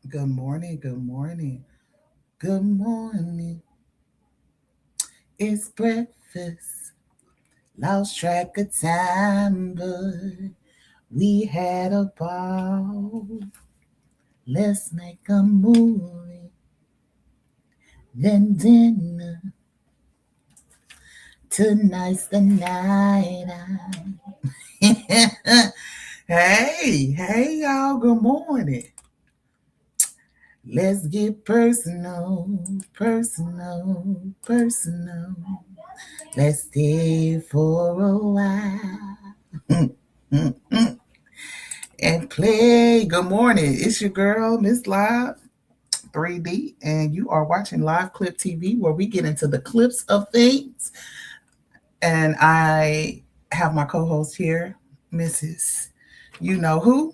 Good morning, good morning, good morning. It's breakfast. Lost track of time, but we had a ball. Let's make a movie, then dinner. Tonight's the night. Hey, y'all, good morning. Let's get personal, personal, personal. Let's stay for a while and play. Good morning. It's your girl, Miss Live 3D, and you are watching Live Clip TV where we get into the clips of things. And I have my co host here, Mrs. You know who?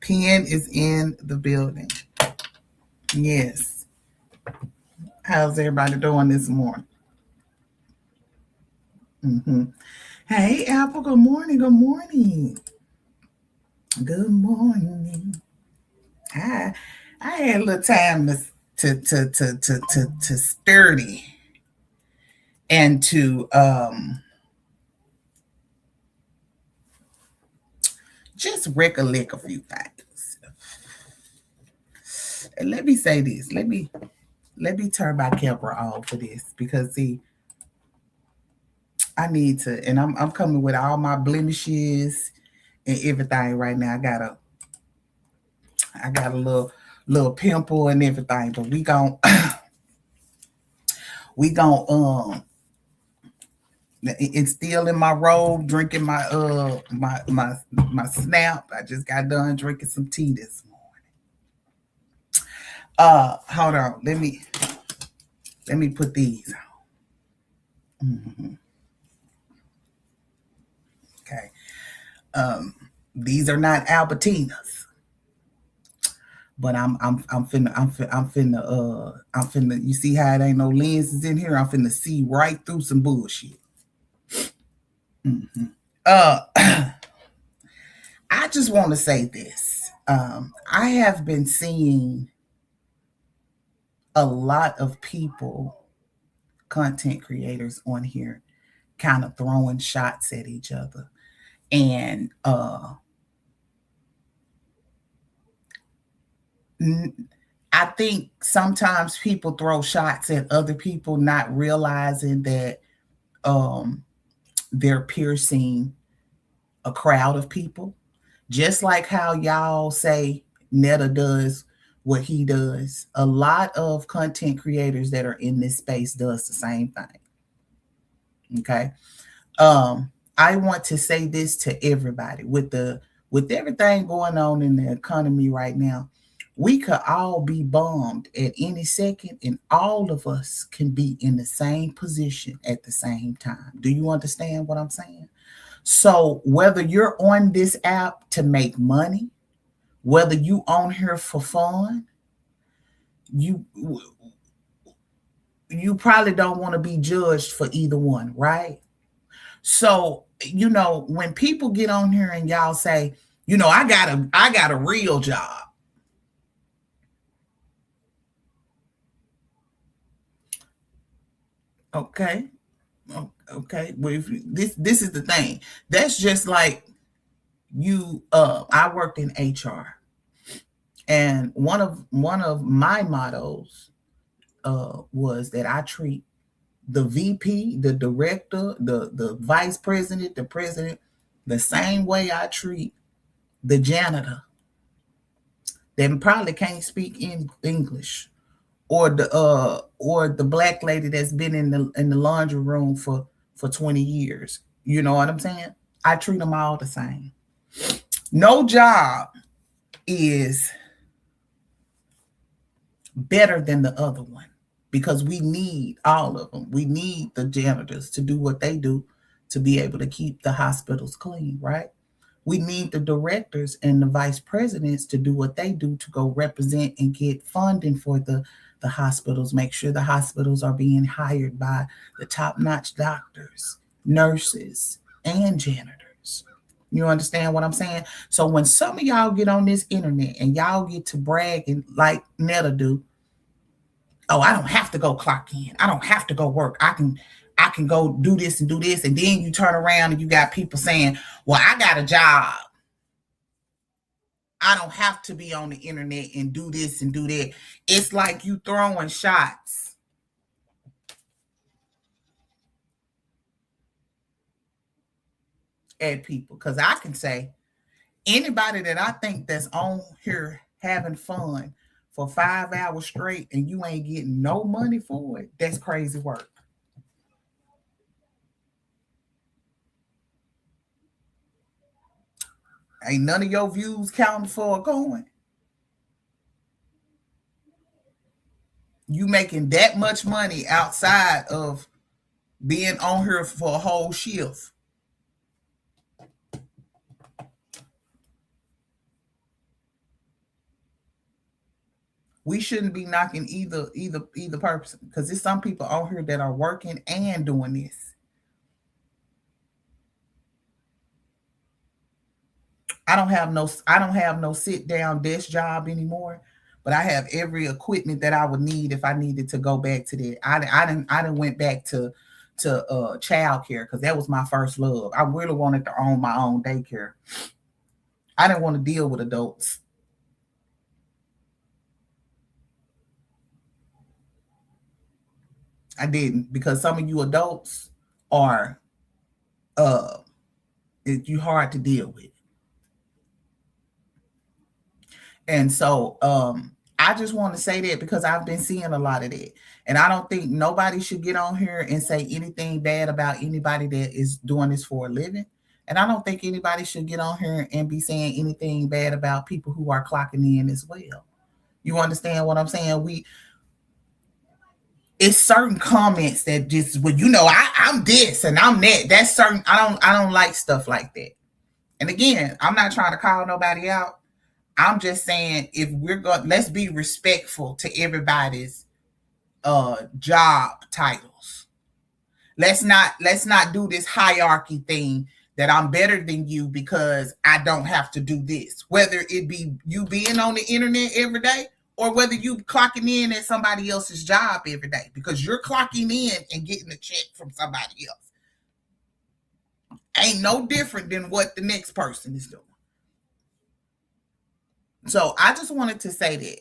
Pen is in the building. Yes. How's everybody doing this morning? Mm-hmm. Hey, Apple. Good morning. Good morning. Good morning. I I had a little time to sturdy and to just recollect a few things. And let me say this. Let me turn my camera on for this because see, I need to, and I'm coming with all my blemishes and everything right now. I got a little pimple and everything, but we gon' it's still in my robe, drinking my snap. I just got done drinking some tea this morning. Hold on. Let me put these on. Okay. Um, these are not Albertinas, but I'm finna. You see how it ain't no lenses in here? I'm finna see right through some bullshit. Mhm. Uh, I just want to say this. I have been seeing a lot of people, content creators on here, kind of throwing shots at each other. And I think sometimes people throw shots at other people, not realizing that um, they're piercing a crowd of people. Just like how y'all say Netta does what he does. A lot of content creators that are in this space does the same thing. Okay. Um, I want to say this to everybody with everything going on in the economy right now. We could all be bombed at any second, and all of us can be in the same position at the same time. Do you understand what I'm saying? So, whether you're on this app to make money, whether you on here for fun, you you probably don't want to be judged for either one, right? So, when people get on here and y'all say, I got a real job. Okay. Okay. Well, if this is the thing. That's just like I worked in HR, and one of my mottos was that I treat the VP, the director, the vice president, the president, the same way I treat the janitor that probably can't speak in English, or the black lady that's been in the laundry room for 20 years. You know what I'm saying? I treat them all the same. No job is better than the other one because we need all of them. We need the janitors to do what they do to be able to keep the hospitals clean, right? We need the directors and the vice presidents to do what they do to go represent and get funding for the hospitals, make sure the hospitals are being hired by the top notch doctors, nurses, and janitors. You understand what I'm saying? So when some of y'all get on this internet and y'all get to bragging like Netta do, oh, I don't have to go clock in. I don't have to go work. I can go do this and do this. And then you turn around and you got people saying, well, I got a job. I don't have to be on the internet and do this and do that. It's like you throwing shots at people. Because I can say, anybody that I think that's on here having fun for 5 hours straight and you ain't getting no money for it, that's crazy work. Ain't none of your views counting for a coin. You making that much money outside of being on here for a whole shift. We shouldn't be knocking either person because there's some people on here that are working and doing this. I don't have no sit down desk job anymore, but I have every equipment that I would need if I needed to go back to that. I didn't went back to child care because that was my first love. I really wanted to own my own daycare. I didn't want to deal with adults. I didn't because some of you adults are uh you hard to deal with. And so I just want to say that because I've been seeing a lot of that. And I don't think nobody should get on here and say anything bad about anybody that is doing this for a living. And I don't think anybody should get on here and be saying anything bad about people who are clocking in as well. You understand what I'm saying? It's certain comments that just well, I'm this and I'm that. That's certain. I don't like stuff like that. And again, I'm not trying to call nobody out. I'm just saying if we're going, let's be respectful to everybody's job titles. Let's not do this hierarchy thing that I'm better than you because I don't have to do this. Whether it be you being on the internet every day or whether you clocking in at somebody else's job every day because you're clocking in and getting a check from somebody else. Ain't no different than what the next person is doing. So I just wanted to say that.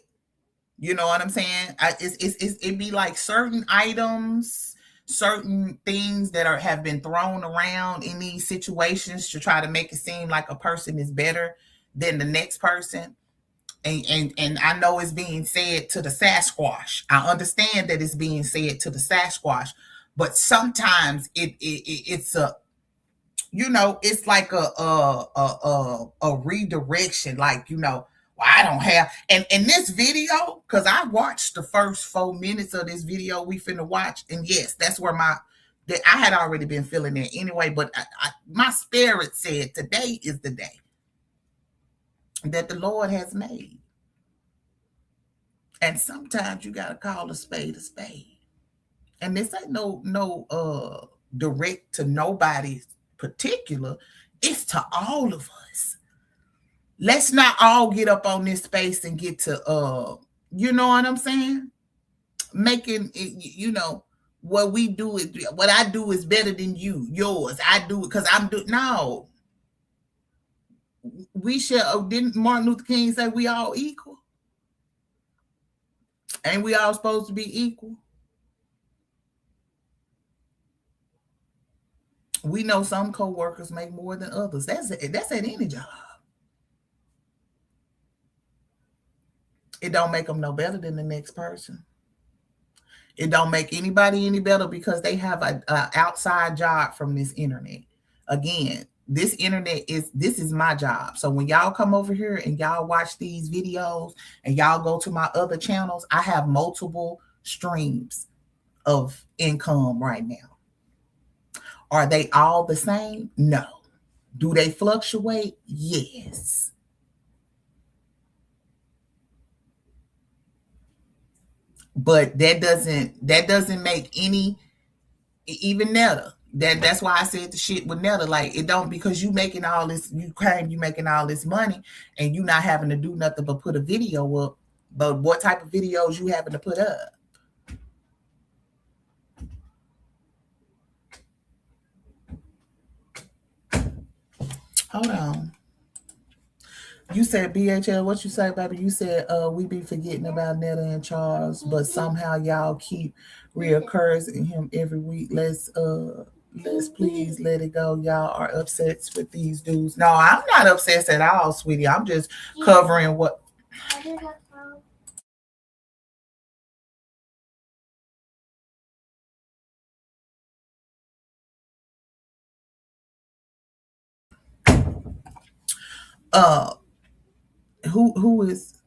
You know what I'm saying? It'd be like certain items, certain things that have been thrown around in these situations to try to make it seem like a person is better than the next person. And I know it's being said to the Sasquatch. I understand that it's being said to the Sasquatch, but sometimes it's a it's like a redirection, like well, I don't have and this video because I watched the first 4 minutes of this video we finna watch, and yes, that's where that I had already been feeling it anyway, but my spirit said today is the day that the Lord has made, and sometimes you gotta call a spade a spade. And this ain't no direct to nobody particular. It's to all of us. Let's not all get up on this space and get to you know what I'm saying? Making it, what we do is what I do is better than yours. I do it because I'm doing no. We shall didn't Martin Luther King say we all equal? Ain't we all supposed to be equal? We know some co-workers make more than others. That's at any job. It don't make them no better than the next person. It don't make anybody any better because they have a outside job from this internet. Again, this is my job. So when y'all come over here and y'all watch these videos and y'all go to my other channels, I have multiple streams of income right now. Are they all the same? No. Do they fluctuate? Yes. But that doesn't make any even Netta. That's why I said the shit with Netta. Like, it don't, because you making all this, you claim you making all this money and you not having to do nothing but put a video up. But what type of videos you having to put up? Hold on. You said BHL, what you say, baby? You said we be forgetting about Netta and Charles, but somehow y'all keep reoccurring him every week. Let's please let it go. Y'all are upset with these dudes. No, I'm not upset at all, sweetie. I'm just covering what. Uh, who is,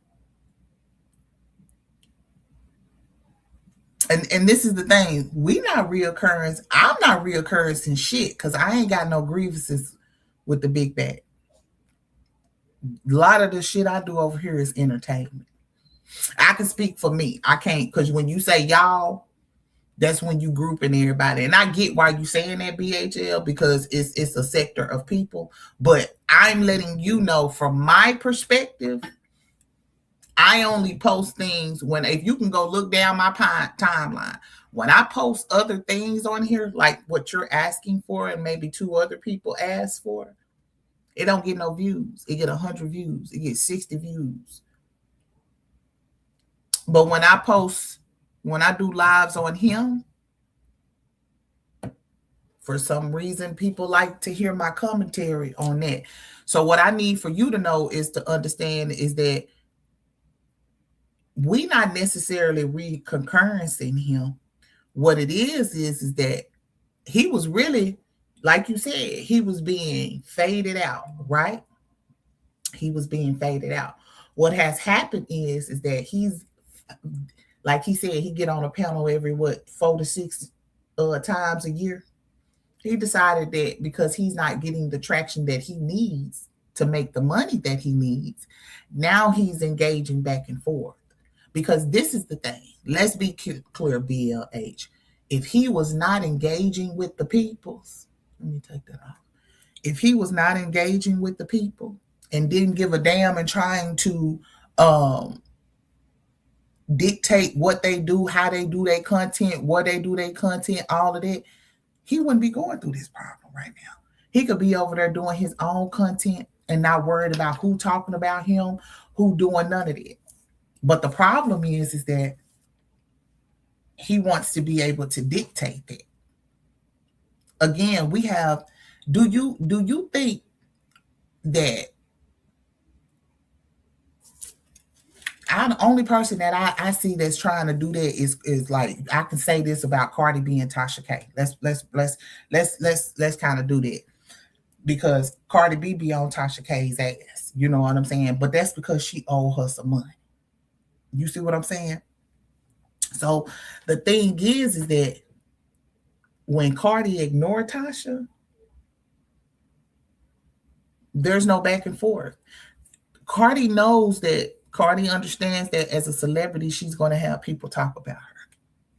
and this is the thing, we not reoccurrence. I'm not reoccurrence in shit because I ain't got no grievances with the big bag. A lot of the shit I do over here is entertainment. I can speak for me. I can't, because when you say y'all, that's when you grouping everybody. And I get why you saying that, BHL, because it's a sector of people. But I'm letting you know from my perspective, I only post things when, if you can go look down my timeline, when I post other things on here, like what you're asking for and maybe two other people ask for, it don't get no views. It get 100 views. It gets 60 views. But when I do lives on him, for some reason, people like to hear my commentary on that. So what I need for you to know is to understand is that we not necessarily concurrencing him. What it is that he was really, like you said, he was being faded out, right? He was being faded out. What has happened is that he's, like he said, he get on a panel every 4 to 6 times a year. He decided that because he's not getting the traction that he needs to make the money that he needs, now he's engaging back and forth. Because this is the thing. Let's be clear, BLH. If he was not engaging with the peoples, let me take that off. If he was not engaging with the people and didn't give a damn and trying to dictate what they do, how they do their content, where they do their content, all of that, he wouldn't be going through this problem right now. He could be over there doing his own content and not worried about who talking about him, who doing none of it. But the problem is that he wants to be able to dictate that. Again, we have, do you think that the only person that I see that's trying to do that is like, I can say this about Cardi B and Tasha K. Let's kind of do that, because Cardi B be on Tasha K's ass. You know what I'm saying? But that's because she owe her some money. You see what I'm saying? So the thing is that when Cardi ignored Tasha, there's no back and forth. Cardi knows that, Cardi understands that as a celebrity, she's going to have people talk about her.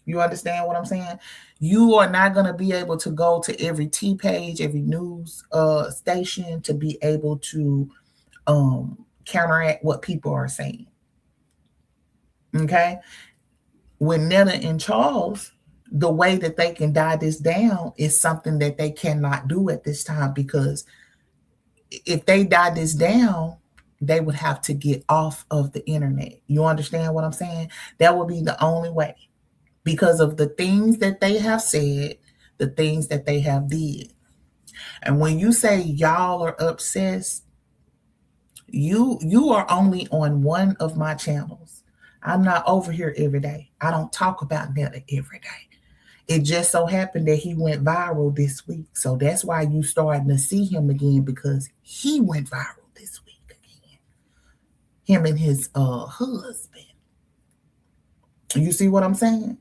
You understand what I'm saying? You are not going to be able to go to every T page, every news station to be able to counteract what people are saying. Okay? When Netta and Charles, the way that they can die this down is something that they cannot do at this time, because if they die this down, they would have to get off of the internet. You understand what I'm saying? That would be the only way, because of the things that they have said, the things that they have did. And when you say y'all are obsessed, you are only on one of my channels. I'm not over here every day. I don't talk about Netta every day. It just so happened that he went viral this week. So that's why you starting to see him again, because he went viral this week again. Him and his husband. You see what I'm saying?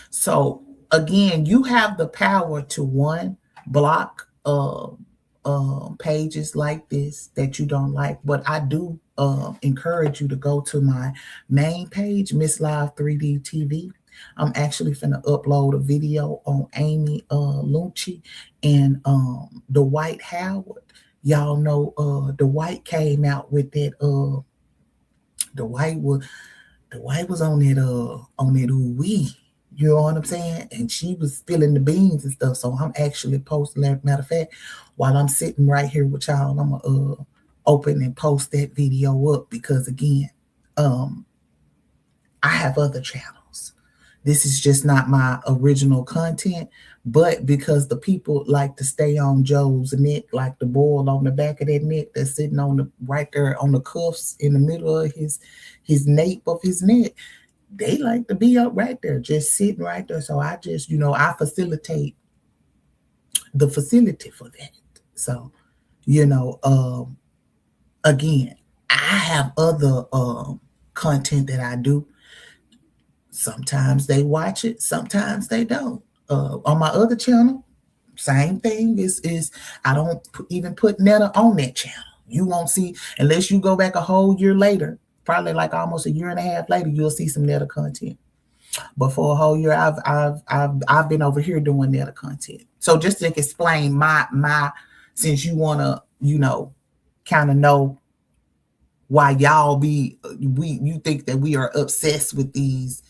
So again, you have the power to, one, block pages like this that you don't like. But I do encourage you to go to my main page, Miss Live 3D TV. I'm actually finna upload a video on Amy Lucci and Dwight Howard. Y'all know Dwight came out with that Dwight was Dwight was on that ooh wee. You know what I'm saying? And she was spilling the beans and stuff. So I'm actually posting that. Matter of fact, while I'm sitting right here with y'all, I'm gonna open and post that video up because again, um, I have other channels. This is just not my original content, but because the people like to stay on Joe's neck, like the boil on the back of that neck that's sitting on the right there on the cuffs in the middle of his nape of his neck, they like to be up right there, just sitting right there. So I just, I facilitate the facility for that. So, you know, again, I have other content that I do. Sometimes they watch it, sometimes they don't. On my other channel, same thing is I don't even put Netta on that channel. You won't see unless you go back a whole year later, probably like almost a year and a half later, you'll see some Netta content. But for a whole year, I've been over here doing Netta content. So just to explain my since you wanna kind of know why y'all you think that we are obsessed with these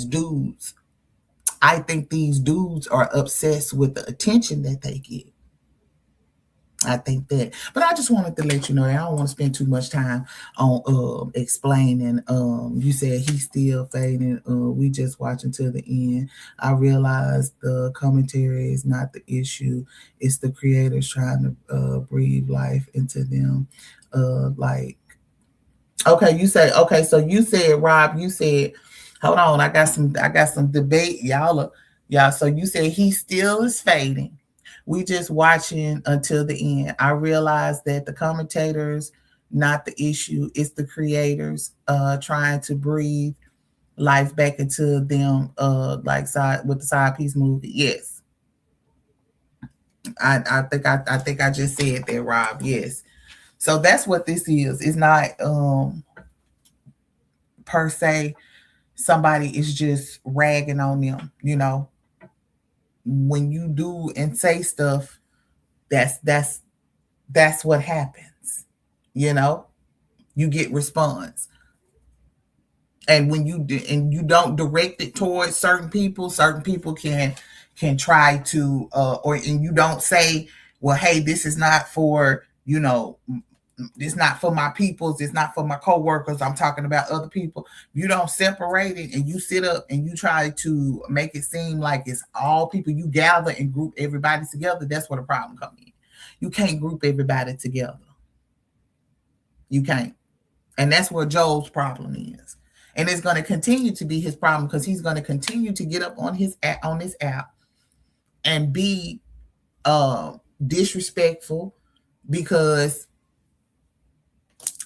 dudes. I think these dudes are obsessed with the attention that they get. I think that, but I just wanted to let you know that I don't want to spend too much time on explaining. You said he's still fading. We just watching till the end. I realize the commentary is not the issue; it's the creators trying to breathe life into them. Like, okay, you say okay. So you said, Rob, you said, hold on, I got some debate, y'all. So you said he still is fading. We just watching until the end. I realize that the commentators, not the issue, it's the creators trying to breathe life back into them, like side with the side piece movie. Yes. I think I just said that, Rob. Yes. So that's what this is. It's not per se somebody is just ragging on them. When you do and say stuff, that's what happens. You know, you get response, and when you don't direct it towards certain people can try to or and you don't say, well, hey, this is not for it's not for my peoples, it's not for my coworkers, I'm talking about other people. You don't separate it and you sit up and you try to make it seem like it's all people. You gather and group everybody together. That's where the problem comes in. You can't group everybody together. You can't. And that's where Joel's problem is. And it's going to continue to be his problem because he's going to continue to get up on this app and be disrespectful because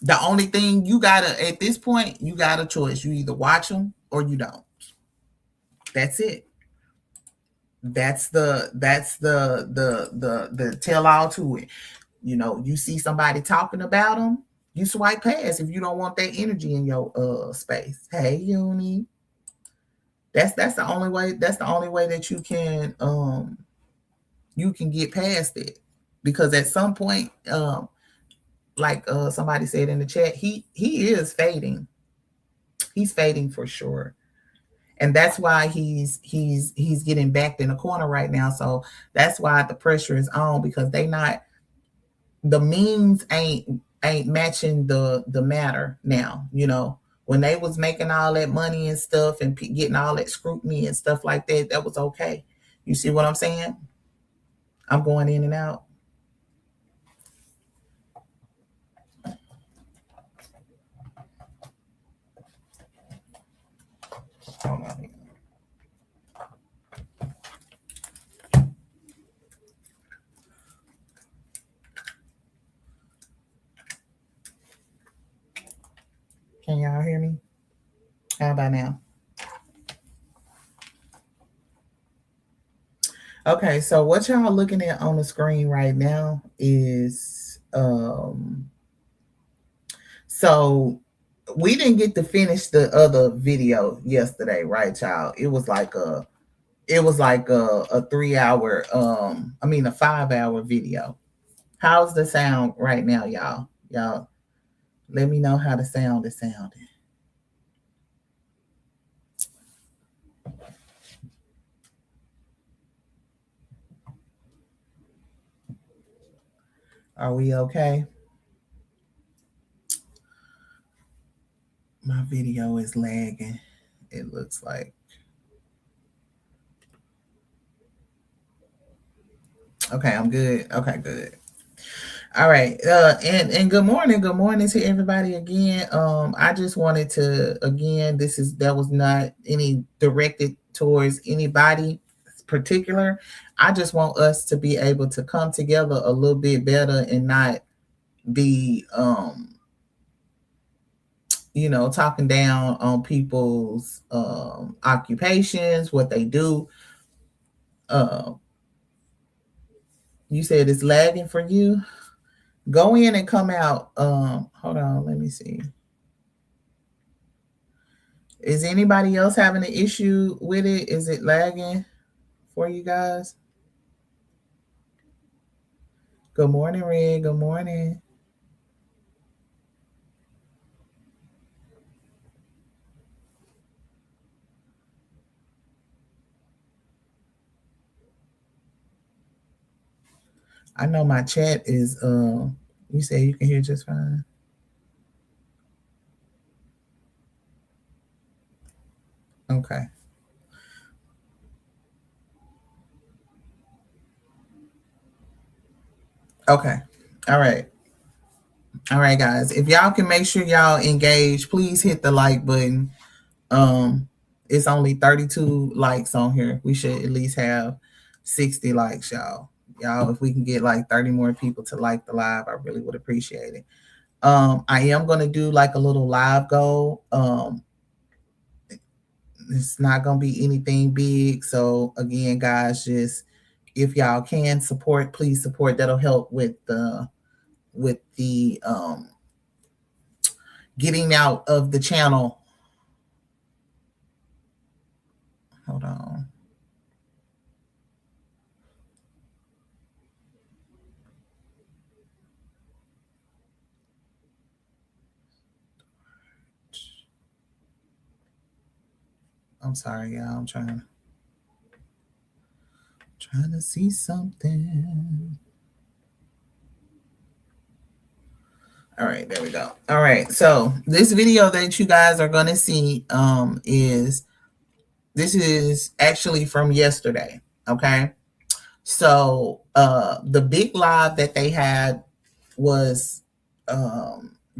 the only thing you gotta at this point, you got a choice. You either watch them or you don't. That's it. That's the tell all to it. You see somebody talking about them, you swipe past if you don't want that energy in your space. Hey, Uni. That's the only way. That's the only way that you can get past it. Because at some point, like somebody said in the chat, he is fading. He's fading for sure. And that's why he's getting backed in a corner right now. So that's why the pressure is on because the means ain't matching the matter now. When they was making all that money and stuff and getting all that scrutiny and stuff like that, that was okay. You see what I'm saying? I'm going in and out. Hold on. Can y'all hear me? How about now? Okay, so what y'all looking at on the screen right now is so we didn't get to finish the other video yesterday, right, child? It was like a 3 hour, I mean a 5 hour video. How's the sound right now, y'all? Y'all let me know how the sound is sounding. Are we okay? My video is lagging. It looks like. Okay, I'm good. Okay, good. All right. And good morning to everybody again. I just wanted to again, that was not any directed towards anybody particular. I just want us to be able to come together a little bit better and not be talking down on people's occupations, what they do. Uh, you said it's lagging for you. Go in and come out. Hold on, let me see. Is anybody else having an issue with it? Is it lagging for you guys? Good morning, Red. Good morning. I know my chat is you say you can hear just fine. Okay. Okay. All right. All right, guys. If y'all can make sure y'all engage, please hit the like button. It's only 32 likes on here. We should at least have 60 likes, y'all. Y'all, if we can get like 30 more people to like the live, I really would appreciate it. I am gonna do like a little live goal. It's not gonna be anything big. So again, guys, just if y'all can support, please support. That'll help with the getting out of the channel. Hold on. I'm sorry, y'all. I'm trying to see something. All right, there we go. All right, so this video that you guys are going to see is actually from yesterday. Okay, so the big live that they had was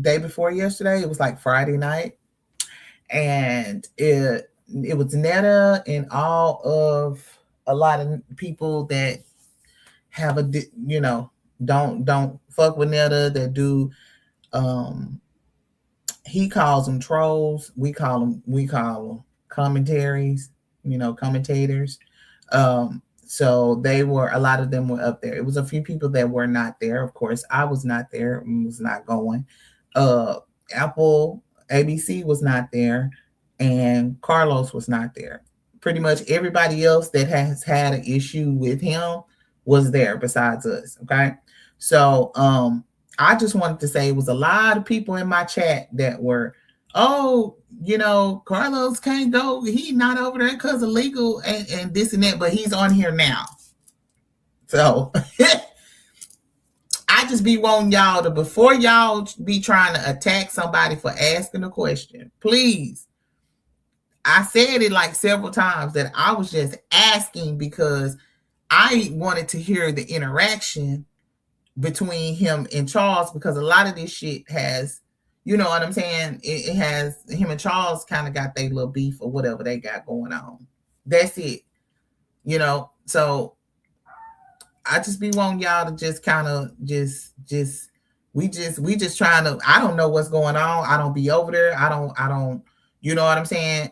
day before yesterday. It was like Friday night, and it was Netta and all of a lot of people that have don't fuck with Netta, that do he calls them trolls. We call them commentaries, commentators. So a lot of them were up there. It was a few people that were not there. Of course, I was not there and was not going. Apple ABC was not there, and Carlos was not there. Pretty much everybody else that has had an issue with him was there besides us. Okay. So I just wanted to say it was a lot of people in my chat that were, oh, Carlos can't go. He's not over there because of legal and this and that, but he's on here now. So I just be wanting y'all to, before y'all be trying to attack somebody for asking a question, please. I said it like several times that I was just asking because I wanted to hear the interaction between him and Charles, because a lot of this shit has, you know what I'm saying? It has him and Charles kind of got their little beef or whatever they got going on. That's it. So I just be wanting y'all to just kind of we just trying to, I don't know what's going on. I don't be over there. I don't, you know what I'm saying?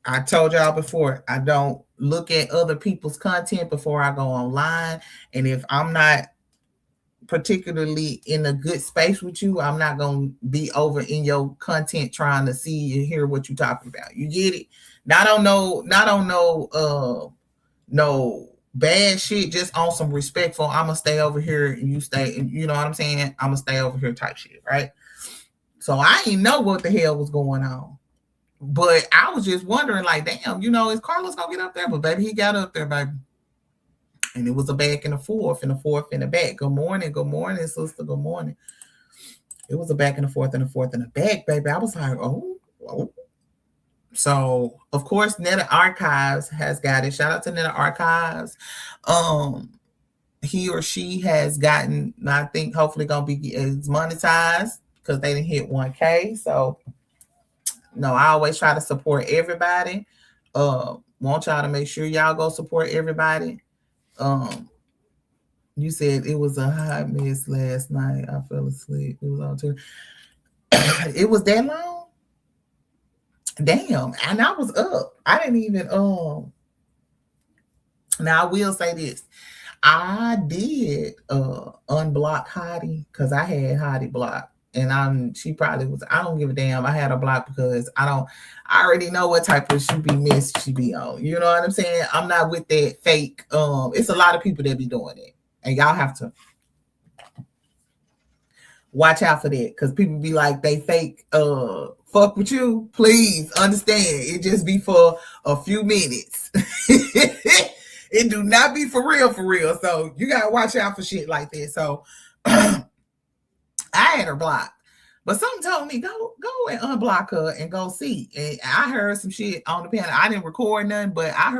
I told y'all before, I don't look at other people's content before I go online. And if I'm not particularly in a good space with you, I'm not gonna be over in your content trying to see and hear what you're talking about. You get it? Not on no bad shit, just on some respectful. I'm gonna stay over here and you stay, you know what I'm saying? I'm gonna stay over here type shit, right? So I didn't know what the hell was going on. But I was just wondering, like, damn, is Carlos gonna get up there? But baby, he got up there, baby. And it was a back and a forth and a back. Good morning, sister. Good morning. It was a back and a forth and a back, baby. I was like, oh. So of course, Netta Archives has got it. Shout out to Netta Archives. He or she has gotten, I think, hopefully gonna be monetized because they didn't hit 1K. So no, I always try to support everybody. Want y'all to make sure y'all go support everybody. You said it was a hot mess last night. I fell asleep. It was on too. It was that long? Damn. And I was up. I didn't even now I will say this. I did unblock Hottie because I had Hottie blocked. And she probably was, I don't give a damn. I had her blocked because I already know what type of she be on. You know what I'm saying? I'm not with that fake. It's a lot of people that be doing it. And y'all have to watch out for that. Because people be like, they fake fuck with you. Please understand. It just be for a few minutes. It do not be for real. So you gotta watch out for shit like that. So I had her blocked, but something told me go and unblock her and go see. And I heard some shit on the panel. I didn't record nothing, but I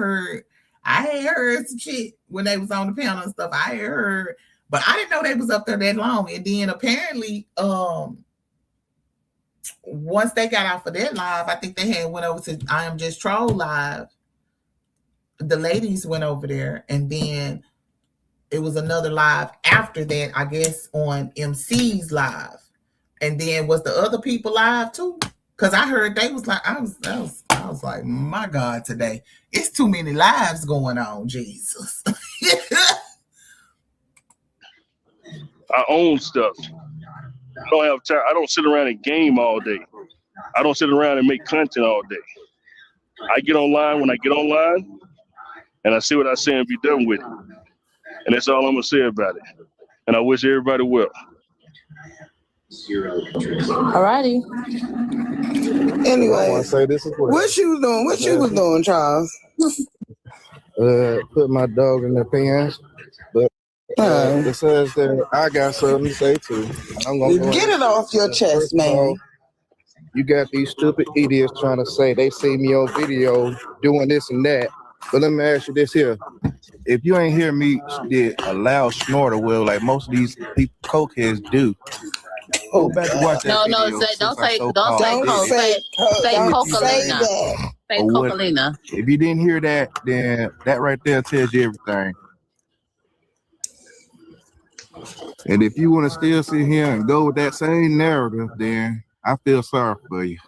had heard some shit when they was on the panel and stuff. I had heard, but I didn't know they was up there that long. And then apparently, once they got off of that live, I think they had went over to I Am Just Troll live. The ladies went over there, and then it was another live after that, I guess, on MC's live. And then was the other people live too? Because I heard they was like, I was like, my God, today. It's too many lives going on, Jesus. I own stuff. I don't have time. I don't sit around and game all day. I don't sit around and make content all day. I get online when I get online, and I see what I say and be done with it. And that's all I'm going to say about it. And I wish everybody well. Alrighty. Anyway, what you was doing? What you was doing, Charles? Put my dog in the pants. But it says that I got something to say too. I'm gonna get it off your chest, man. You got these stupid idiots trying to say they see me on video doing this and that. But let me ask you this here. If you ain't hear me did a loud snorter, well, like most of these people, cokeheads do. Go back and watch that video. Don't say Cocolina. Say Cocolina. If you didn't hear that, then that right there tells you everything. And if you want to still sit here and go with that same narrative, then I feel sorry for you.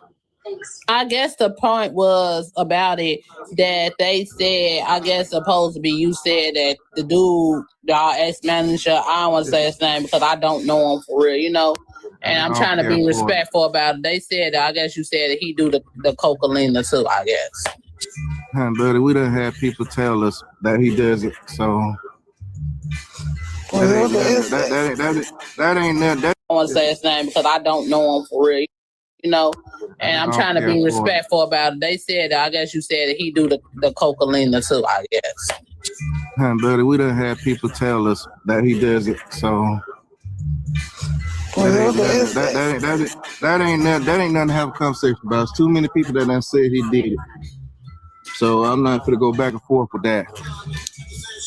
I guess the point was about it that they said, I guess supposed to be, you said that the dude, our ex-manager, I don't want to say his name because I don't know him for real, and I'm trying to be respectful about it. They said, I guess you said that he do the Cocolina too, I guess. Buddy, we done had people tell us that he does it, so that ain't that. I don't want to say his name because I don't know him for real. And I'm trying to be respectful about it. They said, I guess you said that he do the Cocolina too, I guess. Buddy, we done had people tell us that he does it, so that ain't nothing to have a conversation about. It's too many people that done said he did it. So I'm not gonna go back and forth with that.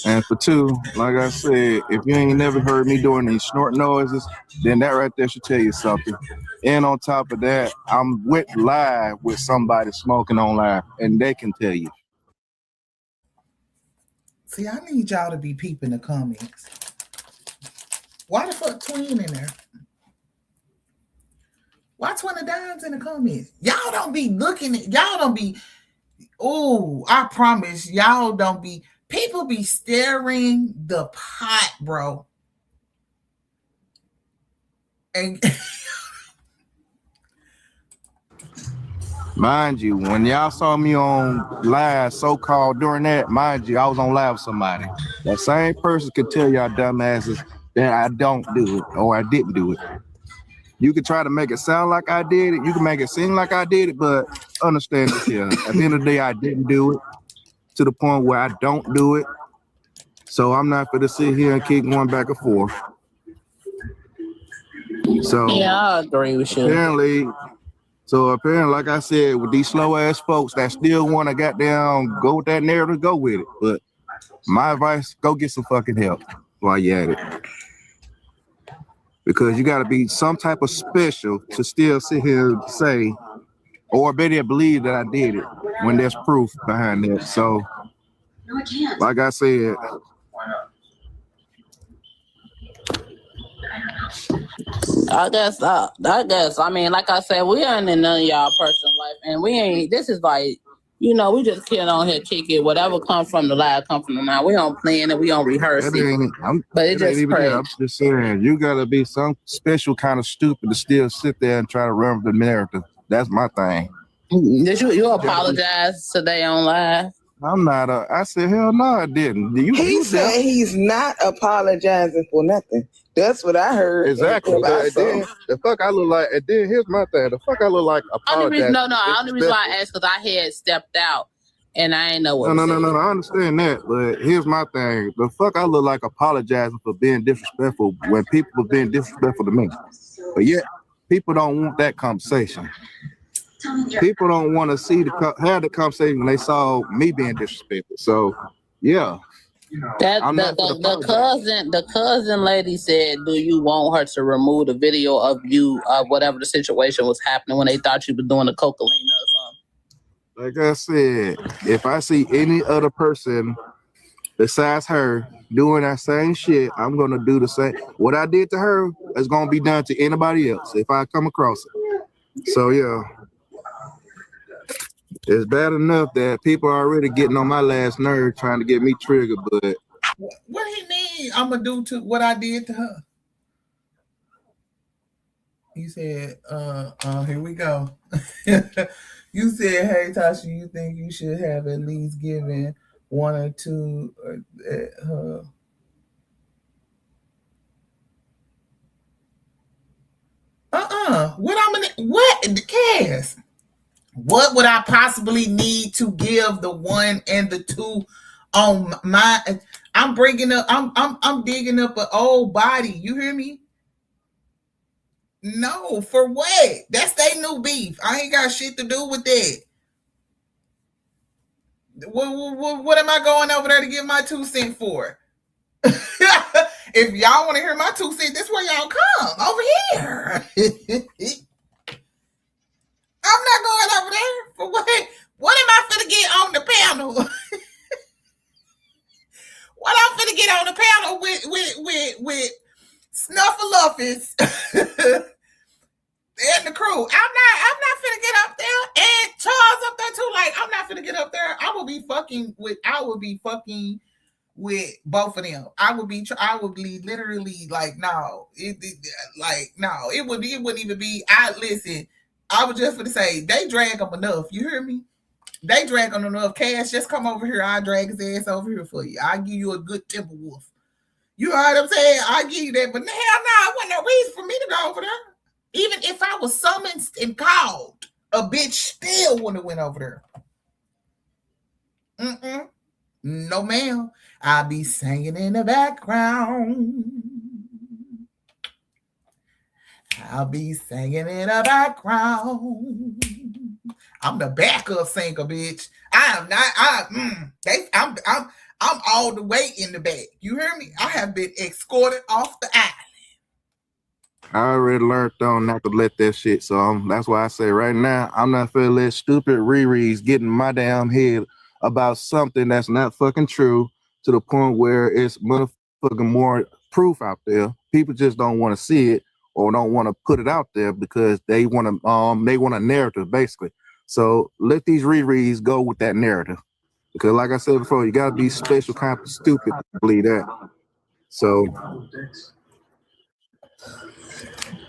And for two, like I said, if you ain't never heard me doing these snort noises, then that right there should tell you something. And on top of that, I'm live with somebody smoking on live, and they can tell you. See, I need y'all to be peeping the comments. Why the fuck Twin in there? Why 20 dimes in the comments? Y'all don't be looking at, y'all don't be, oh, I promise, y'all don't be, people be staring the pot, bro. And mind you, when y'all saw me on live, so-called during that, mind you, I was on live with somebody. That same person could tell y'all dumbasses that I don't do it or I didn't do it. You can try to make it sound like I did it. You can make it seem like I did it, but understand this here. At the end of the day, I didn't do it to the point where I don't do it. So I'm not going to sit here and keep going back and forth. So yeah, I agree with you. Apparently, like I said, with these slow ass folks that still want to goddamn go with that narrative, go with it. But my advice, go get some fucking help while you're at it. Because you got to be some type of special to still sit here and say, or better believe that I did it when there's proof behind it. So, like I said, I guess. I mean, like I said, we ain't in none of y'all personal life, and we ain't. This is like, we just get on here, kick it. Whatever comes from the live, come from the now. We don't plan it, we don't rehearse it. But it just crazy. I'm just saying, you gotta be some special kind of stupid to still sit there and try to run the narrative. That's my thing. Did you apologize today on live? I'm not. I said, hell no, I didn't. He said he's not apologizing for nothing. That's what I heard. Exactly. Then the fuck I look like. And then here's my thing. The fuck I look like apologizing. Only reason why I asked because I had stepped out and I ain't know what. No. I understand that, but here's my thing. The fuck I look like apologizing for being disrespectful when people are being disrespectful to me. But yet people don't want that conversation. People don't want to have the conversation when they saw me being disrespectful. So, yeah. The cousin lady said, "Do you want her to remove the video of you of whatever the situation was happening when they thought you were doing the cocaine or Like something?" I said, if I see any other person besides her doing that same shit, I'm gonna do the same. What I did to her is gonna be done to anybody else if I come across it. So yeah. It's bad enough that people are already getting on my last nerve trying to get me triggered, but what do you mean I'm gonna do to what I did to her? He said, here we go. You said, hey Tasha, you think you should have at least given one or two what Cass? What would I possibly need to give the one and the two on my? I'm digging up an old body. You hear me? No, for what? That's their new beef. I ain't got shit to do with that. What am I going over there to get my 2 cents for? If y'all want to hear my 2 cents, that's where y'all come over here. I'm not going over there for what? What am I finna get on the panel? What I'm finna get on the panel with Snuffleupagus and the crew? I'm not finna get up there, and Charles up there too. Like, I'm not finna get up there. I will be fucking with both of them. I would be literally like, no, it wouldn't even be. I was just going to say, they drag them enough. You hear me? They drag them enough. Cash, just come over here. I'll drag his ass over here for you. I'll give you a good timber wolf. You know what I'm saying? I'll give you that. But hell no, it wasn't no reason for me to go over there. Even if I was summoned and called, a bitch still wouldn't have went over there. No, ma'am. I'll be singing in the background. I'll be singing in the background. I'm the backup singer, bitch. I am not. I'm all the way in the back. You hear me? I have been escorted off the island. I already learned on not to let that shit. So that's why I say right now, I'm not finna let stupid Riri's get in my damn head about something that's not fucking true to the point where it's motherfucking more proof out there. People just don't want to see it or don't want to put it out there because they want a narrative basically. So let these Riri's go with that narrative. Because like I said before, you gotta be special kind of stupid to believe that. So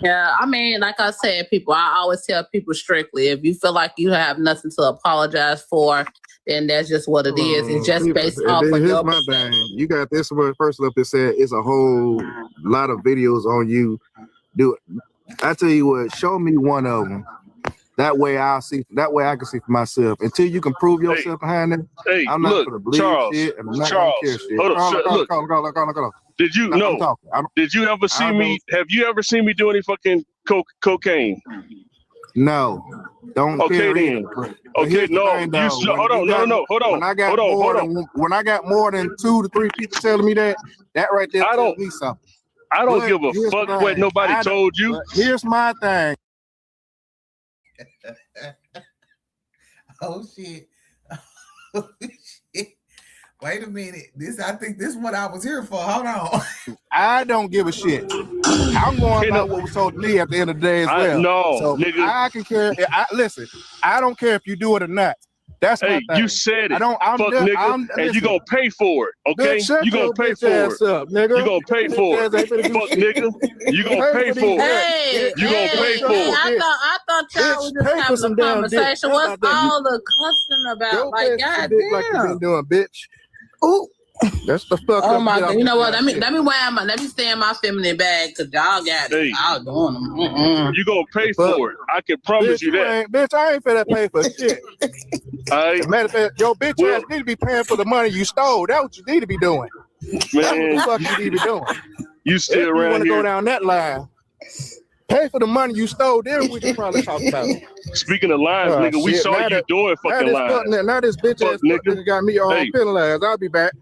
Yeah, I mean, like I said, people, I always tell people strictly, if you feel like you have nothing to apologize for, then that's just what it is. It's just based off of your thing. You got this one person up there said it's a whole lot of videos on you. Do it. I tell you what, show me one of them. That way I'll see. That way I can see for myself. Until you can prove yourself behind it, I'm not gonna believe shit. And I'm not gonna care shit. Hold on, Did you know? Did you ever see me? Have you ever seen me do any fucking cocaine? No. Don't. Okay then. Okay, no. Hold on. When I got more than 2 to 3 people telling me that right there tells me something. I don't give a fuck what nobody told you. Here's my thing. Oh shit. Oh shit. Wait a minute. I think this is what I was here for. Hold on. I don't give a shit. I'm going by what was told to me at the end of the day as well. No, so nigga. I can care. Listen, I don't care if you do it or not. That's my thing. You said it. And you gonna pay for it, okay? You gonna pay for it. You gonna pay for it. Fuck nigga. You gonna pay for it. You gonna pay for it. I thought y'all was just having a conversation. What's all the cussing about? Like, goddamn. Like you been doing, bitch. Ooh. That's the fuck. Oh my god! You know what? Let me stay in my feminine bag because y'all got it. Y'all doing them. You gonna pay for it? I can promise you that. Bitch, I ain't finna pay for shit. Matter of fact, your bitch ass need to be paying for the money you stole. That's what you need to be doing. Man, that's what the fuck you need to be doing. You still around here? You want to go down that line? Pay for the money you stole. Then we can probably talk about it. Speaking of lines, nigga, we saw you doing fucking lines. Now this bitch ass nigga got me all penalized. I'll be back.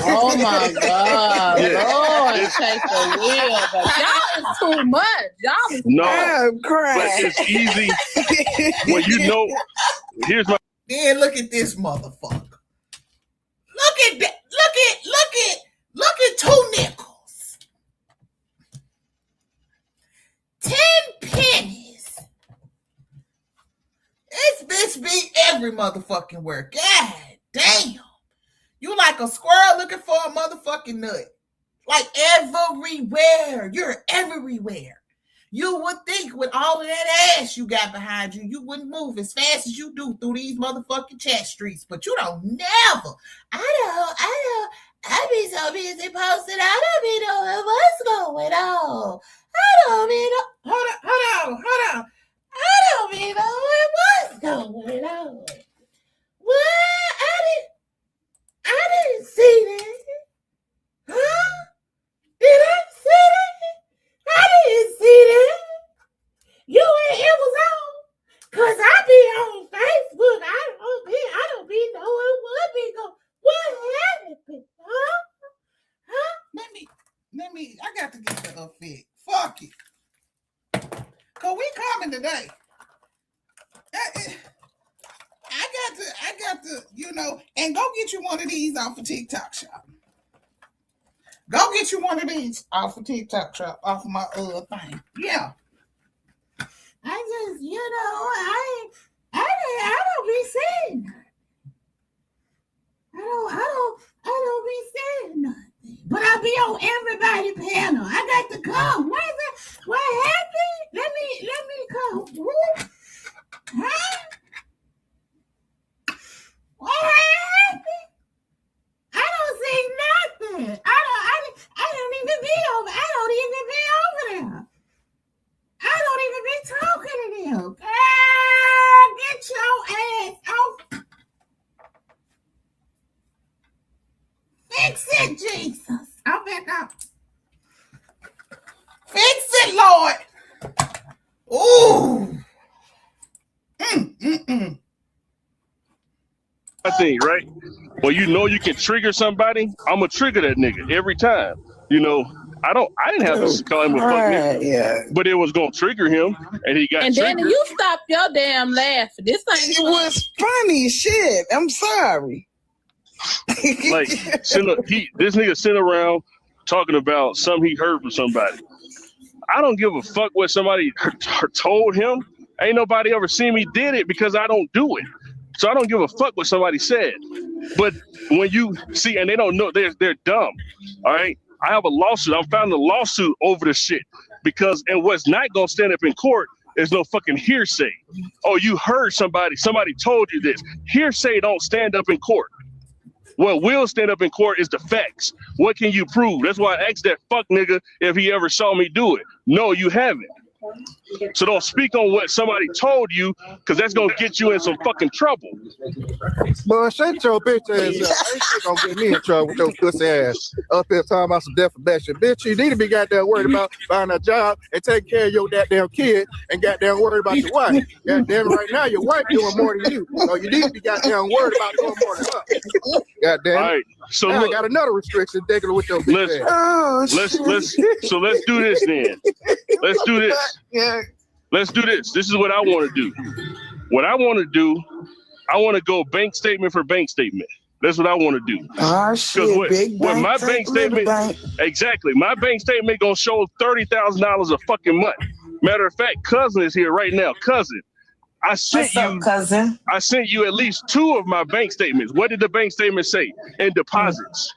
Oh my god, Lord, take the wheel, but y'all is too much. Y'all is I'm crying. But it's easy when you know. Here's my. Then look at this motherfucker. Look at that. Look at 2 nickels. 10 pennies. This bitch be every motherfucking where. God damn. You like a squirrel looking for a motherfucking nut. Like everywhere. You're everywhere. You would think with all of that ass you got behind you, you wouldn't move as fast as you do through these motherfucking chat streets. But you don't never. I be so busy posting. I don't be knowing what's going on. I don't be hold on. I don't be knowing what's going on. What? I didn't see that. Huh? Did I see that? I didn't see that. It was on. Cause I be on Facebook. I don't be knowing what be going. What happened? Huh? Let me. I got to get the effect. Fuck it. Cause we coming today. I got to, and go get you one of these off of TikTok shop. Go get you one of these off of TikTok shop, off of my thing. Yeah. I just, I don't be saying nothing. I don't be saying nothing. But I be on everybody's panel. I got to come. What is it? What happened? Let me come. Huh? What happened? I don't see nothing. I don't even be over. I don't even be over there. I don't even be talking to them. Get your ass off. Fix it, Jesus. I'm back up. Fix it, Lord. Ooh. I think, right? Well, you can trigger somebody. I'm gonna trigger that nigga every time. I didn't have to call him a fuck nigga, but it was gonna trigger him, and he got and triggered. then you stop your damn laugh. This ain't. It was funny shit. I'm sorry. Like, this nigga sit around talking about something he heard from somebody. I don't give a fuck what somebody told him. Ain't nobody ever seen me did it because I don't do it. So I don't give a fuck what somebody said. But when you see, and they don't know, they're dumb. All right. I have a lawsuit. I'm filing a lawsuit over this shit because, and what's not gonna stand up in court is no fucking hearsay. Oh, you heard somebody told you this. Hearsay don't stand up in court. What will stand up in court is the facts. What can you prove? That's why I asked that fuck nigga if he ever saw me do it. No, you haven't. So don't speak on what somebody told you, because that's gonna get you in some fucking trouble. Boy, shut your bitch ass up. Ain't shit gonna get me in trouble with your pussy ass. Up there talking about some defamation. Bitch, you need to be goddamn worried about finding a job and taking care of your goddamn kid and goddamn worried about your wife. Goddamn right now, your wife doing more than you. So you need to be goddamn worried about doing more than her. Goddamn. All right. So now look, I got another restriction taking with your bitch ass. Let's do this then. Let's do this. Yeah. Let's do this. This is what I want to do. What I want to do, I want to go bank statement for bank statement. That's what I want to do. Oh shit, big when bank, my bank statement, exactly, my bank statement gonna show $30,000 a fucking month. Matter of fact, cousin is here right now. Cousin, I sent cousin? I sent you at least 2 of my bank statements. What did the bank statement say? And deposits.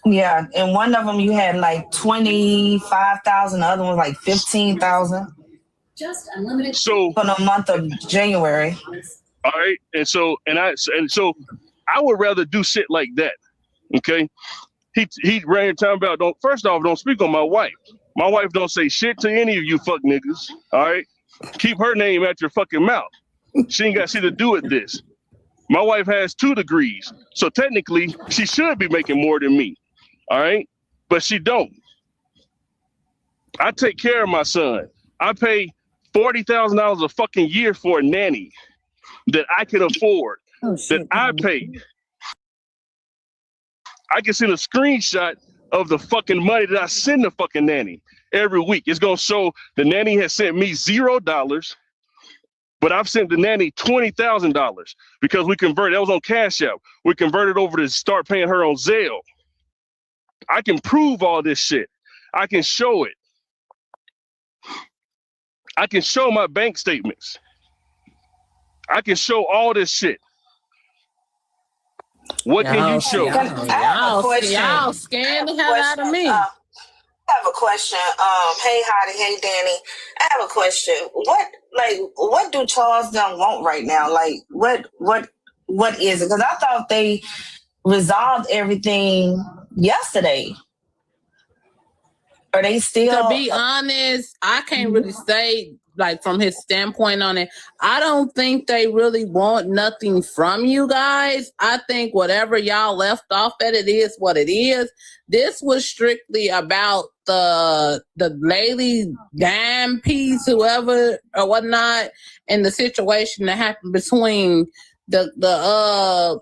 Yeah, and one of them you had like 25,000. The other one was like 15,000. Just unlimited. So for the month of January. All right, and so I would rather do shit like that. Okay, he ran talking about don't speak on my wife. My wife don't say shit to any of you fuck niggas. All right, keep her name out your fucking mouth. She ain't got shit to do with this. My wife has 2 degrees, so technically she should be making more than me. All right, but she don't. I take care of my son. I pay $40,000 a fucking year for a nanny that I can afford, that I pay. I can send a screenshot of the fucking money that I send the fucking nanny every week. It's gonna show the nanny has sent me $0, but I've sent the nanny $20,000 because we converted. That was on Cash App. We converted over to start paying her on Zelle. I can prove all this shit. I can show it. I can show my bank statements. I can show all this shit. What can you show? Y'all scaring the hell out of me. I have a question. Hey, Hottie. Hey, Danny. I have a question. What do Charles Dunn want right now? Like, what is it? Because I thought they resolved everything yesterday. Are they still? To be honest, I can't really say, like, from his standpoint on it. I don't think they really want nothing from you guys. I think whatever y'all left off at, it is what it is. This was strictly about the lady dime piece, whoever or whatnot, and the situation that happened between the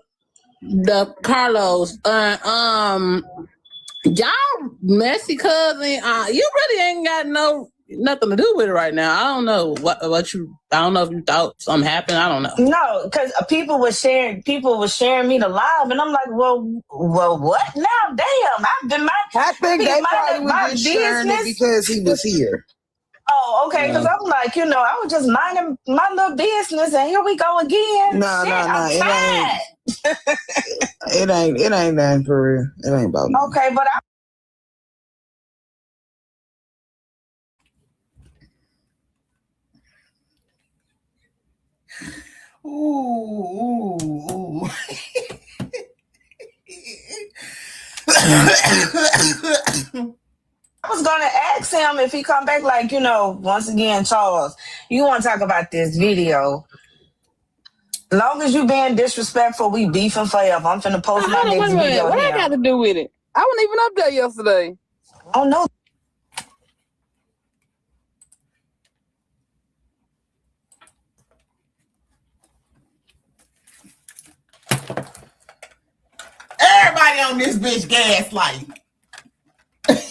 Carlos. Y'all messy cousin. You really ain't got nothing to do with it right now. I don't know what you. I don't know if you thought something happened. I don't know. No, because people were sharing me the live, and I'm like, well, what now? Damn, I've been I think they probably was just sharing it because he was here. Oh, okay. Because I'm like, I was just minding my little business, and here we go again. No, it ain't. It ain't that for real. It ain't about me. Okay, but Ooh. I was gonna ask him if he come back, like, once again, Charles, you want to talk about this video. Long as you being disrespectful, we beefing forever. I'm finna post my next video. What I got to do with it? I wasn't even up there yesterday. Oh no. Everybody on this bitch gaslighting. Everybody.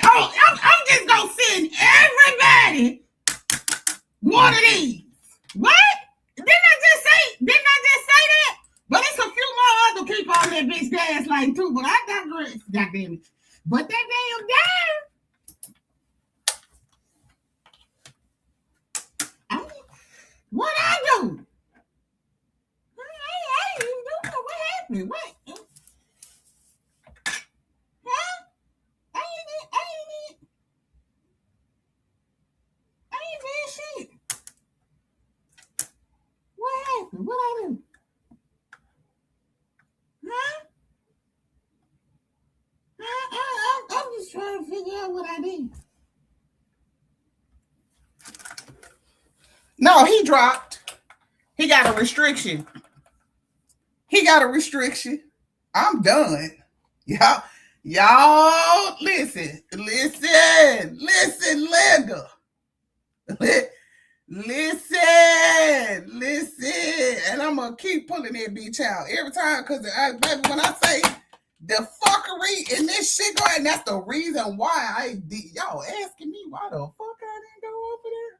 Oh, I'm just gonna send everybody one of these. What? Didn't I just say that? But it's a few more other people on that bitch gaslighting too. But I digress. Goddamn it. But that damn guy. What I do? I ain't even do what happened. What? ID. No, he dropped. He got a restriction. I'm done. Y'all, listen, Linda. Listen, and I'm gonna keep pulling that bitch out every time because baby, when I say the fuckery in this shit going, that's the reason why y'all asking me why the fuck I didn't go over there.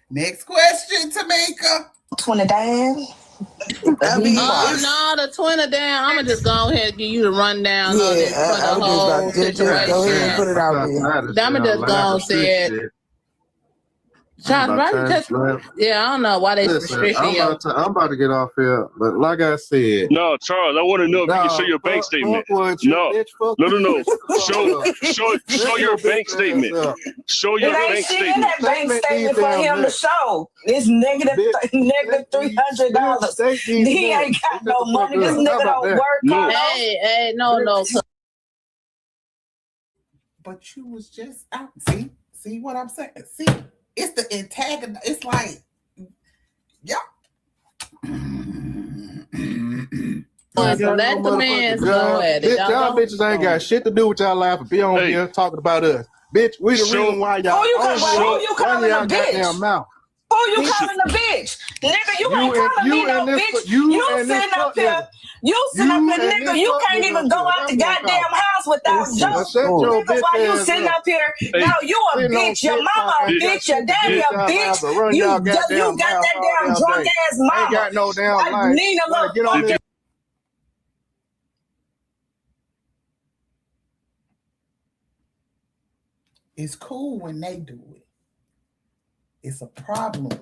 Next question, Tamika. Trinidad. No, the Twitter down. I'm gonna just go ahead and give you the rundown on it for the whole situation. Go ahead and put it out there. I'm gonna just go and say it. Charles, yeah, I don't know why they restricting you. I'm about to get off here, but like I said, no, Charles, I want to know if you can show your bank statement. No. Show your bank statement. Show your bank statement. That bank statement for him to show. It's negative $300. He ain't got no money. This nigga don't work. No. Hey, no. But you was just out. See what I'm saying? See. It's the antagonist. It's like, yeah. Let the man go at it. Y'all bitches ain't got shit to do with y'all life and be on here talking about us. Bitch, we the reason why y'all. Who you calling a bitch? Mouth. Who you calling a bitch? Nigga, you ain't calling me no bitch. You sitting up here, nigga. You can't even go out the goddamn house without jokes. Nigga, why you sitting up here? No, you a bitch. Your mama a bitch. Your daddy a bitch. You got that damn drunk ass mama. Ain't got no damn life. Nina, look. It's cool when they do it. It's a problem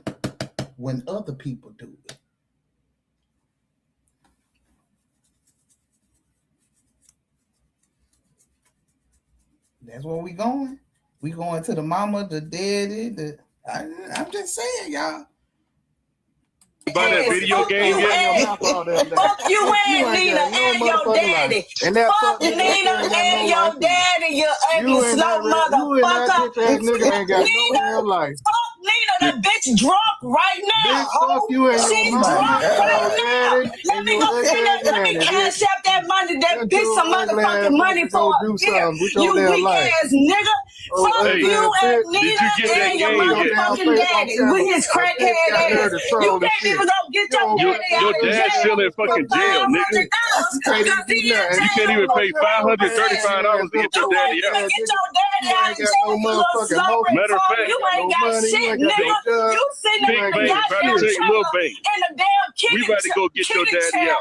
when other people do it. That's where we going. We going to the mama, the daddy, I'm just saying, y'all. About that video game yet? Fuck you and Nina and your daddy. Fuck Nina and your daddy, you ugly slow motherfucker. Fuck Nina, the bitch drunk right now. She's drunk right now. Let me go cash out that money, that bitch some motherfucking money for a beer. You weak ass nigga. Fuck you and Nina and your motherfucking daddy with his crackhead ass. You can't even go get your daddy out of jail. Your dad's still in fucking jail, nigga. You can't even pay $535 to get your daddy out. Get your daddy out of jail. Matter of fact, you ain't got shit, nigga. You sitting Big in the Bank trying goddamn to take Lil Bank. in the damn kitchen. We about to go get your daddy out.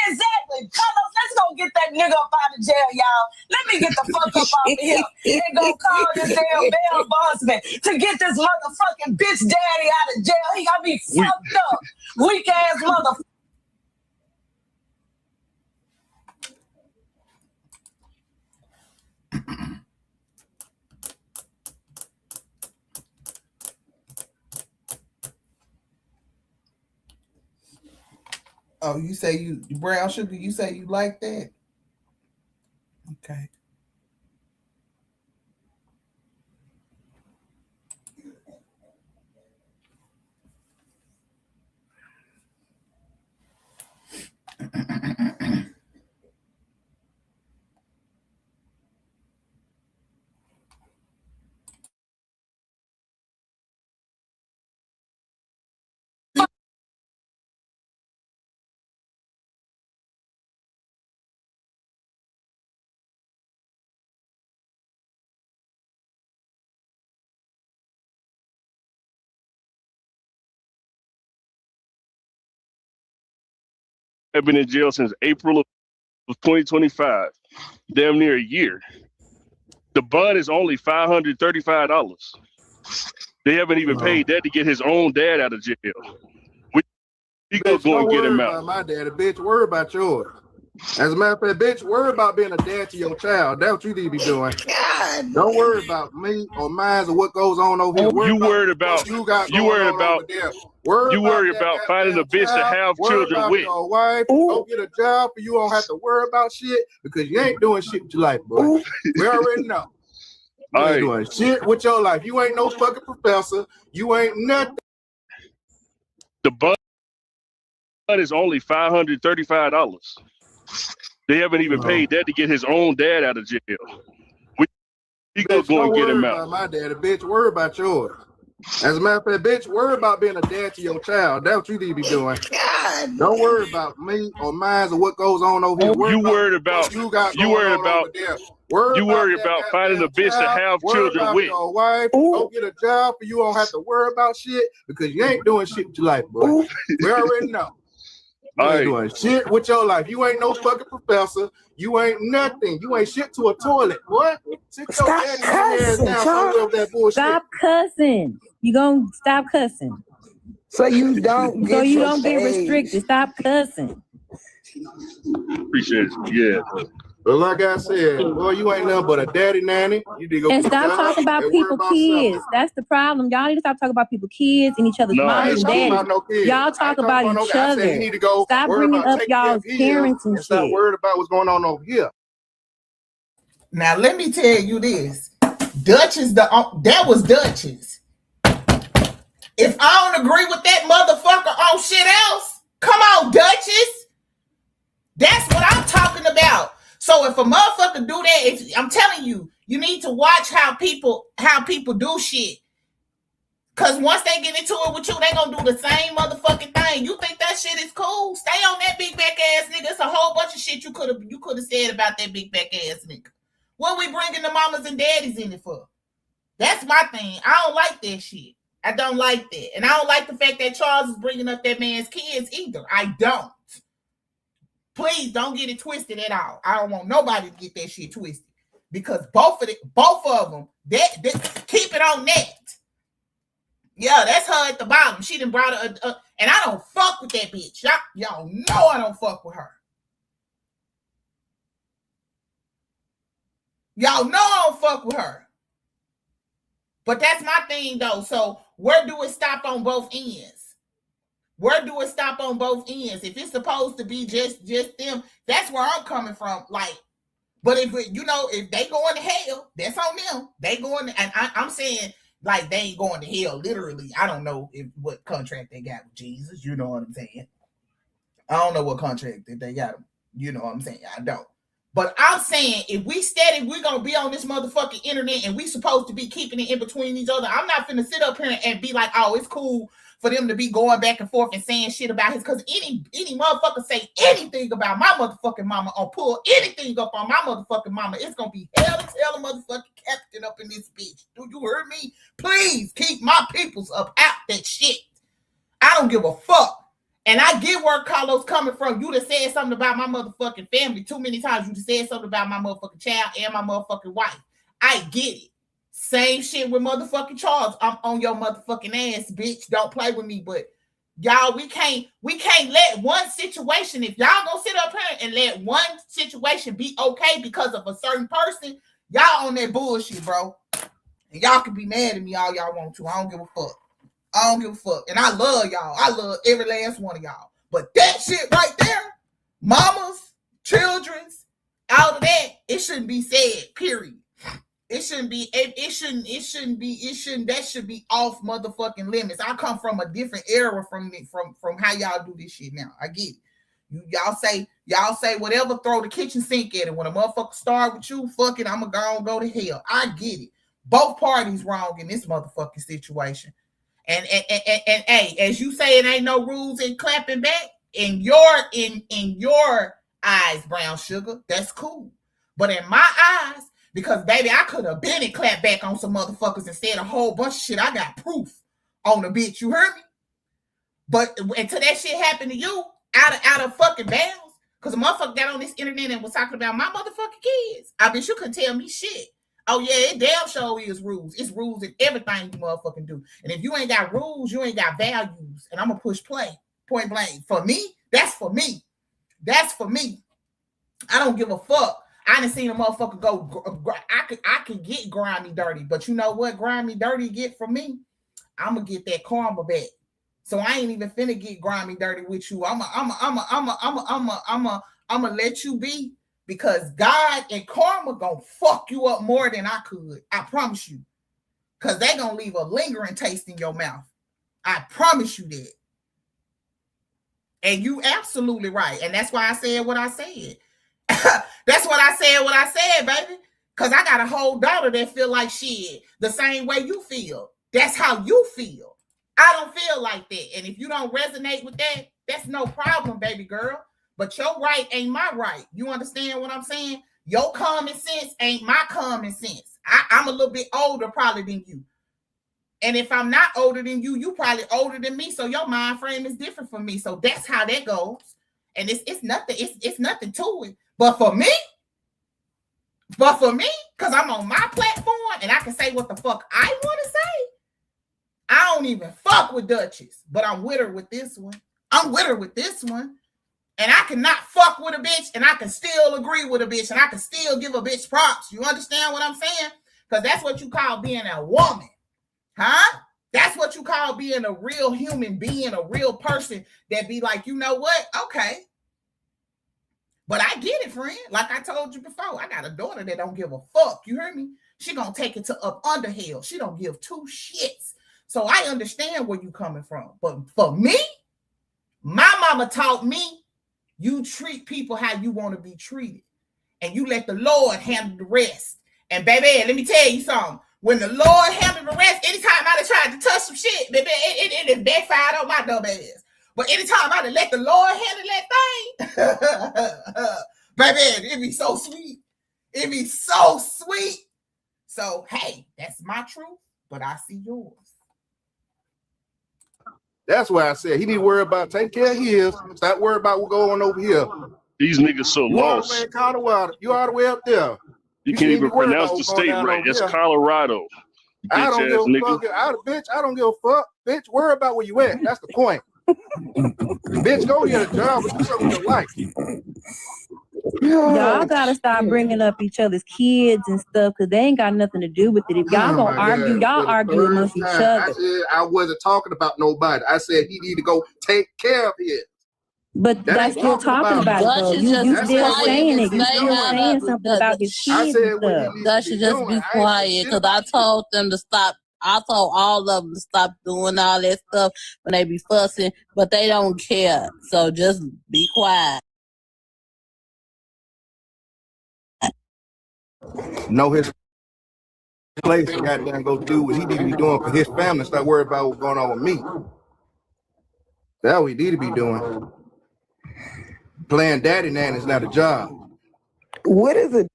Exactly. Carlos, let's go get that nigga up out of jail, y'all. Let me get the fuck up out of here and go call this damn bail bondsman to get this motherfucking bitch daddy out of jail. He got me fucked up. Weak ass motherfucker. Oh, you say you brown sugar? You say you like that? Okay. I've been in jail since April of 2025, damn near a year. The bond is only $535. They haven't even paid that to get his own dad out of jail. We go and get him out. My daddy, bitch. Worry about yours. As a matter of fact, bitch, worry about being a dad to your child. That's what you need to be doing. God. Don't worry about me or mine or what goes on over here. You worried about you got going on over there. Worry about finding a bitch to have children with. Your wife. Go get a job, for you don't have to worry about shit because you ain't doing shit with your life, boy. We already know. You ain't doing shit with your life. You ain't no fucking professor. You ain't nothing. The bun is only $535. They haven't even paid that to get his own dad out of jail. We go and get him out. My daddy, bitch. Worry about yours. As a matter of fact, bitch, worry about being a dad to your child. That's what you need to be doing. God. Don't worry about me or mine or what goes on over here. You worried about finding a bitch to have children with. Your wife. Go get a job, for you don't have to worry about shit because you ain't doing shit with your life, boy. We already know. You ain't doing shit with your life. You ain't no fucking professor. You ain't nothing. You ain't shit to a toilet, boy. Stop cussing, Charles. Stop cussing. You gonna stop cussing. So you don't get restricted. Stop cussing. Appreciate it. Yeah. But like I said, boy, you ain't nothing but a daddy nanny. You need to go and stop talking about people kids. Something. That's the problem. Y'all need to stop talking about people kids and each other's moms and daddies. Y'all talk about each other. You need to go stop bringing up y'all's parents and shit. Stop worried about what's going on over here. Now let me tell you this. Duchess, that was Duchess. If I don't agree with that motherfucker on shit else, come on, Duchess. That's what I'm talking about. So if a motherfucker do that, I'm telling you, you need to watch how people do shit. Cause once they get into it with you, they gonna do the same motherfucking thing. You think that shit is cool? Stay on that big back ass nigga. It's a whole bunch of shit you could have said about that big back ass nigga. What we bringing the mamas and daddies in it for? That's my thing. I don't like that shit. I don't like that. And I don't like the fact that Charles is bringing up that man's kids either. I don't. Please don't get it twisted at all. I don't want nobody to get that shit twisted. Because both of them, that keep it on that. Yeah, that's her at the bottom. She done brought her, and I don't fuck with that bitch. Y'all know I don't fuck with her. Y'all know I don't fuck with her. But that's my thing, though. So where do it stop on both ends? Where do it stop on both ends? If it's supposed to be just them, that's where I'm coming from. Like, but if they going to hell, that's on them. They going, and I'm saying like they ain't going to hell literally. I don't know what contract they got with Jesus. You know what I'm saying? I don't know what contract that they got. You know what I'm saying? I don't. But I'm saying if we're gonna be on this motherfucking internet and we supposed to be keeping it in between each other. I'm not finna sit up here and be like, oh, it's cool for them to be going back and forth and saying shit about his, because any motherfucker say anything about my motherfucking mama or pull anything up on my motherfucking mama, it's gonna be hell to tell a motherfucking captain up in this bitch. Do you hear me? Please keep my peoples up out that shit. I don't give a fuck. And I get where Carlos coming from. You done said something about my motherfucking family too many times. You done said something about my motherfucking child and my motherfucking wife. I get it. Same shit with motherfucking Charles. I'm on your motherfucking ass, bitch. Don't play with me. But y'all, we can't let one situation, if y'all gonna sit up here and let one situation be okay because of a certain person, y'all on that bullshit, bro. And y'all can be mad at me all y'all want to. I don't give a fuck. I don't give a fuck. And I love y'all. I love every last one of y'all. But that shit right there, mamas, children's, all of that, it shouldn't be said, period. It shouldn't be, that should be off motherfucking limits. I come from a different era from how y'all do this shit now. I get it. Y'all say whatever, throw the kitchen sink at it. When a motherfucker start with you, fuck it, I'm gonna go to hell. I get it. Both parties wrong in this motherfucking situation. And hey, as you say, it ain't no rules in clapping back. In your eyes, brown sugar, that's cool. But in my eyes, because baby, I could have been and clapped back on some motherfuckers and said a whole bunch of shit. I got proof on the bitch. You heard me? But until that shit happened to you, out of fucking bounds, because a motherfucker got on this internet and was talking about my motherfucking kids. I bet you couldn't tell me shit. Oh, yeah, it damn sure is rules. It's rules in everything you motherfucking do. And if you ain't got rules, you ain't got values. And I'm going to push play, point blank. For me, that's for me. That's for me. I don't give a fuck. I done seen a motherfucker go. I could get grimy dirty, but you know what? Grimy dirty get from me. I'm gonna get that karma back. So I ain't even finna get grimy dirty with you. I'm gonna let you be, because God and karma gonna fuck you up more than I could. I promise you, because they gonna leave a lingering taste in your mouth. I promise you that. And you absolutely right. And that's why I said what I said. That's what I said, baby. Because I got a whole daughter that feel like shit the same way you feel. That's how you feel. I don't feel like that. And if you don't resonate with that, that's no problem, baby girl. But your right ain't my right. You understand what I'm saying? Your common sense ain't my common sense. I'm a little bit older probably than you. And if I'm not older than you, you probably older than me. So your mind frame is different from me. So that's how that goes. And it's nothing, it's nothing to it. But for me, because I'm on my platform and I can say what the fuck I want to say, I don't even fuck with Duchess, but I'm with her with this one. And I cannot fuck with a bitch and I can still agree with a bitch and I can still give a bitch props. You understand what I'm saying? Because that's what you call being a woman. Huh? That's what you call being a real human being, a real person that be like, you know what? Okay. But I get it, friend. Like I told you before, I got a daughter that don't give a fuck. You heard me? She gonna take it to up under hell. She don't give two shits. So I understand where you coming from. But for me, my mama taught me, you treat people how you want to be treated. And you let the Lord handle the rest. And baby, let me tell you something. When the Lord handled the rest, anytime I tried to touch some shit, baby, it backfired on my dumb ass. But anytime I let the Lord handle that thing, baby, it be so sweet. It be so sweet. So, hey, that's my truth, but I see yours. That's why I said he need to worry about taking care of his. Stop worrying about what's going on over here. These niggas so you lost. All the way in Colorado. You all the way up there. You can't even pronounce the state right. It's Colorado. I don't give a fuck. Bitch, I don't give a fuck. Bitch, worry about where you at. That's the point. Bitch, go get a job and do something with your life. Y'all gotta stop bringing up each other's kids and stuff, because they ain't got nothing to do with it. If y'all gonna argue, y'all argue amongst each other. I said I wasn't talking about nobody. I said he need to go take care of his. But that's still talking about it, though. You still saying it. You still saying something about his kids and stuff. That should just be quiet, because I told them to stop. I told all of them to stop doing all that stuff when they be fussing, but they don't care. So just be quiet. Know his place and goddamn go do what he need to be doing for his family. Stop worrying about what's going on with me. That's what he need to be doing. Playing daddy nanny is not a job. What is a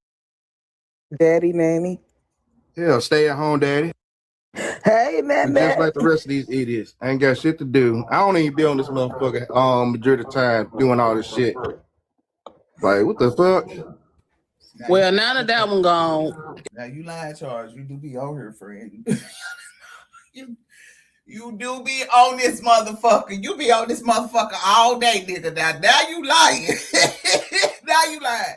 daddy nanny? Yeah, stay at home daddy. Hey, man. Just like the rest of these idiots. I ain't got shit to do. I don't even be on this motherfucker majority of the time doing all this shit. Like, what the fuck? Well, now that one gone. Now you lying, Charles. You do be on here, friend. You do be on this motherfucker. You be on this motherfucker all day, nigga. Now you lying. Now you lying.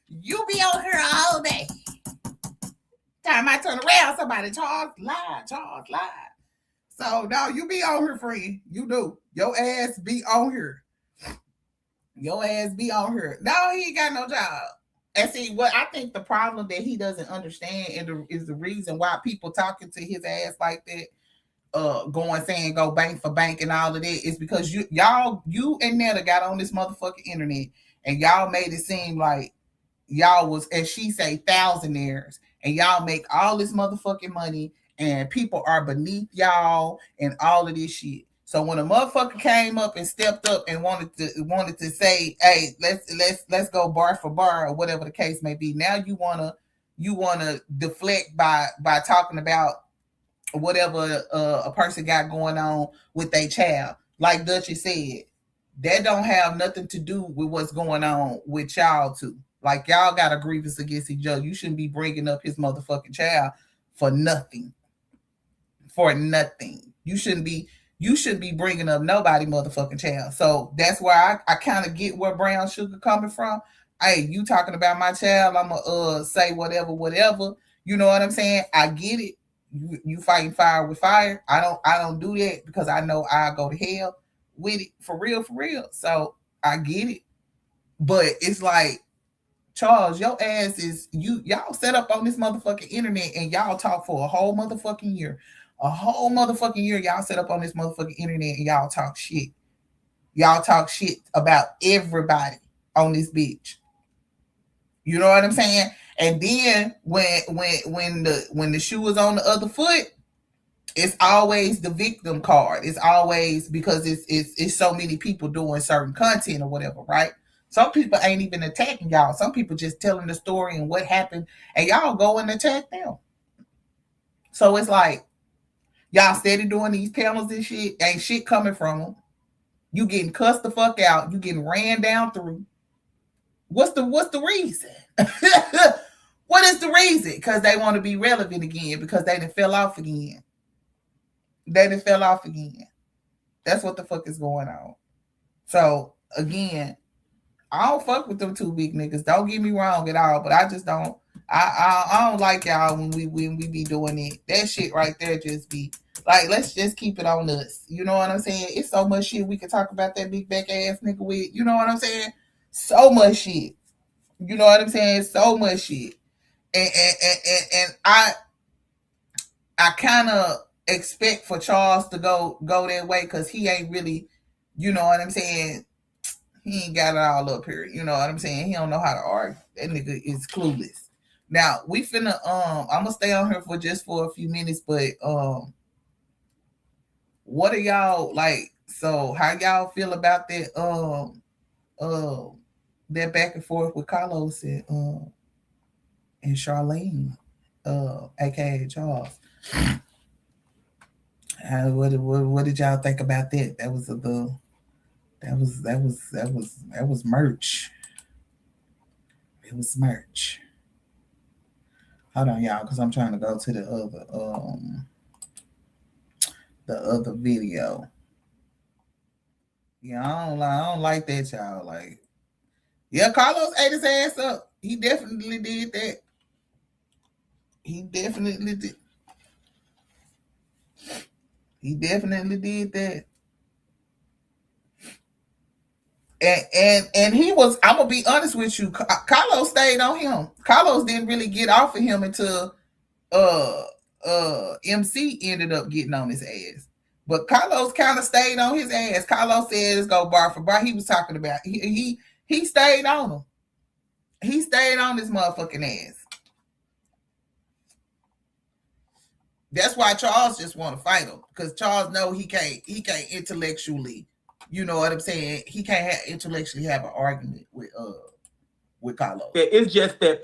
you be on here all day. Time I turn around, somebody Charles lied. So now you be on here, friend. You do. Your ass be on here. No, he ain't got no job. And see, what I think the problem that he doesn't understand is the reason why people talking to his ass like that, going saying go bank for bank and all of that, is because you and Netta got on this motherfucking internet and y'all made it seem like y'all was, as she say, thousandaires, and y'all make all this motherfucking money and people are beneath y'all and all of this shit. So when a motherfucker came up and stepped up and wanted to say, hey, let's go bar for bar or whatever the case may be, now you wanna deflect by talking about whatever a person got going on with their child. Like Dutchie said, that don't have nothing to do with what's going on with y'all two. Like, y'all got a grievance against each other. You shouldn't be bringing up his motherfucking child for nothing. You shouldn't be you shouldn't be bringing up nobody motherfucking child. So that's where I kind of get where brown sugar coming from. Hey, you talking about my child, I'm gonna say whatever. You know what I'm saying? I get it. You fighting fire with fire. I don't do that because I know I'll go to hell with it for real. So I get it. But it's like, Charles, your ass is y'all set up on this motherfucking internet and y'all talk for a whole motherfucking year. A whole motherfucking year, y'all set up on this motherfucking internet and y'all talk shit. Y'all talk shit about everybody on this bitch. You know what I'm saying? And then when the shoe is on the other foot, it's always the victim card. It's always because it's so many people doing certain content or whatever, right? Some people ain't even attacking y'all. Some people just telling the story and what happened, and y'all go and attack them. So it's like, y'all steady doing these panels and shit. Ain't shit coming from them. You getting cussed the fuck out. You getting ran down through. What's the reason? What is the reason? Because they want to be relevant again. Because they done fell off again. That's what the fuck is going on. So again, I don't fuck with them two big niggas. Don't get me wrong at all, but I just don't. I don't like y'all when we be doing it. That shit right there just be like, let's just keep it on us. You know what I'm saying? It's so much shit we can talk about that big back ass nigga with. You know what I'm saying? So much shit. You know what I'm saying? So much shit. And I kind of expect for Charles to go that way because he ain't really, you know what I'm saying? He ain't got it all up here. You know what I'm saying? He don't know how to argue. That nigga is clueless. Now, we finna, I'm gonna stay on here for a few minutes, but what are y'all like? So how y'all feel about that that back and forth with Carlos and Charlene, aka Charles? What did y'all think about that? That was merch. It was merch. Hold on, y'all, because I'm trying to go to the other video. Yeah, I don't like that, y'all. Like, yeah, Carlos ate his ass up. He definitely did that. He definitely did that. And he was, I'm gonna be honest with you, Carlos stayed on him. Carlos didn't really get off of him until MC ended up getting on his ass. But Carlos kind of stayed on his ass. Carlos said, let's go bar for bar. He was talking about, he stayed on him. He stayed on his motherfucking ass. That's why Charles just want to fight him, because Charles know he can't intellectually, you know what I'm saying? He can't intellectually have an argument with Carlos. It's just that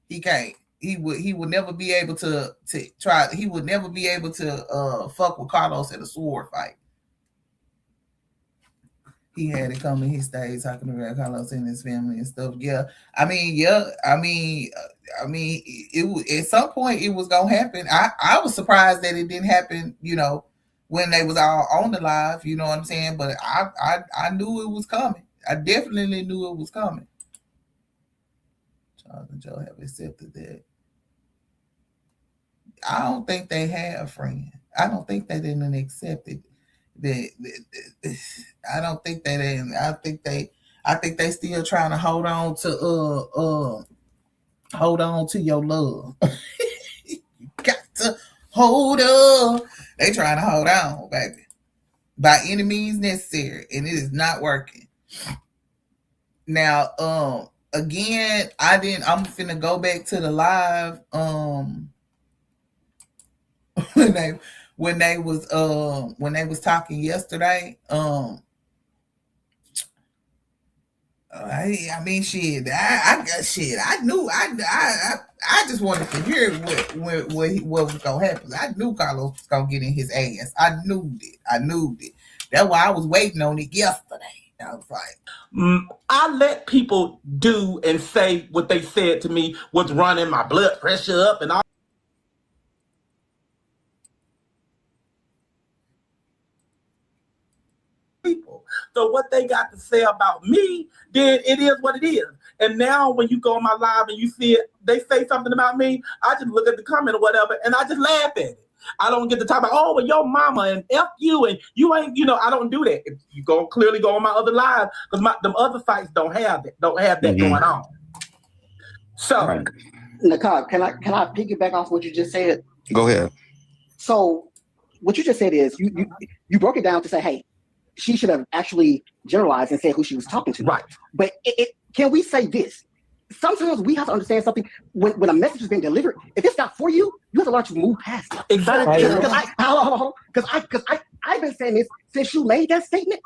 he can't. He would never be able to try. He would never be able to fuck with Carlos in a sword fight. He had to come and he stayed talking about Carlos and his family and stuff. Yeah, I mean, it at some point it was gonna happen. I was surprised that it didn't happen, you know, when they was all on the live, you know what I'm saying? But I knew it was coming. I definitely knew it was coming. Charles and Joe have accepted that. I don't think they have, friend. I don't think they didn't accept it. I don't think they didn't. I think they still trying to hold on to your love. You got to hold on. They trying to hold on, baby, by any means necessary, and it is not working. Now, again, I'm finna go back to the live. When they was talking yesterday, I mean, shit. I knew. I just wanted to hear what was gonna happen. I knew Carlos was gonna get in his ass. I knew it. That's why I was waiting on it yesterday. I was like, I let people do and say what they said to me was running my blood pressure up and all. people. So what they got to say about me, then it is what it is. And now when you go on my live and you see it, they say something about me, I just look at the comment or whatever, and I just laugh at it. I don't get to talk about, oh, well, your mama and F you and you ain't, I don't do that. If you clearly go on my other live, because them other sites don't have that going on. So, Nicole, can I piggyback off what you just said? Go ahead. So, what you just said is you broke it down to say, hey, she should have actually generalized and said who she was talking to. Right. But can we say this? Sometimes we have to understand something when a message is being delivered. If it's not for you, you have to learn to move past it. Exactly. Because I've been saying this since you made that statement.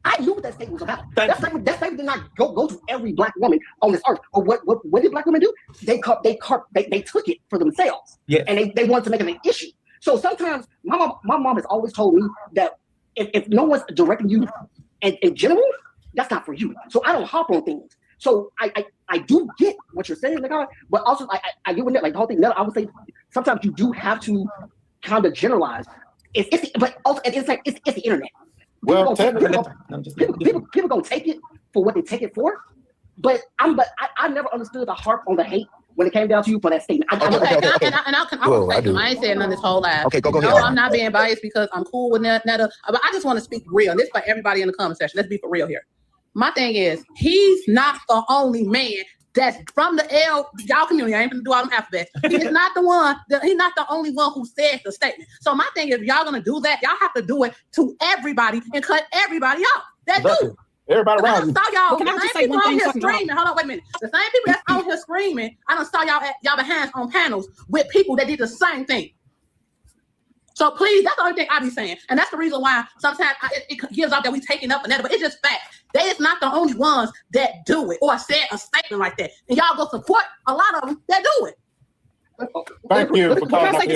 I knew what that statement was about. That statement did not go to every black woman on this earth. Or what did black women do? They took it for themselves. Yeah. And they wanted to make it an issue. So sometimes my mom has always told me that if no one's directing you in general, that's not for you. So I don't hop on things. So I do get what you're saying, but also I get with that, like the whole thing. I would say sometimes you do have to kind of generalize. But also it's the internet. Well, People gonna take it for what they take it for. But I never understood the harp on the hate when it came down to you for that statement. I ain't saying nothing this whole live. Okay, go ahead. No, I'm not being biased because I'm cool with Netta. But I just want to speak real. And this for everybody in the comment section. Let's be for real here. My thing is, he's not the only man that's from the y'all community. I ain't gonna do all them alphabets. He's not the one. He's not the only one who said the statement. So my thing is, if y'all gonna do that, y'all have to do it to everybody and cut everybody out. That dude. Everybody around you. Saw y'all. Well, can I just say one thing? Screaming. Hold on, wait a minute. The same people that's out here screaming, I done saw y'all behind on panels with people that did the same thing. So please, that's the only thing I be saying. And that's the reason why sometimes it gives out that we taking up another, but it's just fact. They is not the only ones that do it or said a statement like that. And y'all go support a lot of them that do it. Thank you for calling. Let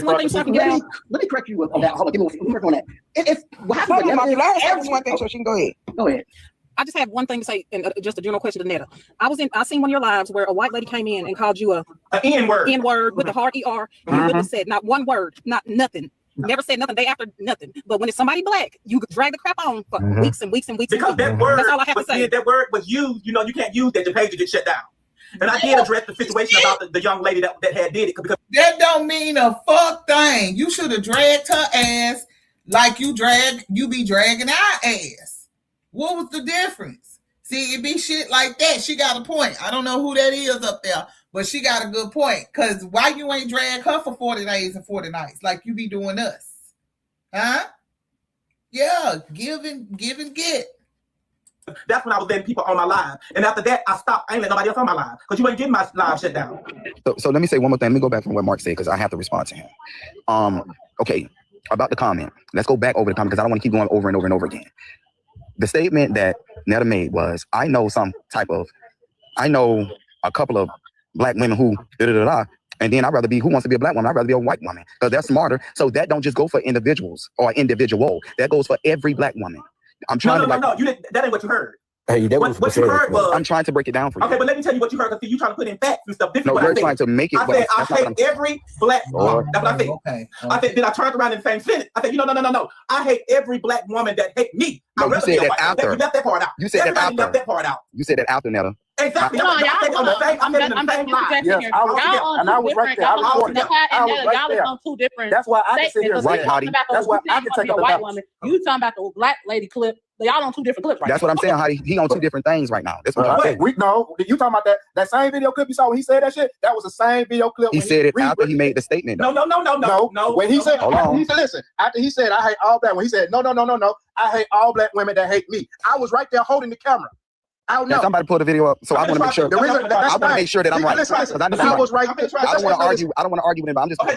me correct you on that. Hold on, give me one second on that. It's what happens with one thing, so she can go ahead. Go ahead. I just have one thing to say, and just a general question to Netta. I seen one of your lives where a white lady came in and called you an N-word. N-word with the hard ER, and you wouldn't have said not one word, not nothing. Never said nothing day after nothing. But when it's somebody black, you drag the crap on for weeks and weeks and weeks. Because that word, that's all I have to say. That word was used, you can't use that, your page will get shut down. And I did address the situation about the young lady that had did it. Because that don't mean a fuck thing. You should have dragged her ass like you be dragging our ass. What was the difference? See, it be shit like that. She got a point. I don't know who that is up there, but she got a good point. Because why you ain't drag her for 40 days and 40 nights like you be doing us? Huh? Yeah, give and get. That's when I was letting people on my live. And after that, I stopped. I ain't let nobody else on my live. Because you ain't getting my live shut down. So let me say one more thing. Let me go back from what Mark said because I have to respond to him. Okay, about the comment. Let's go back over the comment because I don't want to keep going over and over and over again. The statement that Netta made was, I know a couple of black women who and then I'd rather be, who wants to be a black woman? I'd rather be a white woman because they're smarter. So that don't just go for individuals or individual. That goes for every black woman. I'm trying No. That ain't what you heard. Hey, what you heard was... I'm trying to break it down for you. Okay, but let me tell you what you heard because you trying to put in facts and stuff. No, you're trying to make it... I said, I hate every black woman. That's what I said. Okay. I said, then I turned around in the same sentence. I said, no. I hate every black woman that hate me. No, you said that after. You left that part out. You said that after. Left that part out. You said that after, Netta. Exactly. I'm was right there. Y'all is on two different. That's why I can sit here. Right, Hottie. That's why I can take a white woman. You talking about the black lady clip. Y'all on two different clips right now. That's what I'm saying, Hottie. He on two different things right now. That's what I'm saying. You talking about that same video clip you saw when he said that shit? That was the same video clip. He said it after he made the statement. No. When he said, listen, after he said, I hate all black women, he said, no. I hate all black women that hate me. I was right there holding the camera. I don't know. Somebody pull the video up, so I want to make sure. I want to make sure that I'm right. I was right. I don't want to argue. I don't want to argue with him. But I'm just. Go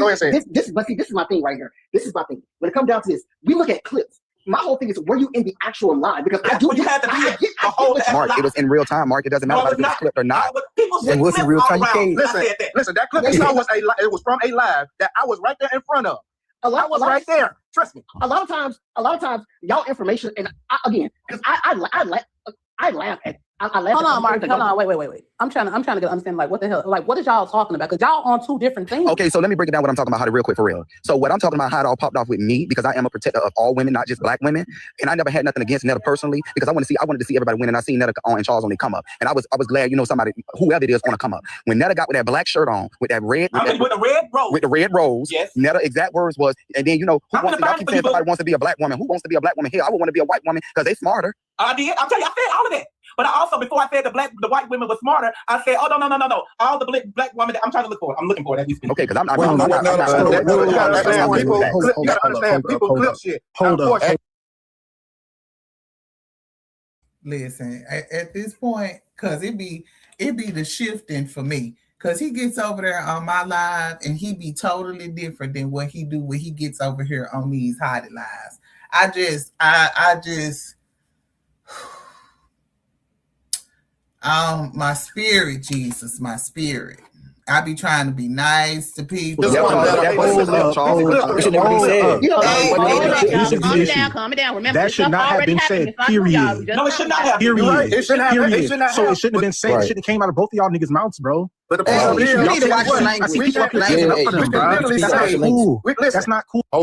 ahead. Say it. This is my thing right here. This is my thing. When it comes down to this, we look at clips. My whole thing is, were you in the actual live? Because I do. You had to be a whole. Mark, it was in real time. Mark, it doesn't matter if it was clipped or not. It was in real time. You can't listen. That clip you saw was from a live that I was right there in front of. I was right there. Trust me. A lot of times, y'all information, and again, because I laugh at I laughed. Hold on, Mark. Hold on. Wait. I'm trying to get understand. Like, what the hell? Like, what is y'all talking about? Because y'all on two different things. Okay, so let me break it down what I'm talking about, how to real quick for real. So what I'm talking about, how it all popped off with me, because I am a protector of all women, not just black women. And I never had nothing against Netta personally, because I wanted to see everybody win. And I seen Netta and Charles only come up. And I was glad, somebody, whoever it is, want to come up. When Netta got with that black shirt on, with that red, with the red rose, yes. Netta exact words was, and then y'all keep saying somebody wants to be a black woman. Who wants to be a black woman here? I would want to be a white woman because they smarter. I did. I'm telling you, I said all of that. But I also, before I said the white women were smarter, I said, oh, no. All the black women that I'm trying to look for. I'm looking for it as you speak. Okay, because I'm not. You gotta understand, people clip shit. Hold up. Listen, at this point, because it be the shifting for me. Because he gets over there on my live and he be totally different than what he do when he gets over here on these hottie lives. I just my spirit, Jesus, my spirit. I be trying to be nice to people. Calm down. Remember, that should not have been said. Period. No, it should not have. Period. It shouldn't have. So it shouldn't have been said. It shouldn't have came out of both of y'all niggas' mouths, bro. But the problem is, you need to watch your language. That's not cool. We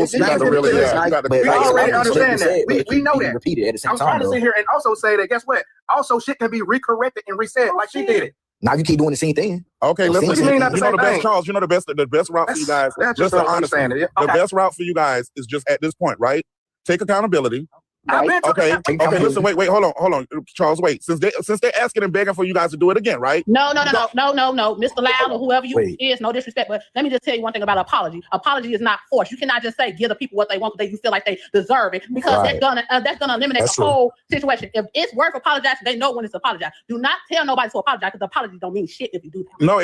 already understand that. We know that. Repeat it at the same I'm trying to sit here and also say that. Guess what? Also, shit can be recorrected and reset like she did it. Now you keep doing the same thing. Okay, listen. You know the best, Charles. You know the best route for you guys. Just to understand it. The best route for you guys is just at this point, right? Take accountability. Right. Okay. Listen. Wait. Hold on, Charles. Wait. Since they're asking and begging for you guys to do it again, right? No. Mr. Loud or whoever you is, no disrespect, but let me just tell you one thing about apology. Apology is not forced. You cannot just say give the people what they want because you feel like they deserve it, because that's gonna eliminate the whole situation. If it's worth apologizing, they know when it's apologize. Do not tell nobody to apologize, because apology don't mean shit if you do that. No,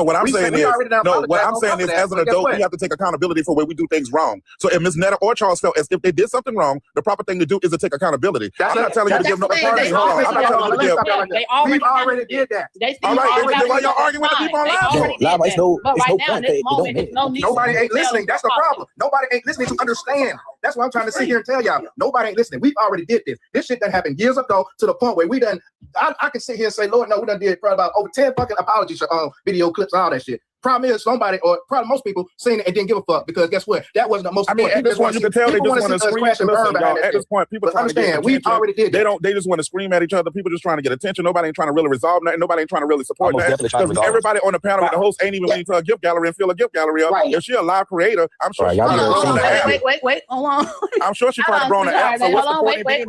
what I'm saying is, as an adult, we have to take accountability for where we do things wrong. So if Ms. Netta or Charles felt as if they did something wrong, the proper thing to do is to take accountability. I'm not telling you to give no apology. We already did that. All right, then why y'all arguing with the people on live? Nobody ain't listening. That's the problem. Nobody ain't listening to understand. That's what I'm trying to sit here and tell y'all. Nobody ain't listening. We've already did this. This shit that happened years ago to the point where we done. I can sit here and say, Lord, no, we done did probably about over 10 fucking apologies, video clips, all that shit. Problem is, somebody or probably most people seen it and didn't give a fuck, because guess what? That wasn't the most. I mean, at this point, you can tell they just want to scream. At this point, people trying to get attention. We already did. They just want to scream at each other. People just trying to get attention. Nobody ain't trying to really resolve nothing. Nobody ain't trying to really support that. Because everybody on the panel with the host ain't even willing to a gift gallery and fill a gift gallery up. If she a live creator, I'm sure. Wait, hold on. I'm sure she trying to grow on the app. So what's the point? Wait.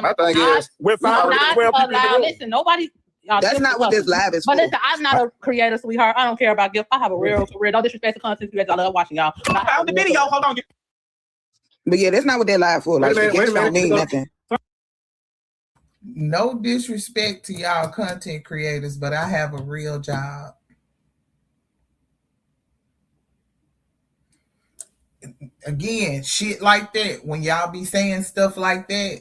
My thing is, we're 512 people. Listen, nobody. That's not what this live is for. But listen, I'm not a creator, sweetheart. I don't care about gifts. I have a real career. No disrespect to content creators. I love watching y'all. I found the video. Hold on. But yeah, that's not what they're live for. Like, wait a minute. Don't mean nothing. No disrespect to y'all content creators, but I have a real job. Again, shit like that, when y'all be saying stuff like that,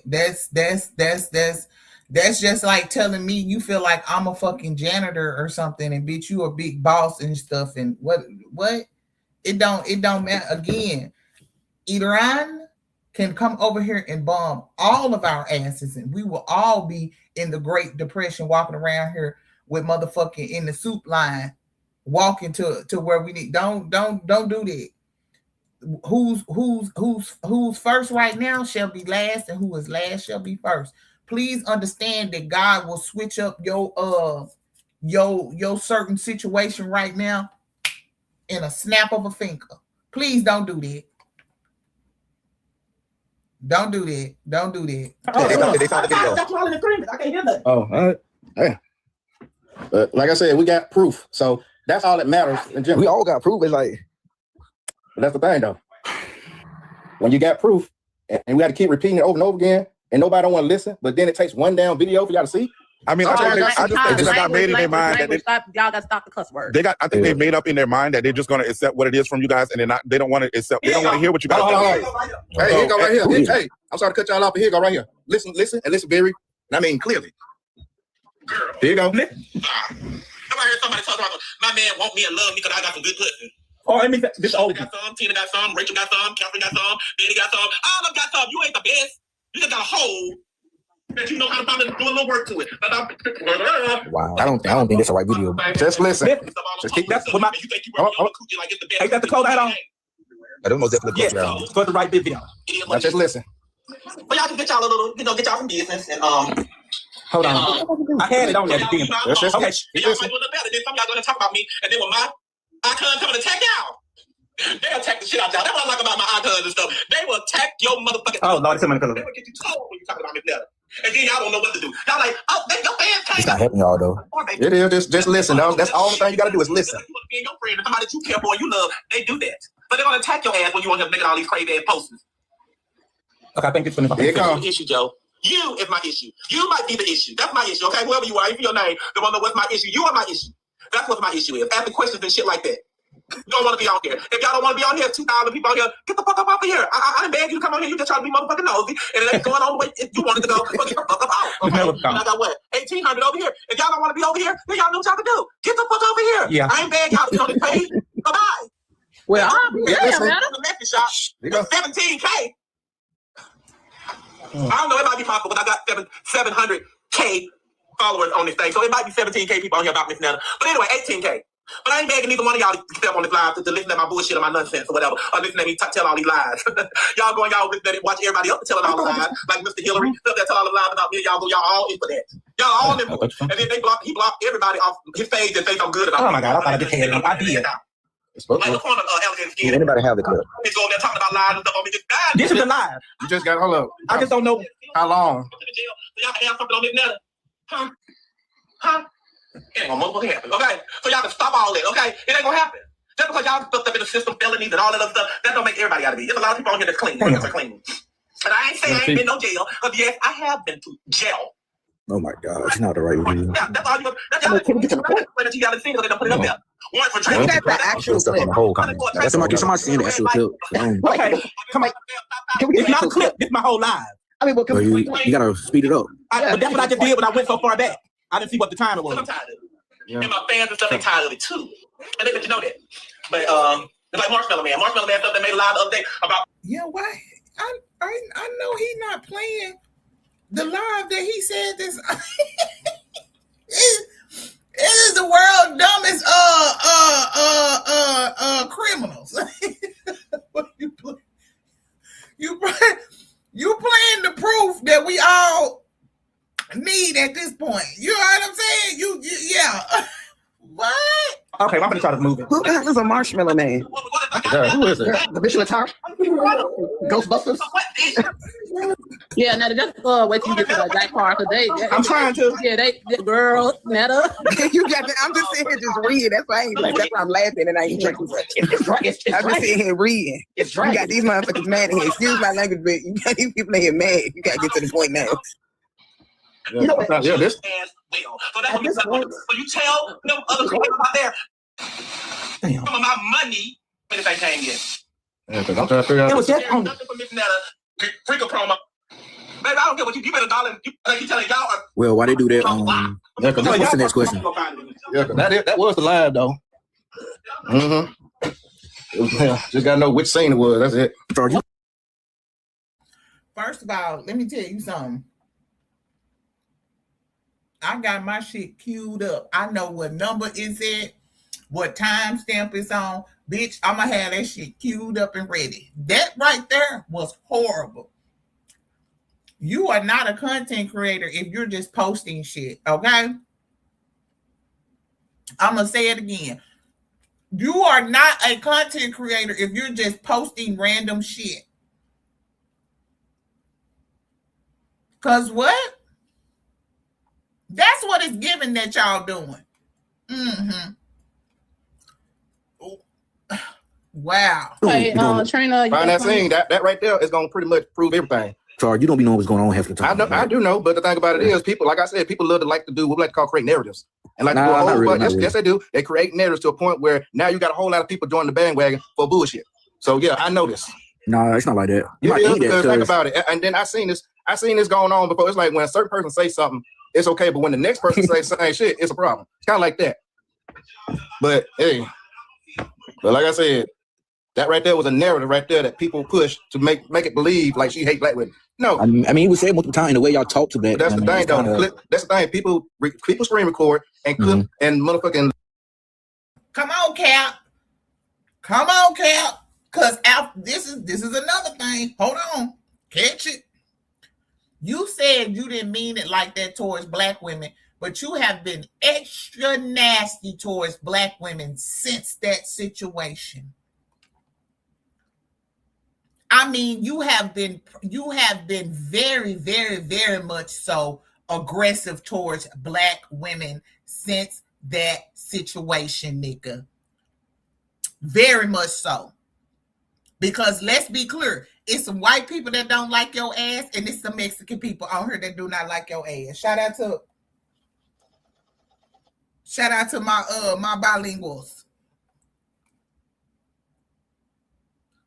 that's just like telling me you feel like I'm a fucking janitor or something, and bitch, you a big boss and stuff. And what? It don't matter. Again, Iran can come over here and bomb all of our asses, and we will all be in the Great Depression, walking around here with motherfucking in the soup line, walking to where we need. Don't do that. Who's first right now shall be last, and who is last shall be first. Please understand that God will switch up your certain situation right now in a snap of a finger. Please don't do that. Don't do that. Don't do that. That's all in agreement. I can't hear that. Oh, all right. Hey. But like I said, we got proof, so that's all that matters. In general. We all got proof. It's like, but that's the thing, though. When you got proof, and we got to keep repeating it over and over again, and nobody don't want to listen, but then it takes one down video for y'all to see. I mean, I just think they got made in their mind that y'all got to stop the cuss word. I think they've made up in their mind that they're just going to accept what it is from you guys, and they don't want to accept. They don't want to hear what you guys say. Hey, here go right here. Hey, I'm sorry to cut y'all off, but here go right here. Listen, and listen very. I mean, clearly. Here you go. I heard somebody talk about my man want me and love me because I got some good pussy. Oh, I mean, this old. Got some, Tina got some, Rachel got some, Catherine got some, Danny got some, all of them got some. You ain't the best. You just got a hole. that you know how to do a little work to it. Wow. I don't think that's the right video. Just listen. Just keep that's what my. Ain't that the clothes I had on? I don't know that. Yeah, for the right video. Now just listen. But y'all can get y'all a little, get y'all some business and Hold on. I had it on there. Okay. Y'all might do a little better. Then some of y'all gonna talk about me, and then when my icon coming to attack y'all, they'll attack the shit out y'all. That's what I like about my icons and stuff. They will attack your motherfucking. Oh Lord, they will get you told when you talk about Miss Netta. And then y'all don't know what to do. Y'all like, oh, your fans can't. It's not helping y'all though. It is. Just listen. That's all the thing you gotta do is listen. Being your friend and somebody that you care for, you love, they do that. But they're gonna attack your ass when you want to make all these crazy ass posters. Okay, I think it's funny. Here comes the issue, Joe. You is my issue. You might be the issue. That's my issue. Okay, whoever you are, even your name, they want to know what's my issue. You are my issue. That's what my issue is. Asking questions and shit like that. You don't want to be on here. If y'all don't want to be on here, 2,000 people on here, get the fuck up off of here. I didn't beg you to come on here. You just try to be motherfucking nosy, and it ain't going on the way you wanted to go. Well, get the fuck up out. Okay? And I got what? 1,800 over here. If y'all don't want to be over here, then y'all know what y'all can do. Get the fuck over here. Yeah. I ain't begging y'all to be on this page. Bye-bye. Well, I'll be there, man. The message shop. 17K. I don't know, it might be possible, but I got 700K followers on this thing, so it might be 17K people on here about Miss Netta. But anyway, 18K. But I ain't begging either one of y'all to step on this live to listen to my bullshit or my nonsense or whatever, or listen to me tell all these lies. Y'all going, y'all listen to watch everybody else telling all the lies, like Mr. Hillary, stuff that tell all the lies about me. Y'all go, y'all all in for that. Y'all all in for it. And then he blocked everybody off his page and say I'm good about it. Oh my God, I thought I just had it. I did. Like the corner alligator skin. Anybody have the clip? He's going there talking about lies and stuff on me. Just died. This is a live. You just got hold up. I just don't know how long. So y'all can have something on this Netta. Huh? It ain't gonna motherfucking happen. Okay? So y'all can stop all that, okay? It ain't gonna happen. Just because y'all stuff in the system, felonies and all that other stuff, that don't make everybody gotta be. There's a lot of people on here that's clean. Are clean. And I ain't saying I ain't been no jail, but yes, I have been to jail. Oh my God, it's not the right video. Yeah, that's all you gotta see, they're gonna put it up there. One for training. That's the actual clip. Somebody seen the actual clip. Okay, come on. It's not a clip. It's my whole live. I mean, well, you gotta speed it up. But that's what I just did when I went so far back. I didn't see what the time it was. I'm tired of it. Yeah. And my fans and stuff, they tired of it too. And they let you know that. But it's like Marshmallow Man stuff that made a lot the other day about. Yeah, why? I know he's not playing the live that he said this. It is the world's dumbest criminals. What you playing the proof that we all need at this point. You know what I'm saying? You yeah. What? Okay, I'm gonna try to move it. Who the hell is a Marshmallow Man? Who is it? The Mission Attack? Ghostbusters? Yeah, Netta, just wait till you get to that part, because I'm trying to. Yeah, they girl, Netta. You got. I'm just sitting here just reading. That's why that's why I'm laughing and I ain't drinking. I'm just sitting here reading. You got these motherfuckers mad in here. Excuse my language, but you got these people in here mad. You gotta get to the point now. Yeah, you know what? Yeah, this. So that's what you tell them other people out there. Damn. Some of my money, when it ain't came yet. Yeah, because I'm trying to figure out. It was just on the freak of promo. Baby, I don't care what you give it $1. You telling y'all. Well, why they do that? Yeah, what's the next question? Yeah, that was the live though. Yeah, just gotta know which scene it was. That's it. First of all, let me tell you something. I got my shit queued up. I know what number is it, what timestamp it's on. Bitch, I'm going to have that shit queued up and ready. That right there was horrible. You are not a content creator if you're just posting shit, okay? I'm going to say it again. You are not a content creator if you're just posting random shit. Because what? That's what it's giving that y'all doing. Wow. Hey, Trina, find that scene. That right there is gonna pretty much prove everything. Sorry, you don't be knowing what's going on half the time. I do know, but the thing about it is, people, like I said, people love to like to do what we like to call create narratives. And like yes, they do. They create narratives to a point where now you got a whole lot of people joining the bandwagon for bullshit. So yeah, I know this. No, it's not like that. You might need that. Think about it. And then I seen this going on before. It's like when a certain person says something, it's okay, but when the next person says the same shit, it's a problem. It's kind of like that. But hey, but like I said, that right there was a narrative right there that people push to make it believe like she hate black women. No. I mean, he was saying multiple times in the way y'all talk to that. That's the thing, though. That's the thing. People screen record and clip and motherfucking. Come on, Cap. Come on, Cap. Cause this is another thing. Hold on. Catch it. You said you didn't mean it like that towards black women, but you have been extra nasty towards black women since that situation. I mean, you have been very, very, very much so aggressive towards black women since that situation, nigga. Very much so. Because let's be clear, it's some white people that don't like your ass, and it's some Mexican people out here that do not like your ass. Shout out to my bilinguals.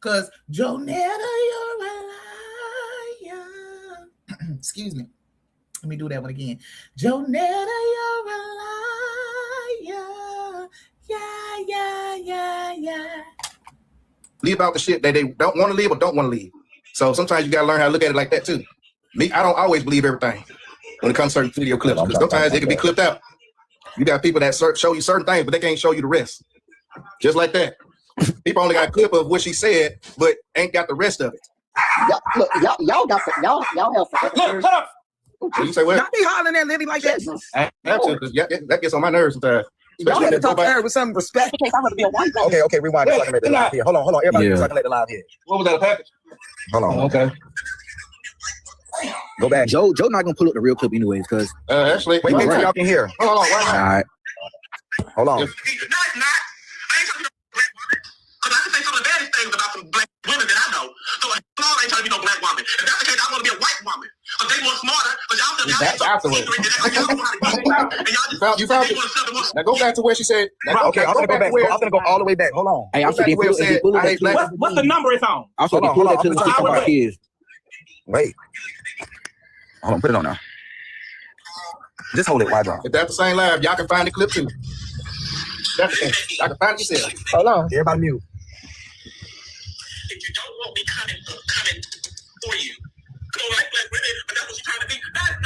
Cause Jonetta, you're a liar. Excuse me. Let me do that one again. Jonetta, you're a liar. Yeah. Leave out the shit that they don't want to leave or don't want to leave. So sometimes you gotta learn how to look at it like that too. Me, I don't always believe everything when it comes to certain video clips. Because sometimes they can be clipped out. You got people that show you certain things, but they can't show you the rest. Just like that. People only got a clip of what she said, but ain't got the rest of it. Y'all got some. Y'all have some. So you say what? Y'all be hollering at Liddy like that. I have to, because that gets on my nerves sometimes. Y'all have to talk to her with some respect. Okay, rewind. So I can let the live here. Hold on, everybody. So I can let the live here. What was that, a package? Hold on. Okay. Go back. Joe not gonna pull up the real clip anyways, because actually, wait till y'all can hear. Hold on. All right. Hold on. I ain't talking about black women. Because I can say some of the baddest things about some black women that I know. So I ain't trying to be no black woman. If that's the case, I want to be a white woman. Because they more smarter. Because y'all That's afterwards. You found it. Now go back to where she said. Okay, I'm gonna go back. I'm gonna go all the way back. Hold on. Hey, I'm gonna pull that. What's the number it's on? I'm gonna pull that clip and see my kids. Wait. Hold on, put it on now. Just hold it wide drop. If that's the same live, y'all can find the clip too. I can find it yourself. Hold on. Everybody mute. If you don't want me coming for you, go like black women, but that's what you're trying to be. I ain't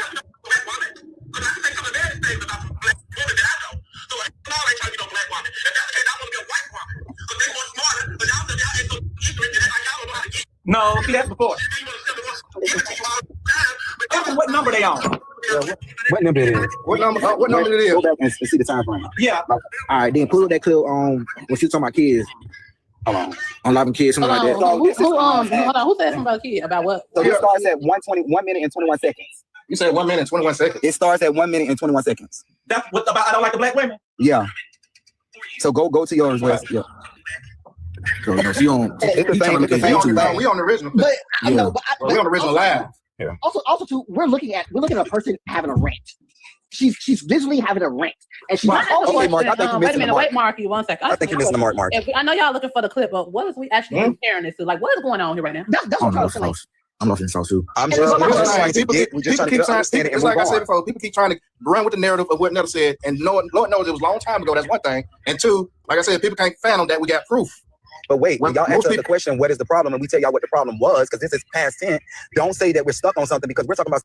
talking about black woman. Because I can say some of the baddest things about some black women that I know. So I ain't trying to be no black woman. If that's the case, I want to be a white woman. Because they more smarter, but y'all ain't so ignorant that y'all don't know how to get. No, see, that's before. What number they on? What number it is? What number it is? Go back and see the time frame. Yeah. All right, then pull up that clip on when she was talking about kids. Hold on. Unlocking kids, something like that. Who said something about kids? About what? So it starts at 1 minute and 21 seconds. You said 1 minute and 21 seconds. It starts at 1 minute and 21 seconds. That's what about I don't like the black women? Yeah. So go to yours. Yeah. So she on. We on the original. But I know, we on the original live. Yeah. Also, too, we're looking at a person having a rant. She's visually having a rant, and she's. Mark, wait a minute, wait, Marky, 1 second. I think you're missing the mark. I know y'all looking for the clip, but what is we actually comparing this to? Like, what is going on here right now? That's what I'm saying. I'm not in South Sioux. People keep like I said before, people keep trying to run with the narrative of what Netta said, and Lord knows it was a long time ago. That's one thing, and two, like I said, people can't fathom that we got proof. But wait, when y'all ask us the question, what is the problem? And we tell y'all what the problem was, because this is past tense. Don't say that we're stuck on something because we're talking about.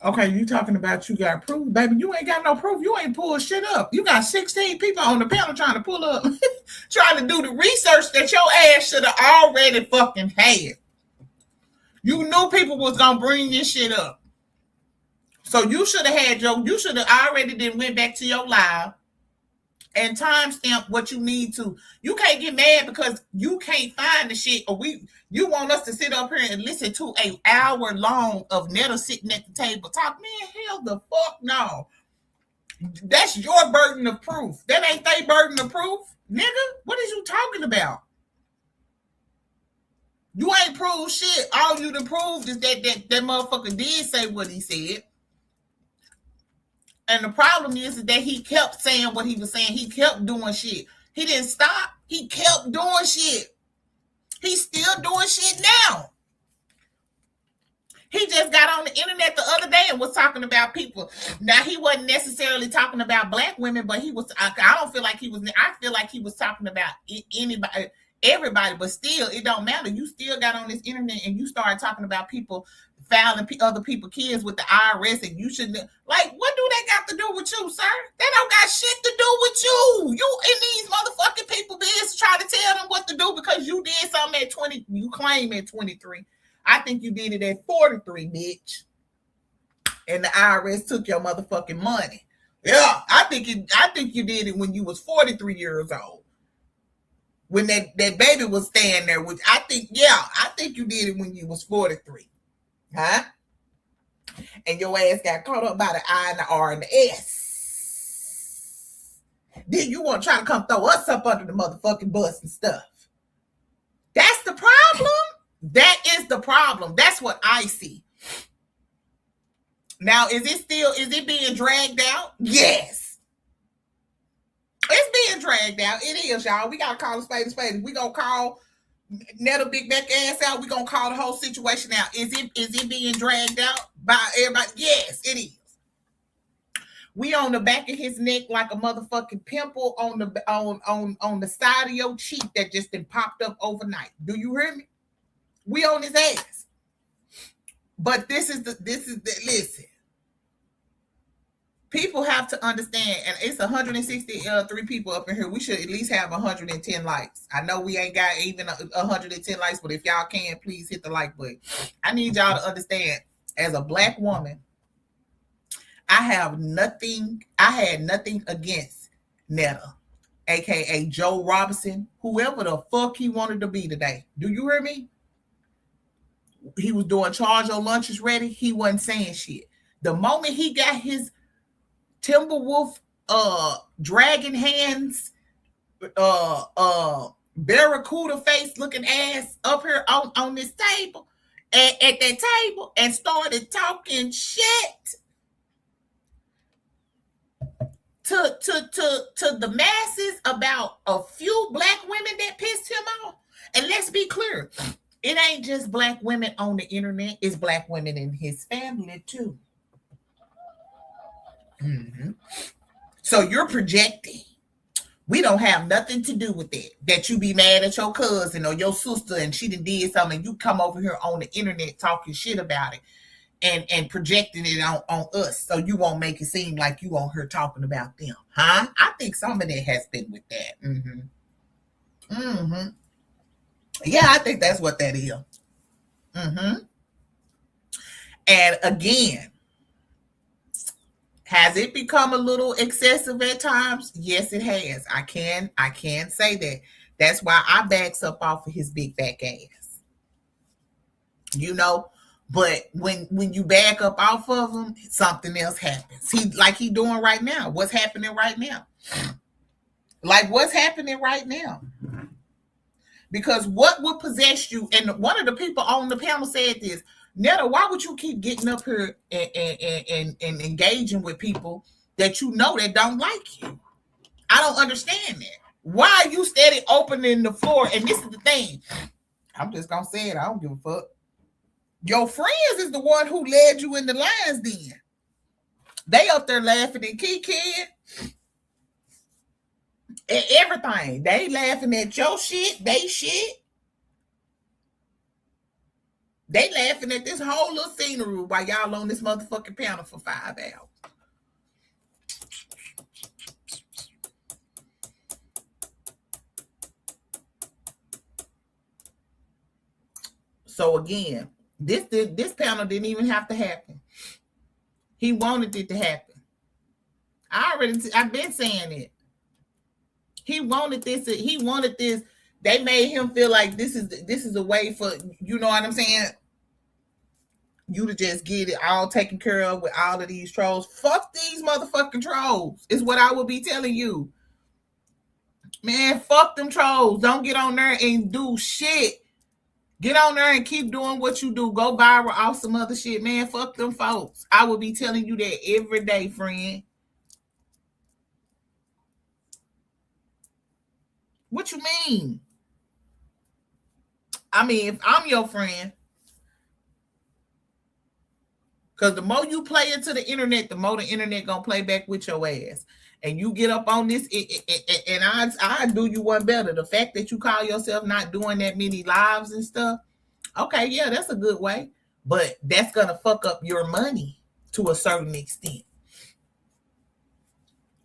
Okay, you talking about you got proof, baby. You ain't got no proof. You ain't pulled shit up. You got 16 people on the panel trying to pull up, trying to do the research that your ass should have already fucking had. You knew people was gonna bring this shit up. So you should have already then went back to your live and timestamp what you need to. You can't get mad because you can't find the shit, or you want us to sit up here and listen to an hour long of Netta sitting at the table talk. Man, hell the fuck no. That's your burden of proof. That ain't their burden of proof, nigga. What is you talking about? You ain't proved shit. All you done proved is that motherfucker did say what he said. And the problem is that he kept saying what he was saying. He kept doing shit. He didn't stop. He kept doing shit. He's still doing shit now. He just got on the internet the other day and was talking about people. Now, he wasn't necessarily talking about black women, but he was. I don't feel like he was. I feel like he was talking about everybody, but still, it don't matter. You still got on this internet and you started talking about people filing other people's kids with the IRS, and you shouldn't. Like, what do they got to do with you, sir? They don't got shit to do with you. You in these motherfucking people business trying to tell them what to do because you did something at 20. You claim at 23. I think you did it at 43, bitch. And the IRS took your motherfucking money. Yeah, I think you did it when you was 43 years old. When that baby was staying there, which I think you did it when you was 43. Huh? And your ass got caught up by the I and the R and the S. Then you want to try to come throw us up under the motherfucking bus and stuff. That's the problem. That is the problem. That's what I see. Now, is it being dragged out? Yes. It's being dragged out. It is, y'all. We got to call a spade a spade. We going to call Netta big back ass out. We going to call the whole situation out. Is it being dragged out by everybody? Yes, it is. We on the back of his neck like a motherfucking pimple on the side of your cheek that just been popped up overnight. Do you hear me? We on his ass. But this is the listen. People have to understand, and it's 163 people up in here. We should at least have 110 likes. I know we ain't got even 110 likes, but if y'all can, please hit the like button. I need y'all to understand, as a black woman, I had nothing against Netta, aka Joe Robinson, whoever the fuck he wanted to be today. Do you hear me? He was doing charge your lunches ready. He wasn't saying shit. The moment he got his Timberwolf dragon hands, barracuda face looking ass up here on this table, at that table, and started talking shit to the masses about a few black women that pissed him off. And let's be clear, it ain't just black women on the internet, it's black women in his family too. Mm-hmm. So you're projecting. We don't have nothing to do with it. That you be mad at your cousin or your sister and she did something, and you come over here on the internet talking shit about it and projecting it on us, so you won't make it seem like you on her talking about them. Huh? I think some of that has been with that. Mm-hmm. Mm-hmm. Yeah, I think that's what that is. Mm-hmm. And again, has it become a little excessive at times? Yes, it has. I can say that. That's why I backs up off of his big back ass. You know, but when you back up off of him, something else happens. He doing right now. What's happening right now? Like what's happening right now? Because what would possess you? And one of the people on the panel said this. Netta, why would you keep getting up here and engaging with people that you know that don't like you? I don't understand that. Why are you steady opening the floor? And this is the thing. I'm just going to say it. I don't give a fuck. Your friends is the one who led you in the lines then. They up there laughing and kicking at everything. They laughing at your shit, they shit. They laughing at this whole little scenery while y'all on this motherfucking panel for 5 hours. So again, this panel didn't even have to happen. He wanted it to happen. I've been saying it. He wanted this. They made him feel like this is a way for, you know what I'm saying, you to just get it all taken care of with all of these trolls. Fuck these motherfucking trolls is what I would be telling you. Man, fuck them trolls. Don't get on there and do shit. Get on there and keep doing what you do. Go viral off some other shit, man. Fuck them folks. I would be telling you that every day, friend. What you mean? I mean, if I'm your friend, because the more you play into the internet, the more the internet gonna play back with your ass. and you get up on this, and I do you one better. The fact that you call yourself not doing that many lives and stuff, okay, yeah, that's a good way. But that's going to fuck up your money to a certain extent.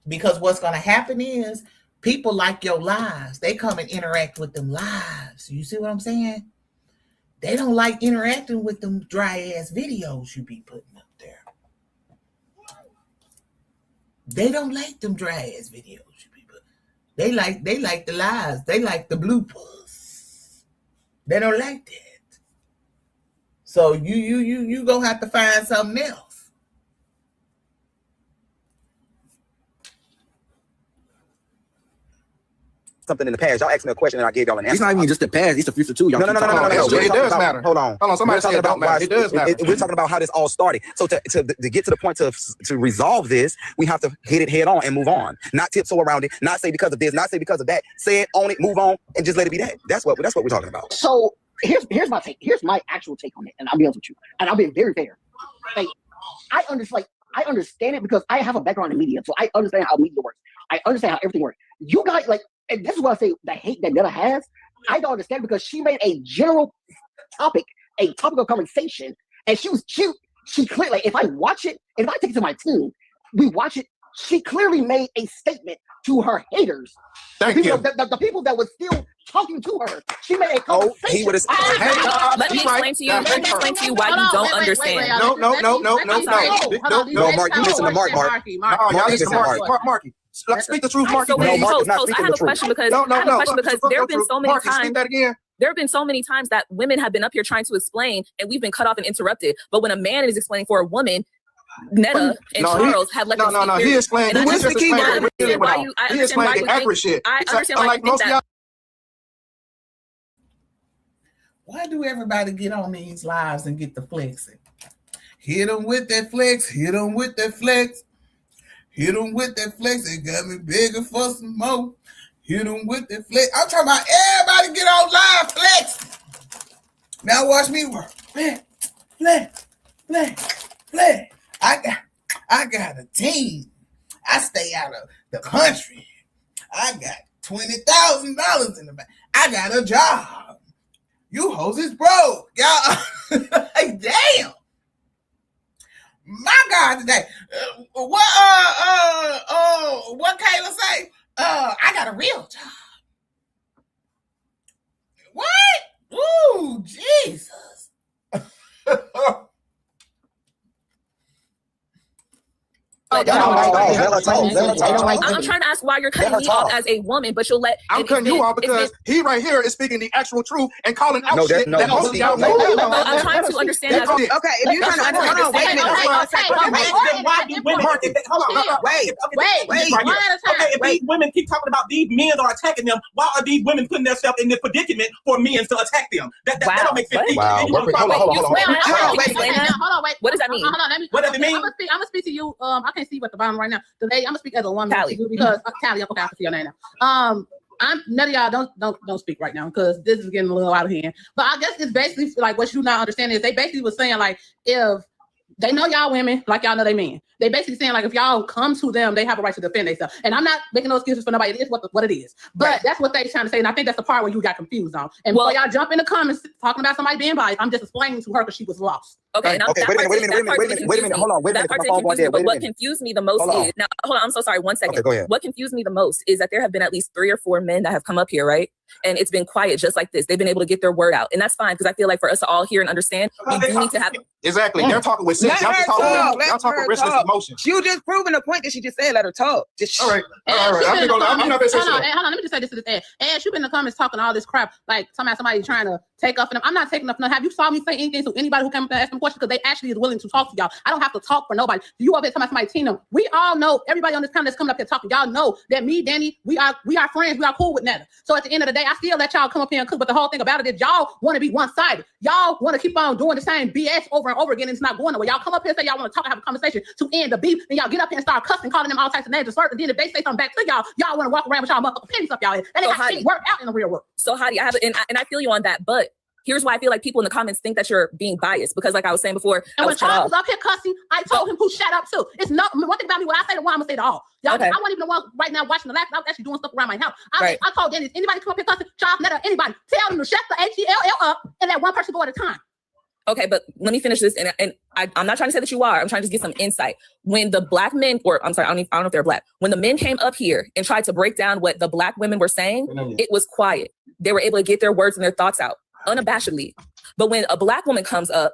Because what's going to happen is people like your lives. They come and interact with them lives. You see what I'm saying? They don't like interacting with them dry-ass videos you be putting up there. They don't like them dry-ass videos you be putting. They like the lives. They like the bloopers. They don't like that. So you gonna have to find something else. Something in the past. Y'all asked me a question and I gave y'all an answer. It's not even just the past, it's the future too. Y'all No. It does matter. Hold on. Somebody said it don't matter. It does matter. We're talking about how this all started. So to get to the point to resolve this, we have to hit it head on and move on. Not tiptoe around it. Not say because of this. Not say because of that. Say it, own it, move on, and just let it be that. That's what we're talking about. So here's my take. Here's my actual take on it, and I'll be honest with you. And I'll be very fair. Like I understand it because I have a background in media, so I understand how media works. I understand how everything works. You guys and this is what I say, the hate that Netta has, I don't understand because she made a general topic of conversation, and she clearly, if I watch it, and if I take it to my team, we watch it, she clearly made a statement to her haters. Thank you. The people that was still talking to her, she made a conversation. He would have. Let me explain to you. Let me explain to you why you don't understand. No, Mark, you listen to Mark. Mark, you listen to Mark. Speak the truth, Mark. I have a question because there have been so many times. That again. There have been so many times that women have been up here trying to explain, and we've been cut off and interrupted. But when a man is explaining for a woman, Netta and Charles have let them speak. No. He explained. He explained the accurate shit. I understand why you think that. Why do everybody get on these lives and get the flexing? Hit them with that flex. Hit them with that flex. Hit them with that flex. It got me bigger for some more. Hit them with that flex. I'm talking about everybody get on live flex. Now watch me work. Flex. I got a team. I stay out of the country. I got $20,000 in the bank. I got a job. You hoes is broke, y'all. Like, damn. My God, today. What Kayla say? I got a real job. What? Ooh, Jesus. I'm trying to ask why you're cutting me off as a woman, but you'll let. I'm cutting you off because he right here is speaking the actual truth and calling out shit that most of y'all know. I'm trying to understand that. Okay, if you're trying to understand, hold on, wait a minute. If these women keep talking about these men are attacking them, why are these women putting themselves in this predicament for men to attack them? That don't make sense. Wow. Hold on, wait. What does that mean? What does it mean? I'm gonna speak to you. I can't see you at the bottom right now. Today, I'm gonna speak as a woman because Callie, okay, I can see your name now. None of y'all don't speak right now because this is getting a little out of hand. But I guess it's basically like what you not understanding is they basically was saying like if they know y'all women like y'all know they men. They basically saying like if y'all come to them, they have a right to defend themselves. And I'm not making no excuses for nobody. It is what it is. But that's what they trying to say. And I think that's the part where you got confused on. And while y'all jump in the comments talking about somebody being biased, I'm just explaining to her because she was lost. Okay, wait a minute. Hold on. Wait a minute. But what confused me the most is now. Hold on. I'm so sorry. 1 second. Okay, go ahead. What confused me the most is that there have been at least 3 or 4 men that have come up here, right? And it's been quiet just like this. They've been able to get their word out, and that's fine because I feel like for us to all hear and understand, we do need to have. Exactly. They're talking with sense. Y'all talking restless emotion. You just proving the point that she just said. Let her talk. All right. I'm not gonna say hold on. Let me just say this to this. Ash, you've been in the comments talking all this crap, like somebody trying to take up for them. I'm not taking up for them. Have you saw me say anything to anybody who came up and asked them questions? Because they actually is willing to talk to y'all. I don't have to talk for nobody. You over there talking about somebody team them. We all know, everybody on this comment that's coming up here talking, y'all know that me, Danny, we are friends. We are cool with Netta. So at the end of the day, I still let y'all come up here and cook. But the whole thing about it is y'all want to be one-sided. Y'all want to keep on doing the same BS over and over again. And it's not going nowhere. Y'all come up here and say y'all want to talk and have a conversation to end the beef. And y'all get up here and start cussing, calling them all types of names. And then if they say something back to y'all want to walk around with y'all motherfucking pennies up y'all head. That ain't how shit work out in the real world. So Hadi, I feel you on that, but here's why I feel like people in the comments think that you're being biased, because like I was saying before, and when Charles was up here cussing, I told him to shut up too. It's not one thing about me. When I say the one, I'm gonna say the all. Y'all, okay. I wasn't even the one right now watching the live. I was actually doing stuff around my house. I told Dennis, anybody come up here cussing, Charles, Netta, anybody, tell them to shut the HELL up and let one person go at a time. Okay, but let me finish this, and I'm not trying to say that you are. I'm trying to just get some insight. When the black men, or I'm sorry, I don't know if they're black. When the men came up here and tried to break down what the black women were saying, it was quiet. They were able to get their words and their thoughts out unabashedly. But when a black woman comes up,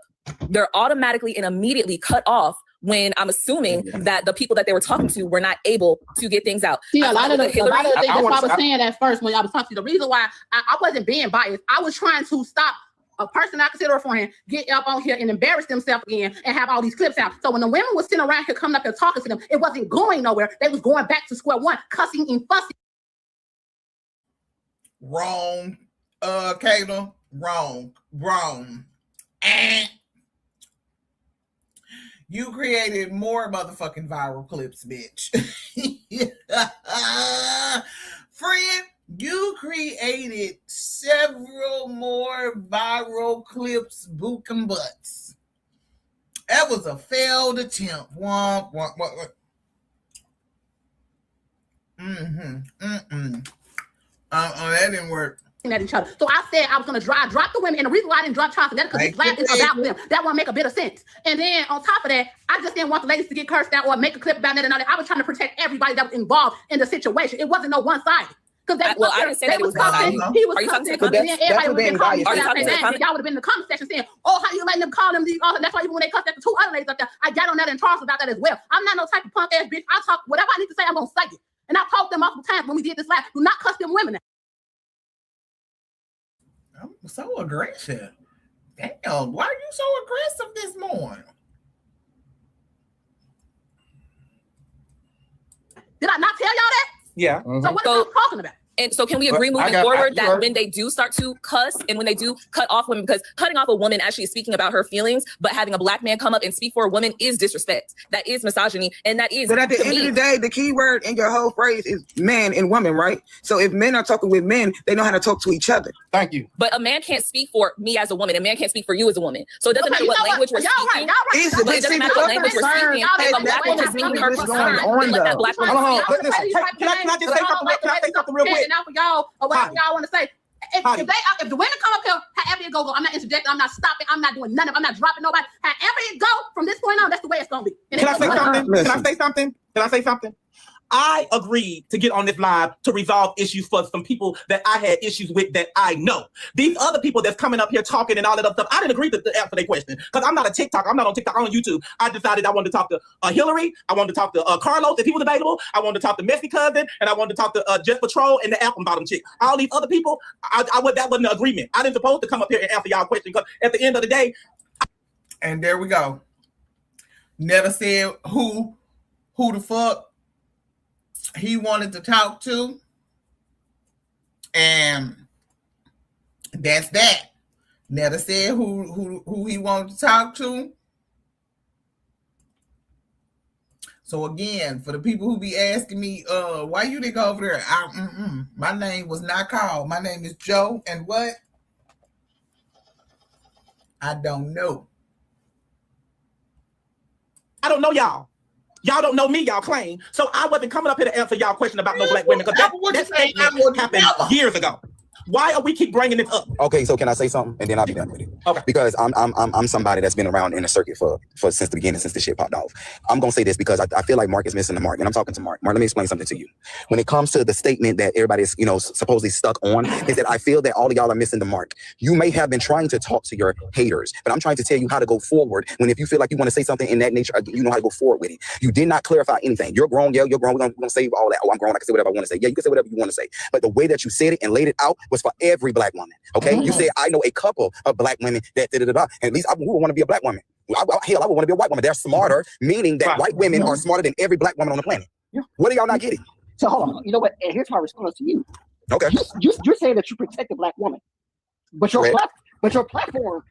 they're automatically and immediately cut off. When I'm assuming that the people that they were talking to were not able to get things out. See, a lot of the things that's why I was saying at first when I was talking to you. The reason why I wasn't being biased, I was trying to stop a person I consider a friend get up on here and embarrass themselves again and have all these clips out. So when the women were sitting around here coming up and talking to them, it wasn't going nowhere. They was going back to square one, cussing and fussing. Wrong, Kayla. Wrong. And you created more motherfucking viral clips, bitch. Friend, you created several more viral clips, booking butts. That was a failed attempt. That didn't work. At each other. So I said I was going to drop the women, and the reason why I didn't drop Charles because it's black is about them. That won't make a bit of sense. And then on top of that, I just didn't want the ladies to get cursed out or make a clip about that and all that. I was trying to protect everybody that was involved in the situation. It wasn't no one-sided. Because I didn't say that it was cussing. He was cussing, and then everybody would have been calling. Y'all would have been in the comment section saying, "Oh, how you letting them call them these?" That's why even when they cussed at the two other ladies up there, I got on that and Charles about that as well. I'm not no type of punk ass bitch. I talk whatever I need to say. I'm gonna say it. And I told them multiple times when we did this live, do not cuss them women out. I'm so aggressive. Damn, why are you so aggressive this morning? Did I not tell y'all that? Yeah. So what are you talking about? And so can we agree moving forward that when they do start to cuss and when they do cut off women, because cutting off a woman actually is speaking about her feelings, but having a black man come up and speak for a woman is disrespect. That is misogyny. And that is. But at the end of the day, the key word in your whole phrase is man and woman, right? So if men are talking with men, they know how to talk to each other. Thank you. But a man can't speak for me as a woman. A man can't speak for you as a woman. So it doesn't matter what language we're speaking. It doesn't matter what language we're speaking. If a black woman is speaking her concern, then let that black woman speak. Can I just say something real quick? Now for y'all, or whatever y'all want to say. If the women come up here, however it go, I'm not interjecting, I'm not stopping, I'm not doing none of it, I'm not dropping nobody. However it go from this point on, that's the way it's gonna be. Can I say something? I agreed to get on this live to resolve issues for some people that I had issues with that I know. These other people that's coming up here talking and all that other stuff, I didn't agree to answer their question because I'm not a TikTok. I'm not on TikTok. I'm on YouTube. I decided I wanted to talk to Hillary. I wanted to talk to Carlos if he was available. I wanted to talk to Messy Cousin, and I wanted to talk to Just Patrol and the Apple Bottom chick. All these other people, that wasn't an agreement. I didn't supposed to come up here and answer y'all question because at the end of the day. And there we go. Never said who the fuck he wanted to talk to, and that's that. Never said who he wanted to talk to. So again, for the people who be asking me, why you didn't go over there? My name was not called. My name is Joe, and what? I don't know. I don't know y'all. Y'all don't know me, y'all claim. So I wasn't coming up here to answer y'all question about no black women because that statement happened years ago. Why are we keep bringing it up? Okay, so can I say something and then I'll be done with it? Okay. Because I'm somebody that's been around in the circuit for since the beginning, since the shit popped off. I'm gonna say this because I feel like Mark is missing the mark, and I'm talking to Mark. Mark, let me explain something to you. When it comes to the statement that everybody is, supposedly stuck on, is that I feel that all of y'all are missing the mark. You may have been trying to talk to your haters, but I'm trying to tell you how to go forward. When if you feel like you want to say something in that nature, you know how to go forward with it. You did not clarify anything. You're grown, you're grown. We're gonna say all that. Oh, I'm grown. I can say whatever I want to say. Yeah, you can say whatever you want to say. But the way that you said it and laid it out was for every black woman. Okay, you said I know a couple of black women that and at least I would want to be a black woman. Hell, I would want to be a white woman. They're smarter, meaning that white women are smarter than every black woman on the planet. What are y'all not getting? So hold on. You know what? And here's my response to you. Okay. You're saying that you protect the black woman, but your platform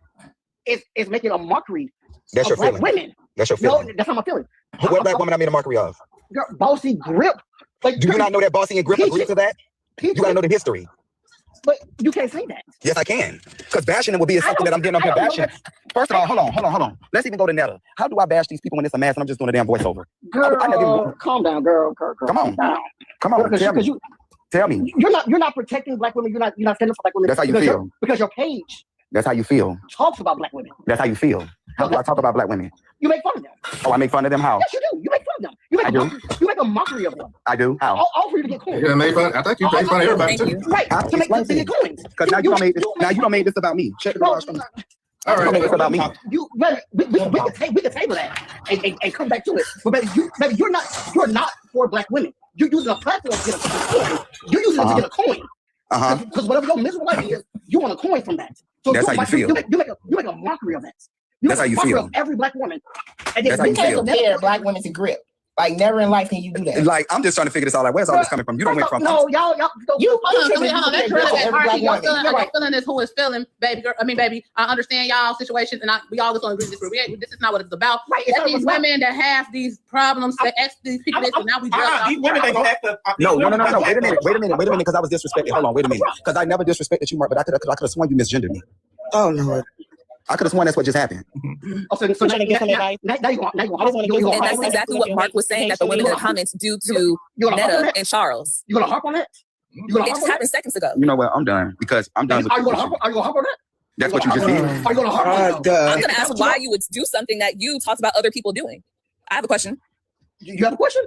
is making a mockery of black women. That's your feeling. No, that's not my feeling. What black woman I made a mockery of? Bossy Grip. Like, do you not know that Bossy and Grip agreed to that? You gotta know the history. But you can't say that. Yes, I can. Because bashing them would be something that I'm getting up here bashing. First of all, hold on. Let's even go to Netta. How do I bash these people when it's a mask and I'm just doing a damn voiceover? Girl, calm down, girl. Come on. Tell me. You're not protecting black women. You're not standing for black women. That's how you feel. Because your page That's how you feel. talks about black women. That's how you feel. How do I talk about black women? You make fun of them. Oh, I make fun of them? How? Yes, you do. You make fun of them. You make a mockery of them. I do. How? All for you to get coins. Yeah, make fun. I think you make fun of everybody too. Right. To get coins. Because now you don't make this about me. Check the bars from me. All right, make this about me. We can table that and come back to it. But baby, you're not for black women. You're using a platform to get a coin. You're using it to get a coin. Because whatever your miserable life is, you want a coin from that. So that's how you feel. You make a mockery of that. That's how you feel. Of every black woman. And that's how you feel. Compare black women to grip. Like never in life can you do that. Like I'm just trying to figure this out. Like where's all this coming from? You don't went from. No, y'all. You hold on. Let's really get hard. Y'all Right. feeling this who is feeling, baby girl. I mean, baby. I understand y'all situations, and we all just don't agree with this. This is not what it's about. Right. It's these women that have these problems that ask these people this, and now we just these women they gonna have to. No. Wait a minute. Because I was disrespected. Hold on. Wait a minute. Because I never disrespected you, Mark. But I could have sworn you misgendered me. Oh no. I could have sworn that's what just happened. So now you want. And that's exactly what Mark was saying that the women in the comments do to Netta and Charles. You gonna harp on that? It just happened seconds ago. You know what? I'm done because I'm done with Are you gonna harp on that? That's what you just did. Are you gonna harp on I'm gonna ask why you would do something that you talked about other people doing. I have a question. You have a question?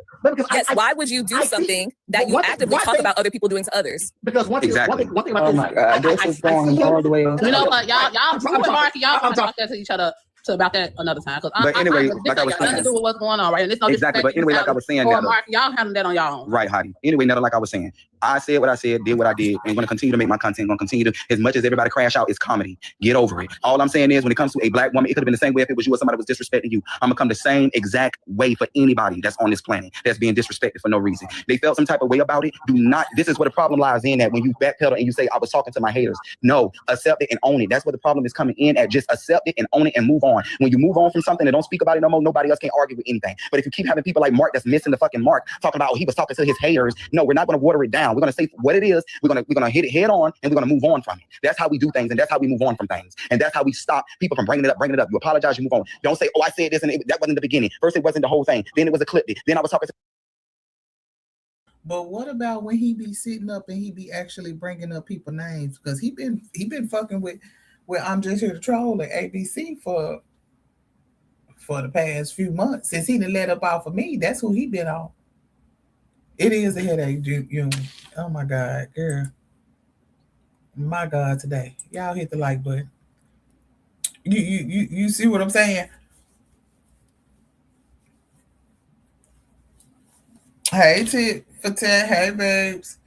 Yes. Why would you do something that you actively talk about other people doing to others? Because one thing about this. Oh my God, this is going all the way up. You know what? Y'all talk to each other about that another time. But anyway, like I was saying, nothing to do with what's going on, right? And it's no exactly. But anyway, like I was saying, Netta, Mark, y'all handle that on y'all own. Right, Heidi. Anyway, Netta, like I was saying, I said what I said, did what I did, and going to continue to make my content. Going to continue to, as much as everybody crash out, it's comedy. Get over it. All I'm saying is, when it comes to a black woman, it could have been the same way if it was you or somebody was disrespecting you. I'm gonna come the same exact way for anybody that's on this planet that's being disrespected for no reason. They felt some type of way about it. Do not. This is where the problem lies in, that when you backpedal and you say I was talking to my haters. No, accept it and own it. That's where the problem is coming in at. Just accept it and own it and move on. When you move on from something and don't speak about it no more, nobody else can argue with anything. But if you keep having people like Mark that's missing the fucking mark, talking about he was talking to his haters, no, we're not going to water it down. We're going to say what it is. We're going to hit it head on and we're going to move on from it. That's how we do things, and that's how we move on from things, and that's how we stop people from bringing it up. You apologize, you move on. Don't say, oh, I said this and that wasn't the beginning. First it wasn't the whole thing, then it was a clip. Then I was talking to. But what about when he be sitting up and he be actually bringing up people's names? Because he been fucking with I'm Just Here to Troll at ABC for the past few months. Since he done let up off of me, that's who he been on. It is a headache, you. Oh my God, girl. My God, today. Y'all hit the like button. You see what I'm saying? Hey, Tit for Tat. Hey, babes.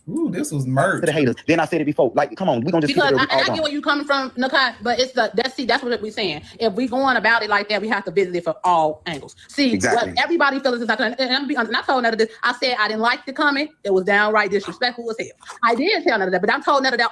Ooh, this was merch. To the haters. Then I said it before. Like, come on, we're gonna just because keep it I get where you coming from, Nakai, but that's what we're saying. If we going about it like that, we have to visit it from all angles. See, exactly. What everybody feels is not. And I'm be honest, and I told Netta this. I said I didn't like the comment. It was downright disrespectful as hell. I did tell Netta that, but I told Netta that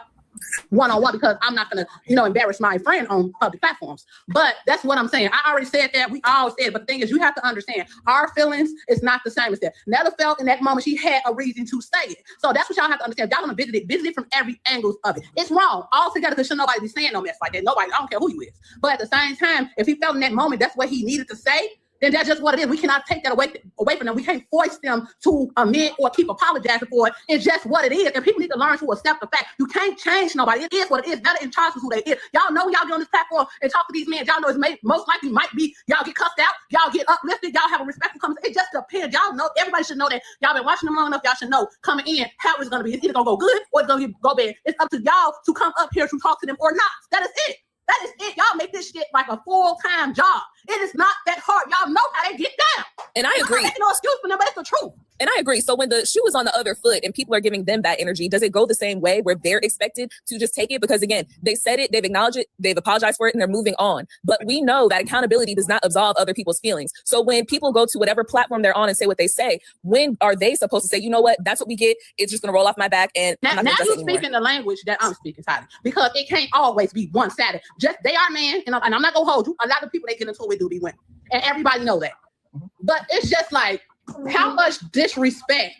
one-on-one because I'm not gonna, embarrass my friend on public platforms. But that's what I'm saying. I already said that. We all said, but the thing is, you have to understand our feelings is not the same as that. Netta felt in that moment she had a reason to say it. So that's what y'all have to understand. Y'all gonna visit it from every angle of it. It's wrong altogether because nobody be saying no mess like that. Nobody. I don't care who you is. But at the same time, if he felt in that moment that's what he needed to say, then that's just what it is. We cannot take that away from them. We can't force them to admit or keep apologizing for it. It's just what it is. And people need to learn to accept the fact. You can't change nobody. It is what it is. Netta in charge of who they is. Y'all know y'all get on this platform and talk to these men. Y'all know it's most likely might be y'all get cussed out. Y'all get uplifted. Y'all have a respectful conversation. It just depends. Y'all know. Everybody should know that. Y'all been watching them long enough. Y'all should know coming in how it's going to be. It's either going to go good or it's going to go bad. It's up to y'all to come up here to talk to them or not. That is it. That is it. Y'all make this shit like a full-time job. It is not that hard. Y'all know how they get down. And I agree. Ain't no excuse for them, but it's the truth. And I agree. So when the shoe is on the other foot and people are giving them that energy, does it go the same way where they're expected to just take it? Because again, they said it, they've acknowledged it, they've apologized for it, and they're moving on. But we know that accountability does not absolve other people's feelings. So when people go to whatever platform they're on and say what they say, when are they supposed to say, you know what, that's what we get. It's just going to roll off my back. And now you're speaking the language that I'm speaking, Tyler, because it can't always be one-sided. Just they are man, and I'm not going to hold you. A lot of people they get into it do be women. And everybody know that. But it's just like, how much disrespect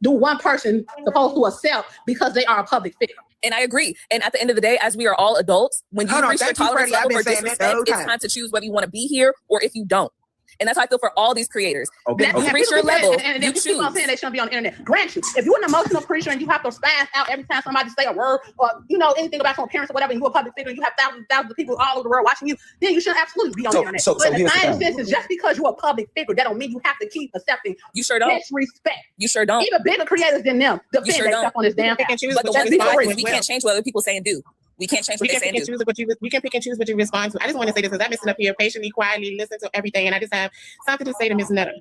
do one person supposed to accept because they are a public figure? And I agree. And at the end of the day, as we are all adults, when you reach your tolerance level for disrespect, it's time to choose whether you want to be here or if you don't. And that's how I feel for all these creators. Okay. You reach your level, and you you choose. keep on saying they shouldn't be on the internet. Grant you, if you're an emotional creature and you have to spaz out every time somebody say a word or anything about your appearance or whatever, and you're a public figure and you have thousands of people all over the world watching you, then you should absolutely be on the internet. But in the same sense, is just because you're a public figure, that don't mean you have to keep accepting disrespect. You sure don't. Even bigger creators than them defend themselves on this damn app. But the one thing is we can't change what other people say and do. We can't change what they say and do. We can pick and choose what you respond to. I just want to say this because I've been sitting up here patiently, quietly, listening to everything, and I just have something to say to Miss Netta.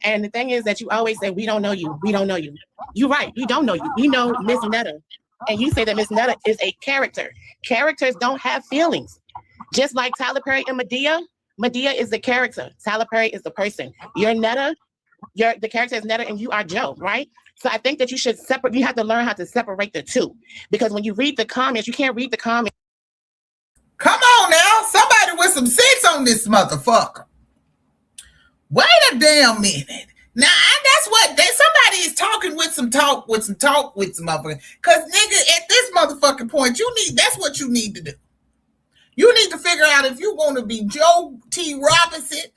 And the thing is that you always say, we don't know you. We don't know you. You're right. We don't know you. We know Miss Netta. And you say that Miss Netta is a character. Characters don't have feelings. Just like Tyler Perry and Medea. Medea is the character. Tyler Perry is the person. You're Netta. The character is Netta and you are Joe, right? So I think that you have to learn how to separate the two. Because when you read the comments, you can't read the comments. Come on now. Somebody with some sense on this motherfucker. Wait a damn minute. Now, that's what somebody is talking with some motherfucker. Because nigga, at this motherfucking point, that's what you need to do. You need to figure out if you want to be Joe T. Robinson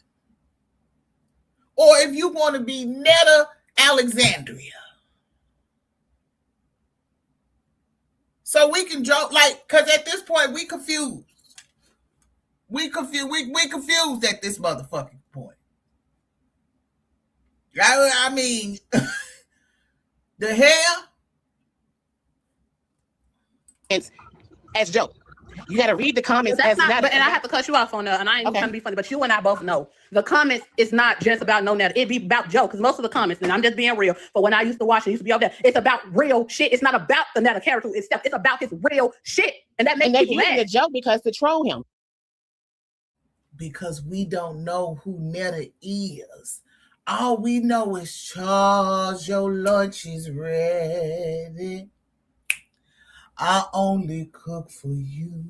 or if you want to be Netta Alexandria. So we can joke, because at this point we confused. We confused at this motherfucking point. I mean, the hell? It's as Joe. You got to read the comments That's as not, Netta. and I have to cut you off on that, and I ain't trying to be funny, but you and I both know the comments is not just about no Netta. It be about Joe, because most of the comments, and I'm just being real, but when I used to watch it, used to be over there, it's about real shit. It's not about the Netta character itself. It's about his real shit, and that makes people mad. The joke because to troll him. Because we don't know who Netta is. All we know is Charles, your lunch is ready. I only cook for you.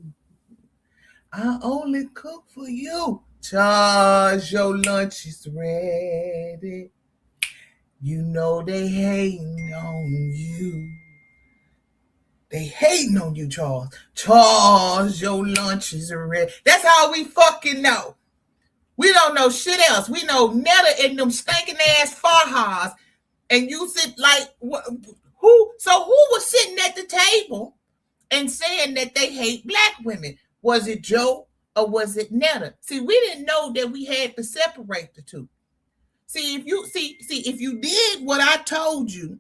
I only cook for you. Charles, your lunch is ready. You know they hating on you. They hating on you, Charles. Charles, your lunch is ready. That's all we fucking know. We don't know shit else. We know Netta and them stinking ass Farhas. And you sit who was sitting at the table and saying that they hate black women? Was it Joe or was it Netta? See, we didn't know that we had to separate the two. See, if you did what I told you,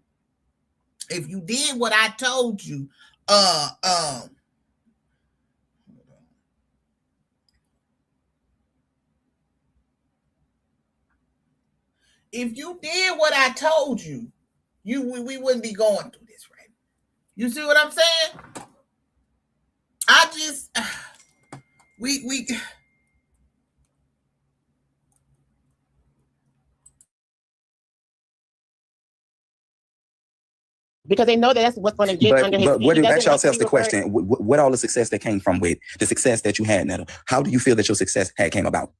if you did what I told you, we wouldn't be going through this, right? You see what I'm saying? We because they know that's what's going to get under his But feet. ask yourselves the question, what all the success that came from with the success that you had, Netta? How do you feel that your success came about?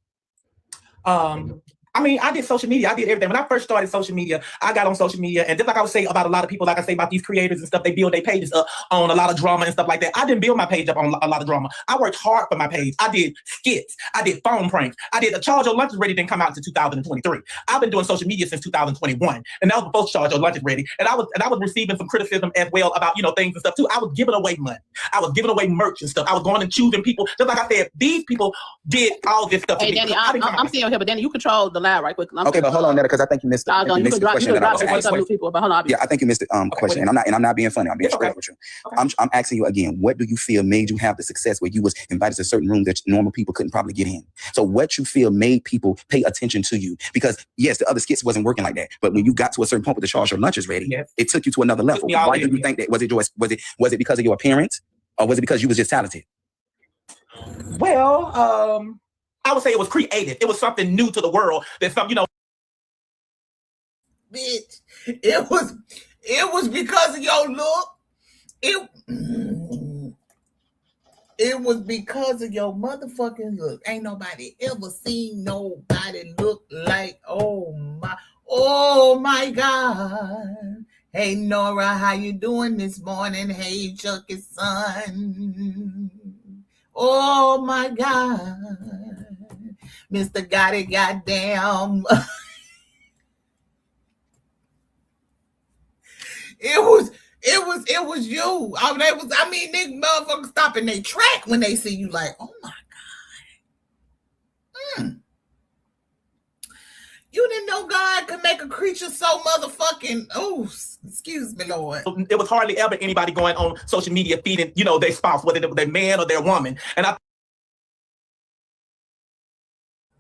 I mean, I did social media. I did everything. When I first started social media, I got on social media. And just like I would say about a lot of people, like I say about these creators and stuff, they build their pages up on a lot of drama and stuff like that. I didn't build my page up on a lot of drama. I worked hard for my page. I did skits. I did phone pranks. I did Charge Your Lunch Is Ready didn't come out until 2023. I've been doing social media since 2021. And that was before Charge Your Lunch Is Ready. And I was receiving some criticism as well about, things and stuff too. I was giving away money. I was giving away merch and stuff. I was going and choosing people. Just like I said, these people did all this stuff. Hey, Danny, I'm still here, but Danny, you control the live right quick. Okay, but hold on, Netta, because I think you missed the question that I was asking. People, but hold on, I think you missed the question, and I'm not being funny. I'm being straight with you. I'm asking you again. What do you feel made you have the success where you was invited to certain rooms that normal people couldn't probably get in? So what you feel made people pay attention to you? Because yes, the other skits wasn't working like that, but when you got to a certain point with the Charge Your Lunch Is Ready, it took you to another level. Why do you think that? Was it because of your appearance, or was it because you was just talented? Well, I would say it was creative. It was something new to the world. That bitch, it was because of your look. It was because of your motherfucking look. Ain't nobody ever seen nobody look like, oh my God. Hey, Nora, how you doing this morning? Hey, Chucky's son. Oh, my God. Mr. Gotti, goddamn. It was you. I mean, niggas motherfuckers stopping their track when they see you like, oh my God. You didn't know God could make a creature so motherfucking, oh, excuse me, Lord. It was hardly ever anybody going on social media feeding, their spouse, whether it was their man or their woman. And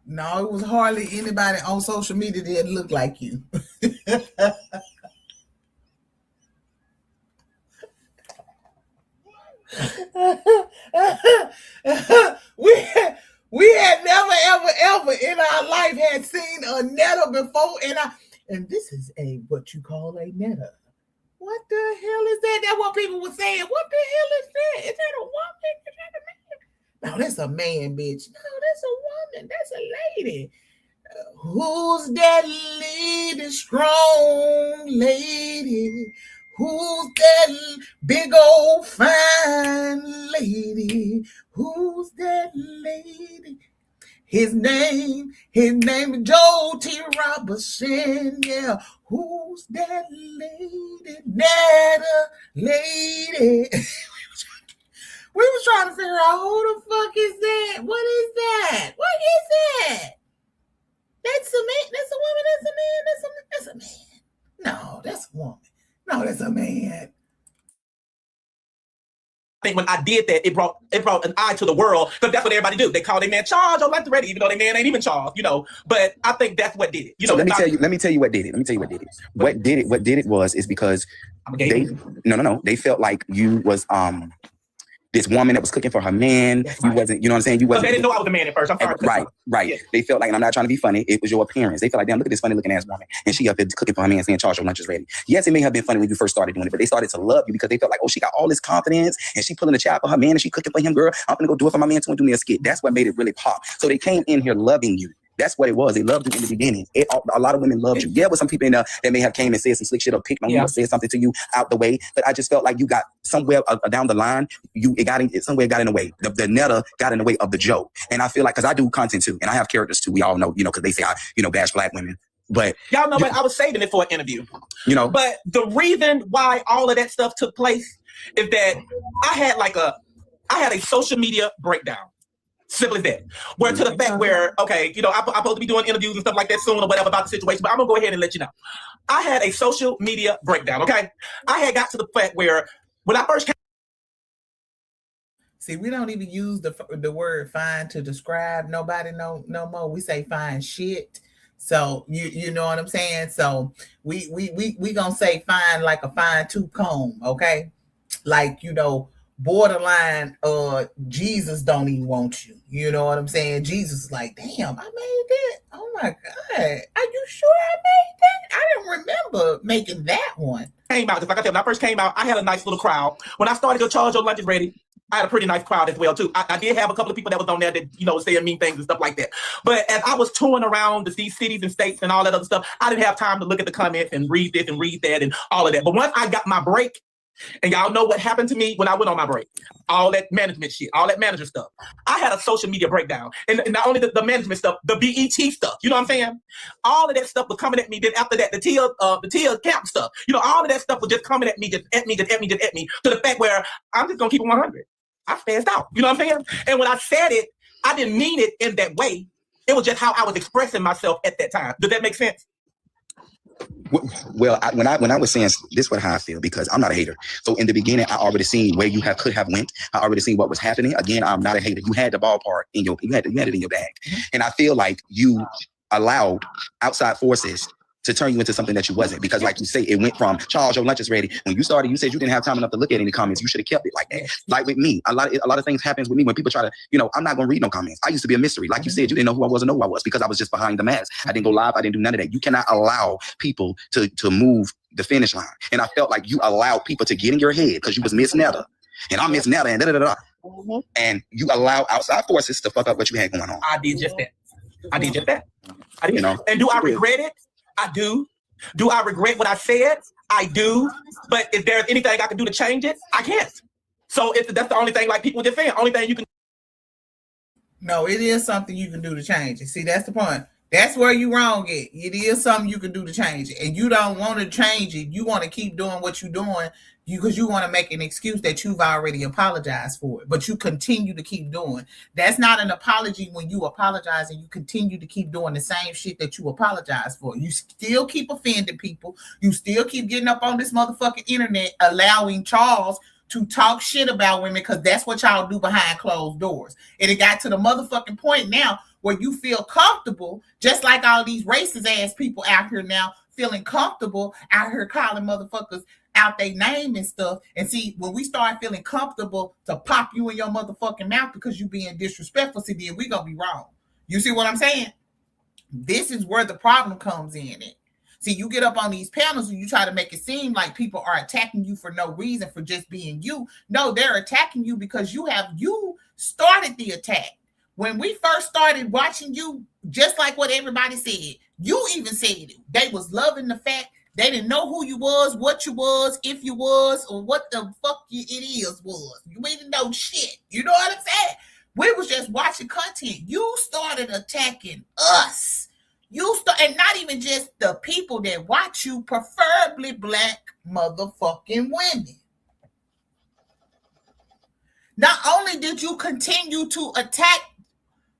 No, it was hardly anybody on social media that looked like you. we had never ever in our life had seen a Netta before, and this is what you call a Netta. What the hell is that? That's what people were saying. What the hell is that? Is that a woman? Is that a man? No, that's a man, bitch. No, that's a woman. That's a lady. Who's that lady, strong lady? Who's that big old fine lady? Who's that lady? His name is Joe T. Robertson. Yeah. Who's that lady? Netta lady. We was trying to figure out who the fuck is that? What is that? What is that? That's a man. That's a woman. That's a man. That's a man. No, that's a woman. No, that's a man. I think when I did that, it brought an eye to the world, because that's what everybody do. They call their man Charles on Left Ready, even though their man ain't even Charles, But I think that's what did it. So let me tell you what did it. What did it was because they felt like you was this woman that was cooking for her man. You wasn't, you know what I'm saying? You wasn't. They didn't know I was a man at first. I'm sorry. Right. Yeah. They felt like, and I'm not trying to be funny, it was your appearance. They felt like, damn, look at this funny looking ass woman. And she up there cooking for her man saying, Charles, your lunch is ready. Yes, it may have been funny when you first started doing it, but they started to love you because they felt like, oh, she got all this confidence and she pulling the child for her man and she cooking for him, girl. I'm gonna go do it for my man too and do me a skit. That's what made it really pop. So they came in here loving you. That's what it was. They loved you in the beginning. A lot of women loved you. Yeah, with some people in there that may have came and said some slick shit or picked on you or said something to you out the way. But I just felt like you got somewhere down the line, it got in the way. The Netta got in the way of the joke. And I feel like, because I do content too, and I have characters too. We all know, because they say I, bash black women. But y'all know what? I was saving it for an interview. But the reason why all of that stuff took place is that I had a social media breakdown. Simple as that. Where to the fact where, okay, I'm supposed to be doing interviews and stuff like that soon or whatever about the situation, but I'm going to go ahead and let you know. I had a social media breakdown, okay? I had got to the fact where when I first came. See, we don't even use the word fine to describe nobody no more. We say fine shit. So you know what I'm saying? So we going to say fine like a fine tooth comb, okay? Like, borderline Jesus don't even want you. You know what I'm saying? Jesus is like, damn, I made that. Oh my God. Are you sure I made that? I didn't remember making that one. Came out, just like I said, when I first came out, I had a nice little crowd. When I started to Charge Your Lunch is Ready, I had a pretty nice crowd as well too. I did have a couple of people that was on there that, saying mean things and stuff like that. But as I was touring around these cities and states and all that other stuff, I didn't have time to look at the comments and read this and read that and all of that. But once I got my break, and y'all know what happened to me when I went on my break. All that management shit, all that manager stuff. I had a social media breakdown. And not only the management stuff, the BET stuff. You know what I'm saying? All of that stuff was coming at me. Then after that, the Tia Camp stuff. All of that stuff was just coming at me, just at me, to the fact where I'm just going to keep it 100. I spazzed out. You know what I'm saying? And when I said it, I didn't mean it in that way. It was just how I was expressing myself at that time. Does that make sense? Well, when I was saying this, is what how I feel, because I'm not a hater. So in the beginning, I already seen where you could have went. I already seen what was happening. Again, I'm not a hater. You had the ballpark you had it in your bag, and I feel like you allowed outside forces to turn you into something that you wasn't, because like you say, it went from Charles, your lunch is ready. When you started, you said you didn't have time enough to look at any comments. You should have kept it like that. Like with me, a lot of things happens with me when people try to, I'm not gonna read no comments. I used to be a mystery. Like you said, you didn't know who I was or know who I was, because I was just behind the mask. I didn't go live. I didn't do none of that. You cannot allow people to move the finish line. And I felt like you allowed people to get in your head because you was Miss Netta and I'm Miss Netta and da-da-da-da. And you allow outside forces to fuck up what you had going on. I did just that. I did. And do I regret it? I do. Do I regret what I said? I do, but if there's anything I can do to change it, I can't. So that's the only thing, like people defend, only thing you can. No, it is something you can do to change it. See, that's the point. That's where you wrong at. It is something you can do to change it. And you don't want to change it. You want to keep doing what you're doing because you want to make an excuse that you've already apologized for it. But you continue to keep doing. That's not an apology when you apologize and you continue to keep doing the same shit that you apologize for. You still keep offending people. You still keep getting up on this motherfucking internet, allowing Charles to talk shit about women because that's what y'all do behind closed doors. And it got to the motherfucking point now where you feel comfortable, just like all these racist ass people out here now feeling comfortable out here calling motherfuckers out their name and stuff. And see, when we start feeling comfortable to pop you in your motherfucking mouth because you being disrespectful, see, then we gonna be wrong. You see what I'm saying? This is where the problem comes in at. See, you get up on these panels and you try to make it seem like people are attacking you for no reason, for just being you. No, they're attacking you because you started the attack. When we first started watching you, just like what everybody said, you even said it. They was loving the fact they didn't know who you was, what you was, if you was, or what the fuck it is was. You didn't know shit. You know what I'm saying? We was just watching content. You started attacking us. And not even just the people that watch you, preferably black motherfucking women. Not only did you continue to attack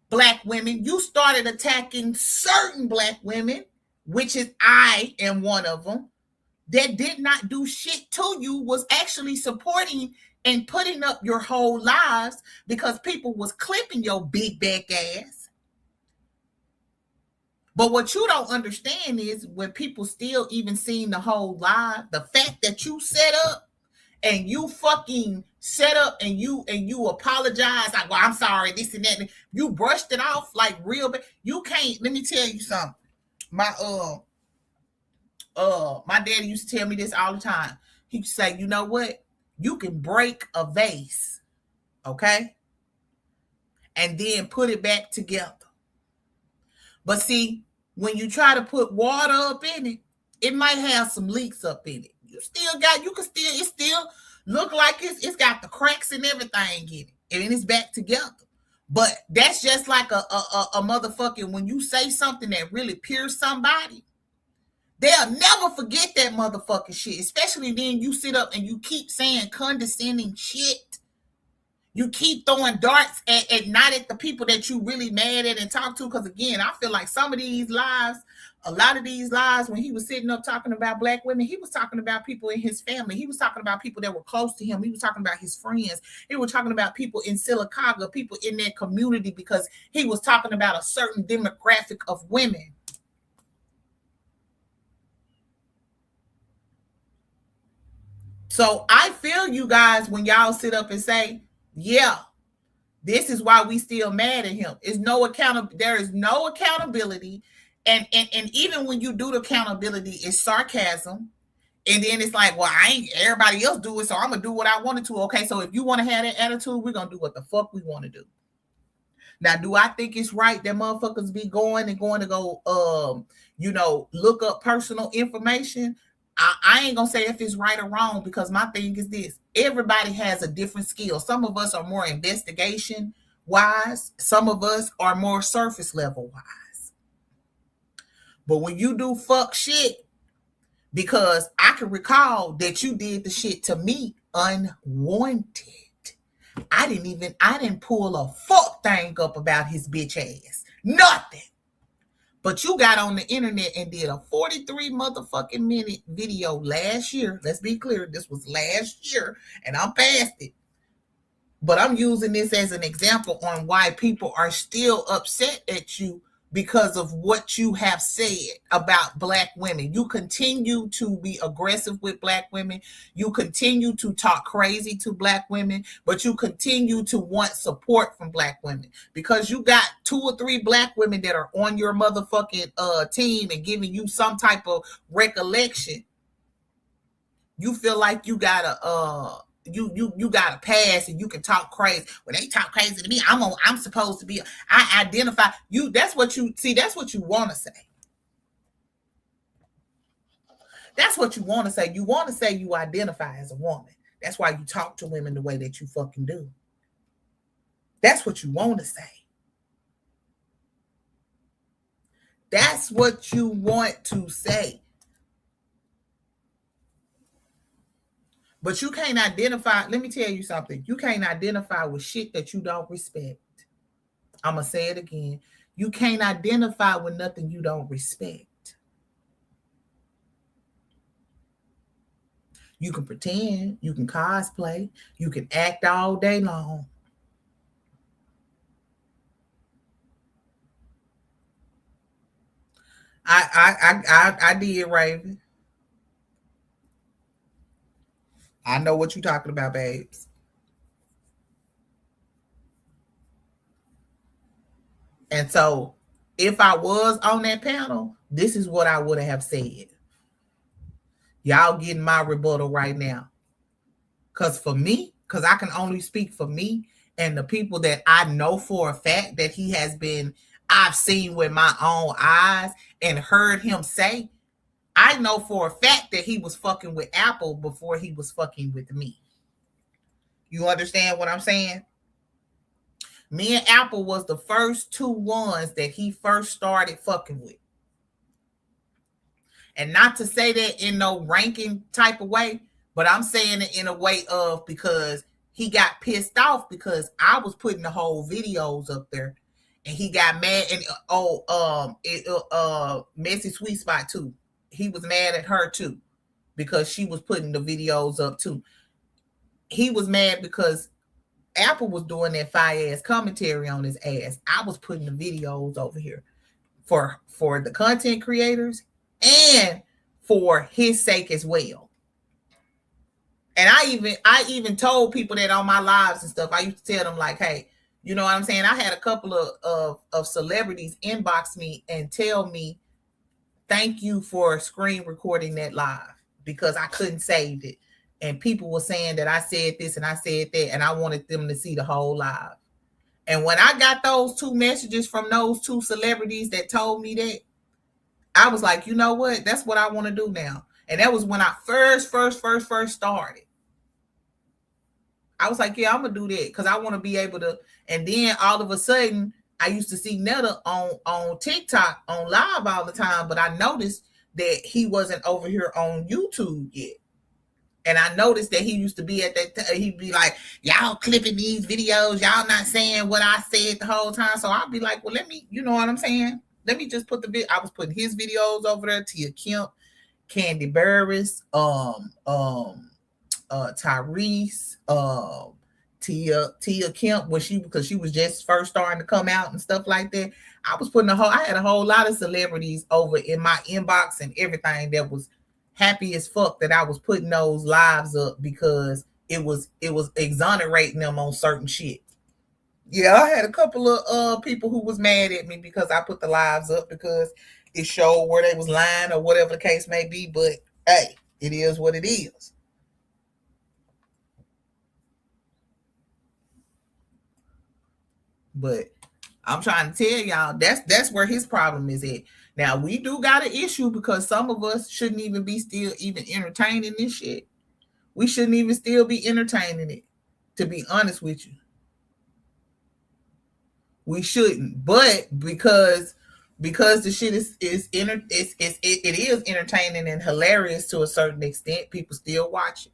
black women, you started attacking certain black women, which is I am one of them, that did not do shit to you, was actually supporting and putting up your whole lives because people was clipping your big back ass. But what you don't understand is when people still even seeing the whole live, the fact that you set up and you fucking set up and you apologize like, well, I'm sorry, this and that. You brushed it off like real bad. You can't. Let me tell you something. My daddy used to tell me this all the time. He used to say, you know what? You can break a vase, okay, and then put it back together. But see, when you try to put water up in it, it might have some leaks up in it. It still look like it's got the cracks and everything in it, and it's back together. But that's just like a motherfucking, when you say something that really pierces somebody, they'll never forget that motherfucking shit. Especially then you sit up and you keep saying condescending shit. You keep throwing darts at not at the people that you really mad at and talk to. Because again, I feel like some of these lives, a lot of these lives, when he was sitting up talking about black women, he was talking about people in his family. He was talking about people that were close to him. He was talking about his friends. He was talking about people in Silicaga, people in their community, because he was talking about a certain demographic of women. So I feel you guys when y'all sit up and say, yeah, this is why we still mad at him. There is no accountability. And even when you do the accountability, it's sarcasm. And then it's like, well, everybody else do it, so I'm gonna do what I wanted to. Okay, so if you want to have that attitude, we're gonna do what the fuck we want to do. Now, do I think it's right that motherfuckers be going to go look up personal information? I ain't gonna say if it's right or wrong, because my thing is this: everybody has a different skill. Some of us are more investigation wise, some of us are more surface level wise. But when you do fuck shit, because I can recall that you did the shit to me unwanted. I didn't pull a fuck thing up about his bitch ass. Nothing. But you got on the internet and did a 43 motherfucking minute video last year. Let's be clear, this was last year, and I'm past it. But I'm using this as an example on why people are still upset at you because of what you have said about black women. You continue to be aggressive with black women. You continue to talk crazy to black women, but you continue to want support from black women because you got 2 or 3 black women that are on your motherfucking team and giving you some type of recollection. You feel like you gotta you got a pass and you can talk crazy. When they talk crazy to me, I'm supposed to be. I identify you. That's what you see. That's what you want to say. That's what you want to say. You want to say you identify as a woman. That's why you talk to women the way that you fucking do. That's what you want to say. That's what you want to say. But you can't identify. Let me tell you something. You can't identify with shit that you don't respect. I'm going to say it again. You can't identify with nothing you don't respect. You can pretend, you can cosplay, you can act all day long. I did, Raven. I know what you're talking about, babes. And so if I was on that panel, this is what I would have said. Y'all getting my rebuttal right now. Because for me, because I can only speak for me and the people that I know for a fact that he has been, I've seen with my own eyes and heard him say, I know for a fact that he was fucking with Apple before he was fucking with me. You understand what I'm saying? Me and Apple was the first two ones that he first started fucking with. And not to say that in no ranking type of way, but I'm saying it in a way of because he got pissed off because I was putting the whole videos up there and he got mad and Messy Sweet Spot too. He was mad at her too because she was putting the videos up too. He was mad because Apple was doing that fire ass commentary on his ass. I was putting the videos over here for the content creators and for his sake as well. And I even told people that on my lives and stuff, I used to tell them like, hey, you know what I'm saying? I had a couple of celebrities inbox me and tell me, thank you for screen recording that live because I couldn't save it. And people were saying that I said this and I said that, and I wanted them to see the whole live. And when I got those two messages from those two celebrities that told me that, I was like, you know what? That's what I want to do now. And that was when I first started. I was like, yeah, I'm going to do that because I want to be able to. And then all of a sudden, I used to see Netta on TikTok on live all the time, but I noticed that he wasn't over here on YouTube yet. And I noticed that he used to be at that, he'd be like, y'all clipping these videos, y'all not saying what I said the whole time. So I'd be like, well, let me, you know what I'm saying? Let me just put I was putting his videos over there, Tia Kemp, Candy Burris, Tyrese, Tia Kemp because she was just first starting to come out and stuff like that. I had a whole lot of celebrities over in my inbox and everything that was happy as fuck that I was putting those lives up because it was exonerating them on certain shit. Yeah, I had a couple of people who was mad at me because I put the lives up because it showed where they was lying or whatever the case may be. But hey, it is what it is. But I'm trying to tell y'all that's where his problem is at. Now we do got an issue because some of us shouldn't even be still even entertaining this shit. We shouldn't even still be entertaining it, to be honest with you. We shouldn't, but because the shit it is entertaining and hilarious to a certain extent, people still watch it.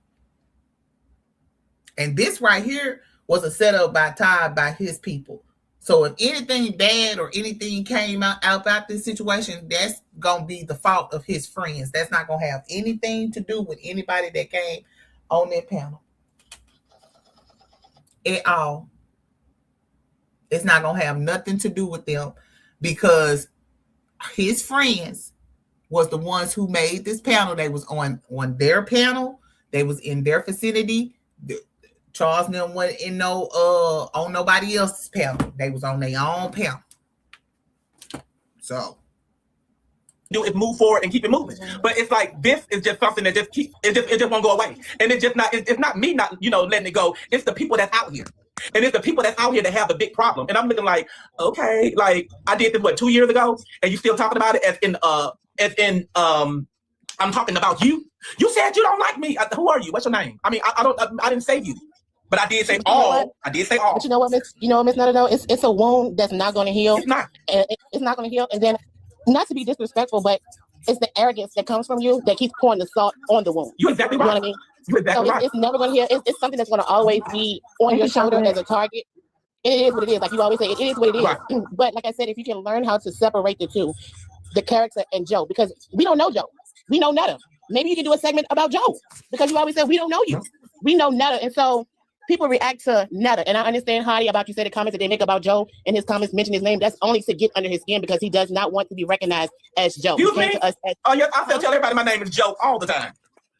And this right here was a setup by Todd by his people. So if anything bad or anything came out about this situation, that's gonna be the fault of his friends. That's not gonna have anything to do with anybody that came on that panel at all. It's not going to have nothing to do with them because his friends was the ones who made this panel. They was on their panel. They was in their vicinity. Charles and them wasn't in on nobody else's panel. They was on their own panel. So do is move forward and keep it moving. But it's like this is just something that just it just won't go away. And it's not me not letting it go. It's the people that's out here. And it's the people that's out here that have the big problem. And I'm looking like, okay, like I did this 2 years ago, and you still talking about it as in I'm talking about you. You said you don't like me. Who are you? What's your name? I mean, I didn't say you, but I did say all. I did say all. But you know what, Miss Netta, though? It's a wound that's not going to heal. It's not. It's not going to heal. And then, not to be disrespectful, but it's the arrogance that comes from you that keeps pouring the salt on the wound. You're exactly right. You know what I mean? You're exactly right. It's never going to heal. It's something that's going to always be on your shoulder as a target. It is what it is. Like you always say, it is what it is. Right. But like I said, if you can learn how to separate the two, the character and Joe, because we don't know Joe. We know Netta. Maybe you can do a segment about Joe, because you always said we don't know you. We know Netta. And so people react to Netta. And I understand, Hottie, about you said the comments that they make about Joe, and his comments mention his name. That's only to get under his skin, because he does not want to be recognized as Joe. Excuse me? Yeah, I tell everybody my name is Joe all the time.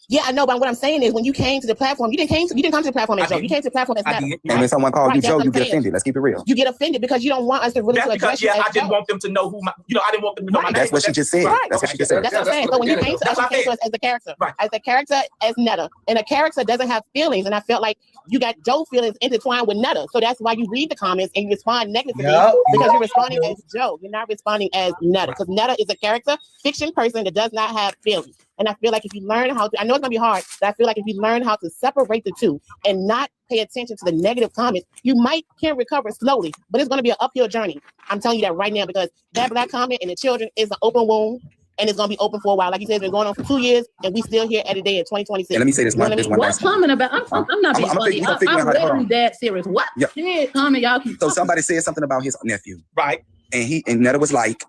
Yeah, I know, but what I'm saying is, when you came to the platform, you didn't come to the platform as Joe. You came to the platform as Netta. And when someone calls you Joe, you get offended. Let's keep it real. You get offended because you don't want us to really That's address because, you as I didn't Joe. want them to know who I didn't want them to know my name. That's what she just said. Right. That's what she just said. That's what I'm saying. So when you came to us, you came to us as the character. Right. As the character, as Netta. And a character doesn't have feelings. And I felt like you got Joe feelings intertwined with Netta. So that's why you read the comments and you respond negatively, because you're responding as Joe. You're not responding as Netta. Because Netta is a character, fiction person that does not have feelings. And I feel like if you learn how to, I know it's gonna be hard, but I feel like if you learn how to separate the two and not pay attention to the negative comments, you can recover slowly, but it's gonna be an uphill journey. I'm telling you that right now, because that black comment and the children is an open wound, and it's gonna be open for a while. Like you said, it's been going on for 2 years, and we still here at a day in 2026. And let me say this one. What's comment about? I'm not being funny. I'm literally that serious. What shit comment y'all keep? So somebody said something about his nephew, right? And Netta was like,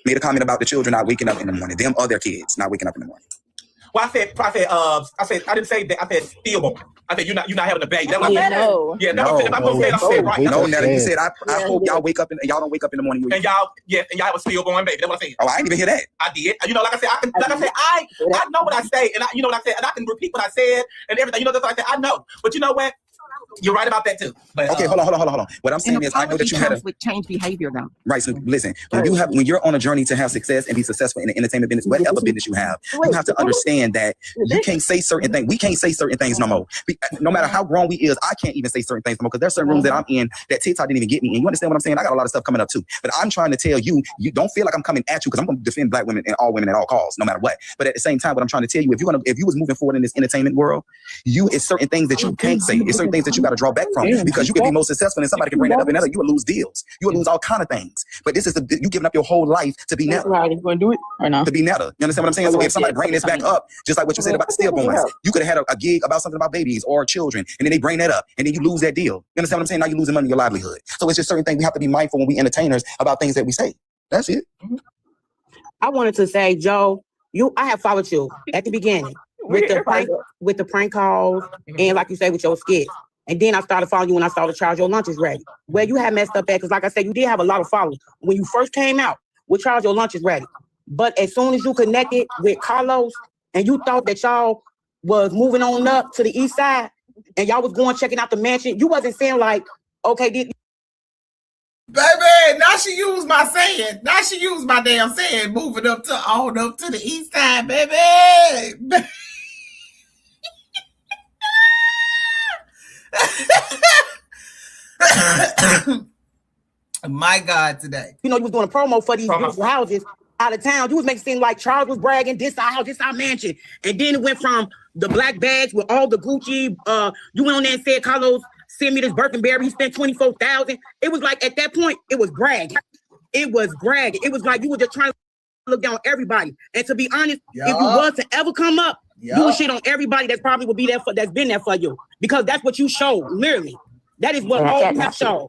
made a comment about the children not waking up in the morning, them other kids not waking up in the morning. Well, I said, I didn't say that. I said stillborn. I said you're not having a baby. That's what I said. No. Yeah, no. If I'm gonna say it, I'm saying it right. No, Netta, you said I hope y'all wake up and y'all don't wake up in the morning. And y'all have a stillborn baby. That's what I said. Oh, I didn't even hear that. I did. You know, like I said, I know what I say, and you know what I said, and I can repeat what I said and everything. You know, that's what I said. I know, but you know what? You're right about that too. But, okay, hold on. What I'm saying is, I know that you had with change behavior, though. Right. So listen, when you're on a journey to have success and be successful in the entertainment business, whatever business you have to understand that you can't say certain things. We can't say certain things no more. No matter how grown we is, I can't even say certain things no more, because there's certain rooms that I'm in that TikTok didn't even get me. And you understand what I'm saying? I got a lot of stuff coming up too. But I'm trying to tell you, you don't feel like I'm coming at you, because I'm going to defend black women and all women at all costs, no matter what. But at the same time, what I'm trying to tell you, if you was moving forward in this entertainment world, it's certain things that you can't say. It's certain things that you got to draw back from. Because you can be more successful and somebody can bring it up, and you will lose deals. You will lose all kind of things. But this is you giving up your whole life to be Netta. Right, you going to do it or not? To be Netta. You understand what I'm saying? So if somebody bring this back up, just like what you said about the stillborns, you could have had a gig about something about babies or children, and then they bring that up, and then you lose that deal. You understand what I'm saying? Now you're losing money, your livelihood. So it's just certain things we have to be mindful when we entertainers about things that we say. That's it. I wanted to say, Joe, I have followed you at the beginning with the prank calls, and like you say, with your skits. And then I started following you when I saw the Charge Your Lunch is Ready. Where you had messed up at, because like I said, you did have a lot of followers when you first came out with Charge Your Lunch is Ready. But as soon as you connected with Carlos and you thought that y'all was moving on up to the east side and y'all was going checking out the mansion, you wasn't saying like, okay, baby, now she used my saying. Now she used my damn saying, moving up to the east side, baby. My God, today. You know, you was doing a promo for these beautiful houses out of town. You was making it seem like Charles was bragging, this our house, this our mansion. And then it went from the black bags with all the Gucci. You went on there and said, Carlos, send me this Birkenberry. He spent $24,000. It was like, at that point, it was bragging. It was bragging. It was like you were just trying to look down on everybody. And to be honest, if you was to ever come up, you would shit on everybody that probably would be there that's been there for you. Because that's what you showed, literally. That is what all you have shown.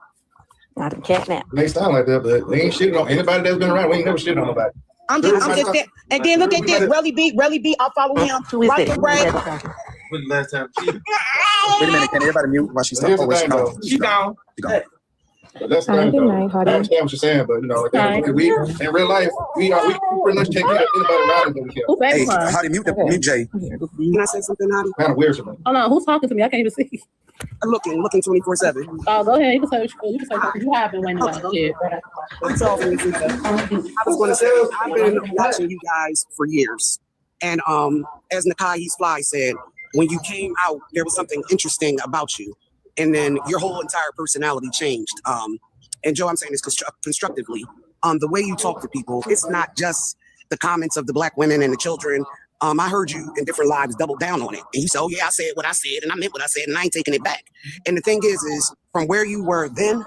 Not a catnap. They sound like that, but they ain't shitting on anybody that's been around. We ain't never shitting on nobody. I'm just saying. And then look at this, Relly B. I follow him. Who is right it? to brag. When the last time Wait a minute, can everybody mute while she's talking? She gone. But that's the thing, though. I understand what you're saying, but you know, we in real life, we pretty much take care of anybody around us that we can. Hey, how do you mute Jay? Can I say something, Hottie? Kind of weird to me. Hold on, who's talking to me? I can't even see. I'm looking 24/7. Oh, go ahead. You can say you have been waiting about shit. That's all for me. I was going to say, I've been watching you guys for years. And as Nakai's Fly said, when you came out, there was something interesting about you. And then your whole entire personality changed. And Joe, I'm saying this constructively. The way you talk to people, it's not just the comments of the black women and the children. I heard you in different lives double down on it. And you said, oh yeah, I said what I said and I meant what I said and I ain't taking it back. And the thing is from where you were then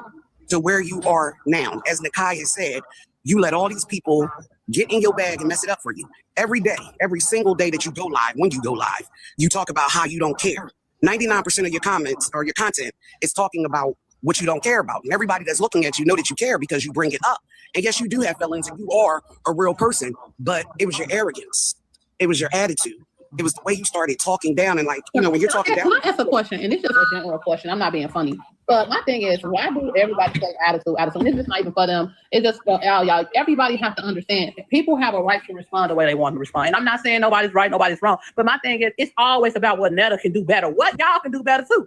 to where you are now, as Nakai has said, you let all these people get in your bag and mess it up for you. Every day, every single day that you go live, when you go live, you talk about how you don't care. 99% of your comments or your content is talking about what you don't care about. And everybody that's looking at you know that you care because you bring it up. And yes, you do have feelings and you are a real person, but it was your arrogance. It was your attitude. It was the way you started talking down and like, you know, when you're talking down. Can I ask a question? And it's just a general question. I'm not being funny. But my thing is, why do everybody say attitude? And it's just not even for them. It's just for y'all. Everybody have to understand. People have a right to respond the way they want to respond. And I'm not saying nobody's right, nobody's wrong. But my thing is, it's always about what Netta can do better. What y'all can do better too.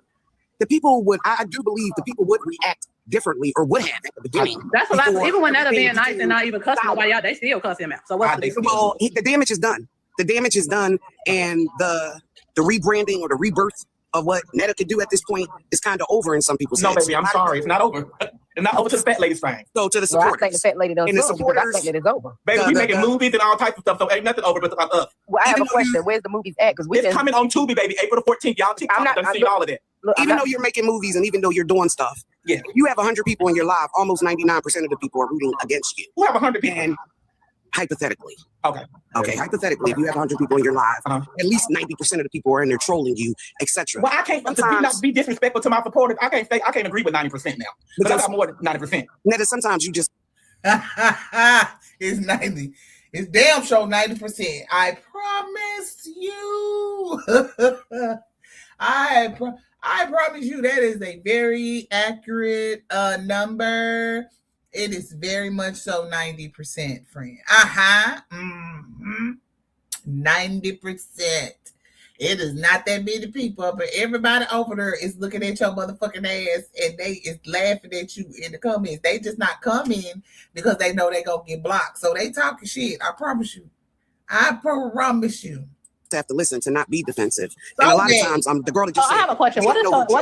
The people would, I do believe the people would react differently or would have at the beginning. That's what even when Netta being nice and not even cussing nobody out, they still cuss him out. So what's the well, the damage is done. The damage is done, and the rebranding or the rebirth of what Netta could do at this point is kind of over in some people's heads. No, baby, I'm sorry. It's not over. It's not over to the fat lady's thing. So to the supporters. I think the fat lady and the supporters. I think it is over. Baby, we making movies and all types of stuff, so ain't nothing over but us. Well, I have a question. Where's the movies at? Because it's coming on Tubi, baby, April the 14th. Y'all TikTok done seen all of that. Even though you're making movies and even though you're doing stuff, yeah, you have 100 people in your live. Almost 99% of the people are rooting against you. Who have 100 people? And hypothetically. Okay, hypothetically, if you have 100 people in your live, at least 90% of the people are in there trolling you, etc. Well, I can't not be disrespectful to my supporters. I can't agree with 90% now. Because I got more than 90%. Netta, sometimes you just it's 90. It's damn sure 90%. I promise you. I promise you that is a very accurate number. It is very much so 90%, friend. 90%. It is not that many people, but everybody over there is looking at your motherfucking ass and they is laughing at you in the comments. They just not coming because they know they gonna get blocked. So they talking shit. I promise you. I promise you. Have to listen to not be defensive. And a lot of times, the girl that just I have a question. What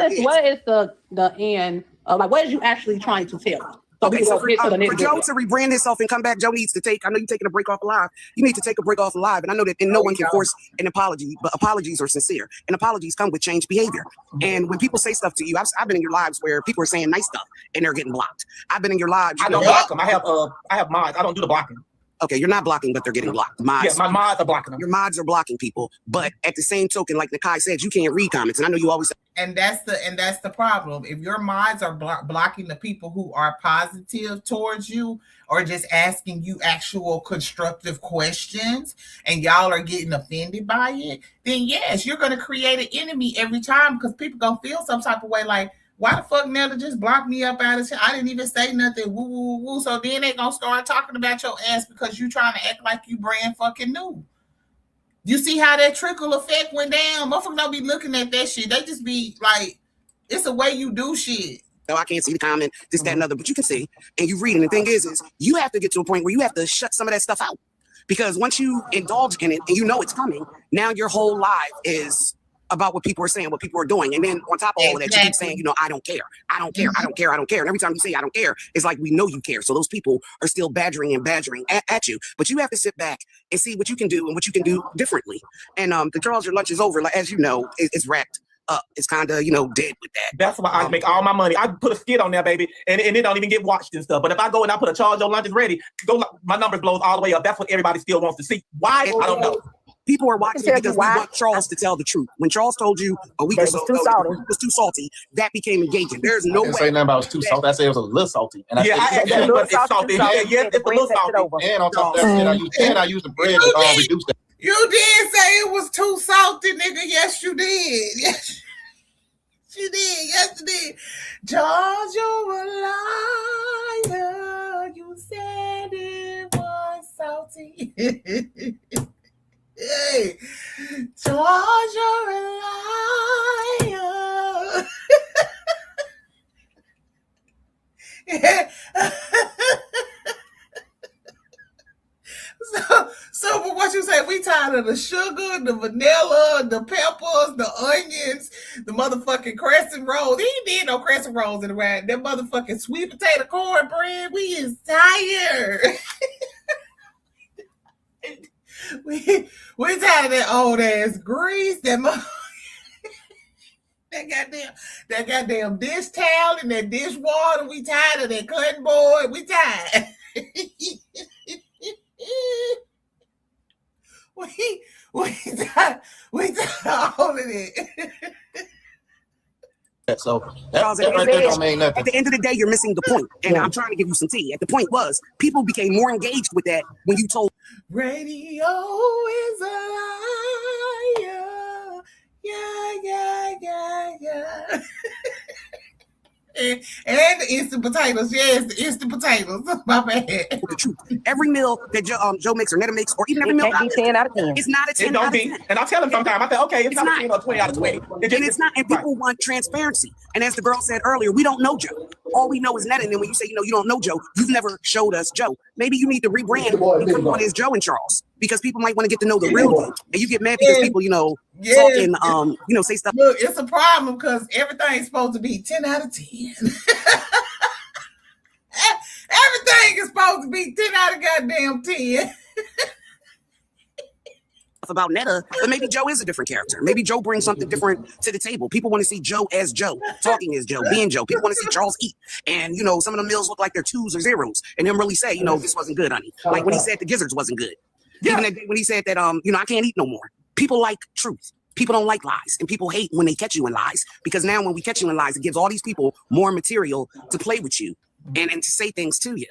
is the end? Like, what is you actually trying to tell? So okay, so for Joe to rebrand himself and come back, Joe needs to take, I know you're taking a break off live. You need to take a break off live. And I know that no one can force an apology, but apologies are sincere. And apologies come with changed behavior. And when people say stuff to you, I've been in your lives where people are saying nice stuff and they're getting blocked. I've been in your lives. I don't block them. I have mods. I don't do the blocking. Okay, you're not blocking, but they're getting blocked. Yeah, my mods are blocking them. Your mods are blocking people, but at the same token, like Nakai said, you can't read comments, and I know you always. And that's the problem. If your mods are blocking the people who are positive towards you, or just asking you actual constructive questions, and y'all are getting offended by it, then yes, you're gonna create an enemy every time because people gonna feel some type of way like, why the fuck Netta just blocked me up out of shit? I didn't even say nothing. Woo, woo, woo. So then they gonna start talking about your ass because you trying to act like you brand fucking new. You see how that trickle effect went down? Motherfuckers don't be looking at that shit. They just be like, it's the way you do shit. No, I can't see the comment, this, that, and other, but you can see, and you read, and the thing is you have to get to a point where you have to shut some of that stuff out. Because once you indulge in it and you know it's coming, now your whole life is about what people are saying, what people are doing. And then on top of all of that, you keep saying, I don't care. I don't care. I don't care. I don't care. And every time you say, I don't care, it's like, we know you care. So those people are still badgering at you. But you have to sit back and see what you can do and what you can do differently. And the Charles, your lunch is over. Like, as you know, it's wrapped up. It's kind of, dead with that. That's why I make all my money. I put a skit on there, baby, and it don't even get watched and stuff. But if I go and I put a Charles, your lunch is ready, my numbers blows all the way up. That's what everybody still wants to see. Why? I don't know. People are watching it because we want Charles to tell the truth. When Charles told you a week or so ago it was too salty, that became engaging. There's no way. I didn't say nothing about it was too salty. I said it was a little salty. And I actually put it's salty. Yes, it's a little salty. And on top of that, I used the bread to reduce that. You did say it was too salty, nigga. Yes, you did. Yes, you did. Yes, you did. Charles, you're a liar. You said it was salty. Hey, George, you're a liar. So what you say? We tired of the sugar, the vanilla, the peppers, the onions, the motherfucking crescent rolls. He ain't did no crescent rolls in the round. That motherfucking sweet potato cornbread. We is tired. we tired of that old ass grease, that goddamn dish towel and that dish water. We tired of that cutting board. We tired. we tired of all of it. So that right there don't mean nothing. At the end of the day, you're missing the point. And I'm trying to give you some tea. The point was, people became more engaged with that when you told. Radio is a liar. Yeah. And the instant potatoes. Yes, the instant potatoes. My bad. The truth. Every meal that Joe makes or Netta makes, or even every meal, can't be 10 out of 10. It's not a 10 out of 10. And I'll tell him sometimes, I say, okay, it's not a 10 or 20 out of 20. It's not. And people want transparency. And as the girl said earlier, we don't know Joe. All we know is Netta. And then when you say, you don't know Joe, you've never showed us Joe. Maybe you need to rebrand and come on as Joe and Charles, because people might want to get to know the real you. And you get mad because people, talking, say stuff. Look, it's a problem because everything's supposed to be 10 out of 10. Everything is supposed to be 10 out of goddamn 10. About Netta, but maybe Joe is a different character. Maybe Joe brings something different to the table. People want to see Joe as Joe, talking as Joe, being Joe. People want to see Charles eat. And, some of the meals look like they're 2s or 0s. And him really say, this wasn't good, honey. Like when he said the gizzards wasn't good. Yeah. Even when he said that, I can't eat no more. People like truth. People don't like lies, and people hate when they catch you in lies, because now when we catch you in lies, it gives all these people more material to play with you and to say things to you.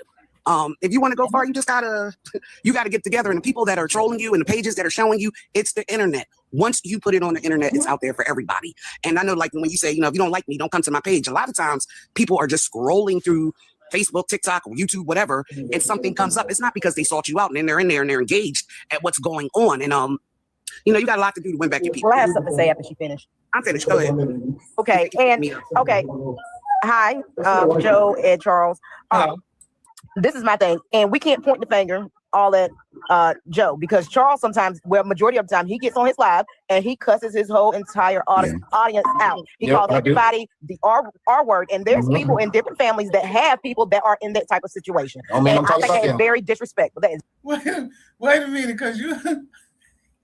If you want to go far, you gotta get together. And the people that are trolling you and the pages that are showing you, it's the internet. Once you put it on the internet, it's out there for everybody. And I know, like when you say, if you don't like me, don't come to my page. A lot of times people are just scrolling through Facebook, TikTok, or YouTube, whatever, and something comes up. It's not because they sought you out, and then they're in there and they're engaged at what's going on. And you got a lot to do to win back your people. Well, I have something to say after she finished. I'm finished. Go ahead. Okay. Hi, Joe and Charles. This is my thing, and we can't point the finger all at Joe, because Charles sometimes, majority of the time, he gets on his live and he cusses his whole entire audience out. He calls everybody the R word, and there's people in different families that have people that are in that type of situation. I think it's very disrespectful. That is. Wait a minute, because you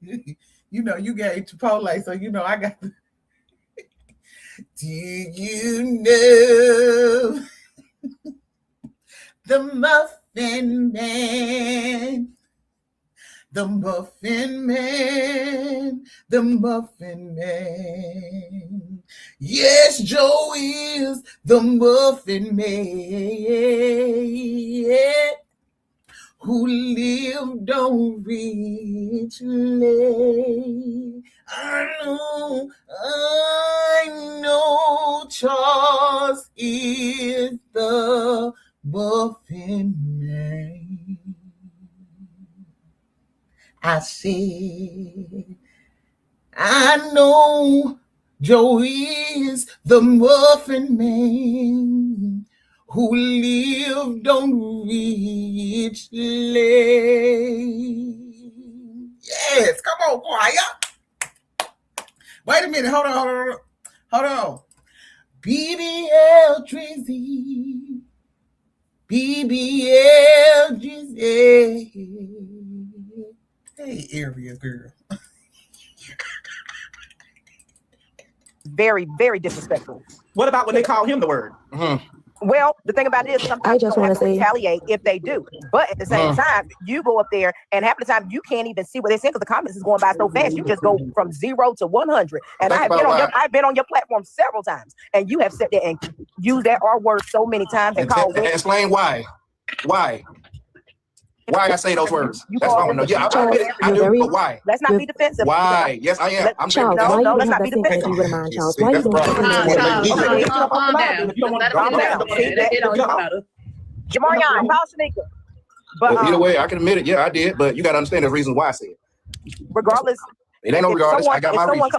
gave Chipotle, so I got the. Do you know the Muffin Man? The Muffin Man, the Muffin Man. Yes, Joe is the Muffin Man, who lived on richly. I know Charles is the Muffin Man. I said, I know Joe is the Muffin Man, who lived on richly. Yes, come on, choir. Wait a minute, hold on. BBL Drizzy. BBL Drizzy. Hey, area girl. Very, very disrespectful. What about when they call him the word? Well, the thing about it is sometimes I just want to retaliate if they do. But at the same time, you go up there and half the time you can't even see what they're saying because the comments is going by so fast. You just go from 0 to 100. And I've been on your platform several times, and you have sat there and used that R word so many times and called. Explain why. Why I say those words? That's what I want to know. Yeah, I do, but why? Let's not be defensive. Why? Yes, I am. I'm Charles, no, let's not be defensive. Charles, why you calm down. Jamarion, call Shanika. But either way, I can admit it. Yeah, I did. But you got to understand the reasons why I said it. Regardless. It ain't no regardless. I got my reasons.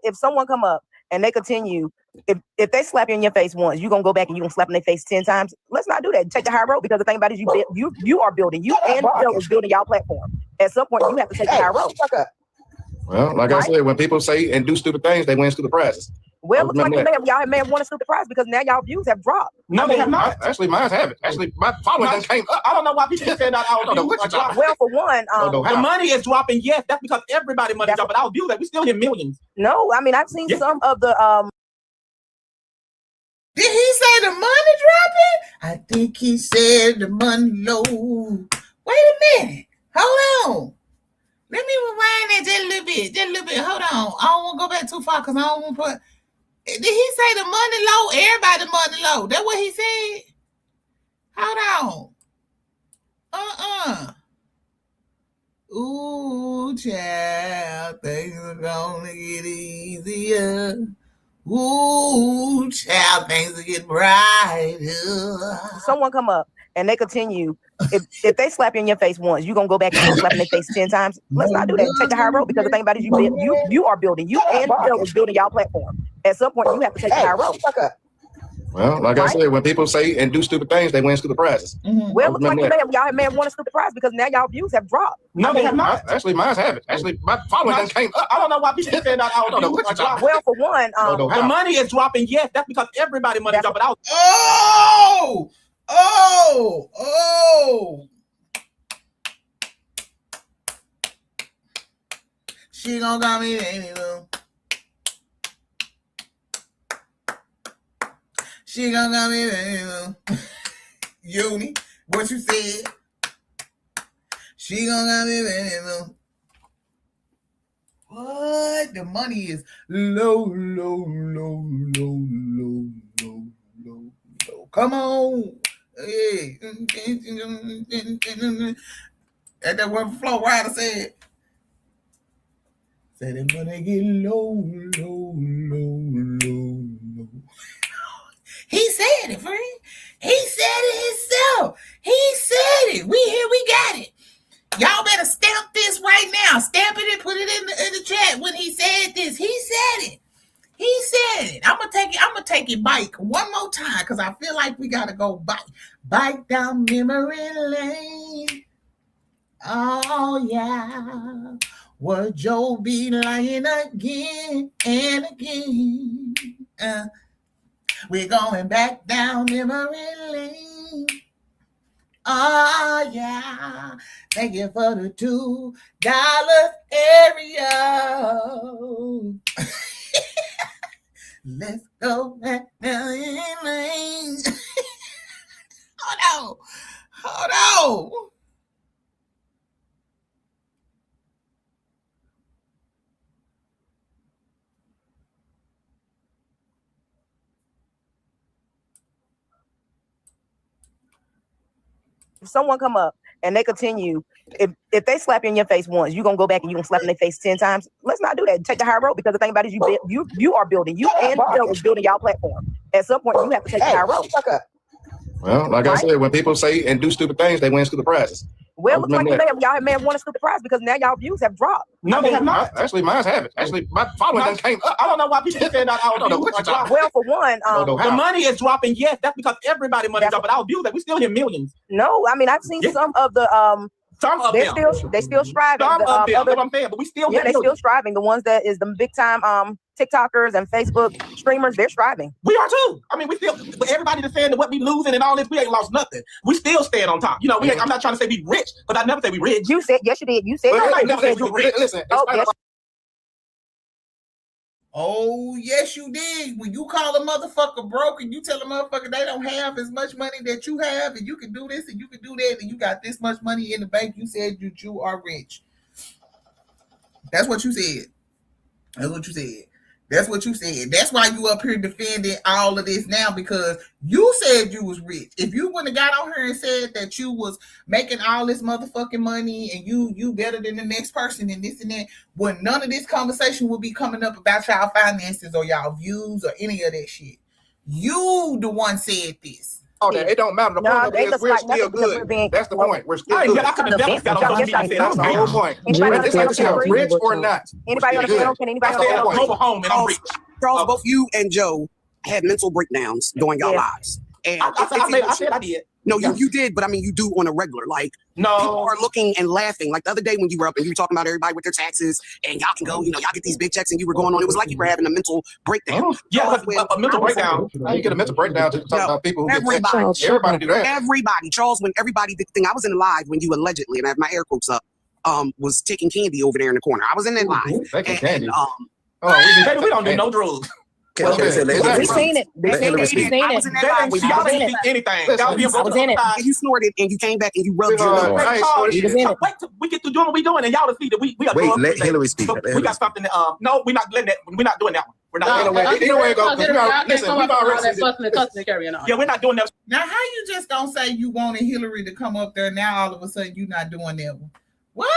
If someone come up and they continue, if they slap you in your face once, you're gonna go back and you're gonna slap in their face 10 times. Let's not do that. Take the high road, because the thing about it is you are building. You and Joe is building y'all platform. At some point, you have to take the high road. Well, like I said, when people say and do stupid things, they win stupid prizes. Well, looks like y'all may have won a stupid prize because now y'all views have dropped. No, they have not. Actually, mine haven't. Actually, my following done came up. I don't know why people said that. I don't know what dropping. Well, for one, the money is dropping. Yes, that's because everybody money dropping. Our views, we still hit millions. No, I mean I've seen some of the Did he say the money dropping? I think he said the money low. Wait a minute. Hold on. Let me rewind that just a little bit. Hold on. I don't want to go back too far because I don't want to put. Did he say the money low? Everybody money low. That's what he said? Hold on. Ooh, child, things are gonna get easier. Ooh, child, things will get brighter. Someone come up and they continue. If they slap you in your face once, you gonna go back and slap in their face 10 times. Let's not do that. Take the high road because the thing about it is you are building. You and Bill is building y'all platform. At some point, you have to take the high road. Well, like I said, when people say and do stupid things, they win stupid prizes. Well, looks like y'all may have won a stupid prize because now y'all views have dropped. No, they have not. Actually, mine haven't. Actually, my following done came up. I don't know why people said that. I don't know what dropping. Well, for one, the money is dropping. Yes, that's because everybody money dropping out. Oh! She gonna got me anyway. She gonna got me anyway. Uni, what you said? She gonna got me anyway. What? The money is low. Come on. Hey. That's that one Flow Rider said. Said it when they get low. He said it, friend. He said it himself. He said it. We here, we got it. Y'all better stamp this right now. Stamp it and put it in the chat when he said this. He said it. He said it. I'm gonna take it bike one more time because I feel like we gotta go bike down memory lane. Oh yeah. Would Joe be lying again and again? We're going back down memory lane. Oh yeah. Thank you for the $2 area. Let's go back down memory lane. Hold on. If someone come up and they continue, if they slap you in your face once, you gonna go back and you gonna slap in their face 10 times. Let's not do that. Take the high road because the thing about it is you are building. You and Bill is building y'all platform. At some point, you have to take the high road. Well, like I said, when people say and do stupid things, they win stupid prizes. Well, looks like y'all may have won a stupid prize because now y'all views have dropped. No, they have not. Actually, mine haven't. Actually, my following done came up. I don't know why people said that. I don't know what dropping. Well, for one, the money is dropping. Yes, that's because everybody money dropping. Our views, we still hit millions. No, I mean I've seen some of the they still striving. Some of them, what I'm saying, but we still they still striving. The ones that is the big time TikTokers and Facebook streamers, they're striving. We are too. I mean, we still. But everybody that's saying that what we losing and all this, we ain't lost nothing. We still stand on top. You know, I'm not trying to say we rich, but I never say we rich. You said yes, you did. You said I never said you rich. Listen. Oh, yes, you did. When you call a motherfucker broke and you tell a motherfucker they don't have as much money that you have and you can do this and you can do that and you got this much money in the bank, you said you are rich. That's what you said. That's why you up here defending all of this now because you said you was rich. If you wouldn't have got on here and said that you was making all this motherfucking money and you better than the next person and this and that, well, none of this conversation would be coming up about y'all finances or y'all views or any of that shit. You the one said this. Oh, it don't matter. The point is we're still good. That's the point. We're still good. That's the whole point. Rich or not. Anybody on the panel? Can anybody on the panel? Go home and I'm rich. Charles, both you and Joe had mental breakdowns during your lives. And I said I did. No, you did, but I mean, you do on a regular. Like, no, people are looking and laughing. Like the other day when you were up and you were talking about everybody with their taxes and y'all can go, y'all get these big checks and you were going on. It was like you were having a mental breakdown. Yeah, a mental breakdown. You get a mental breakdown to talk about people who everybody do that. Everybody, Charles, when everybody did the thing, I was in the live when you allegedly, and I have my air quotes up, was taking candy over there in the corner. I was in that live. Taking candy. We don't do no drugs. We've seen it. I was in that live. Y'all didn't see anything. I was in it. And you snorted and you came back and you rubbed your nose. Wait till we get to doing what we doing and y'all will see that we are Wait, let Hillary speak. We got something that, no, we're not letting that, we're not doing that one. We're not doing that. Either way it goes. Listen, we've already seen yeah, we're not doing that. Now, how you just don't say you wanted Hillary to come up there? Now all of a sudden you're not doing that one. What?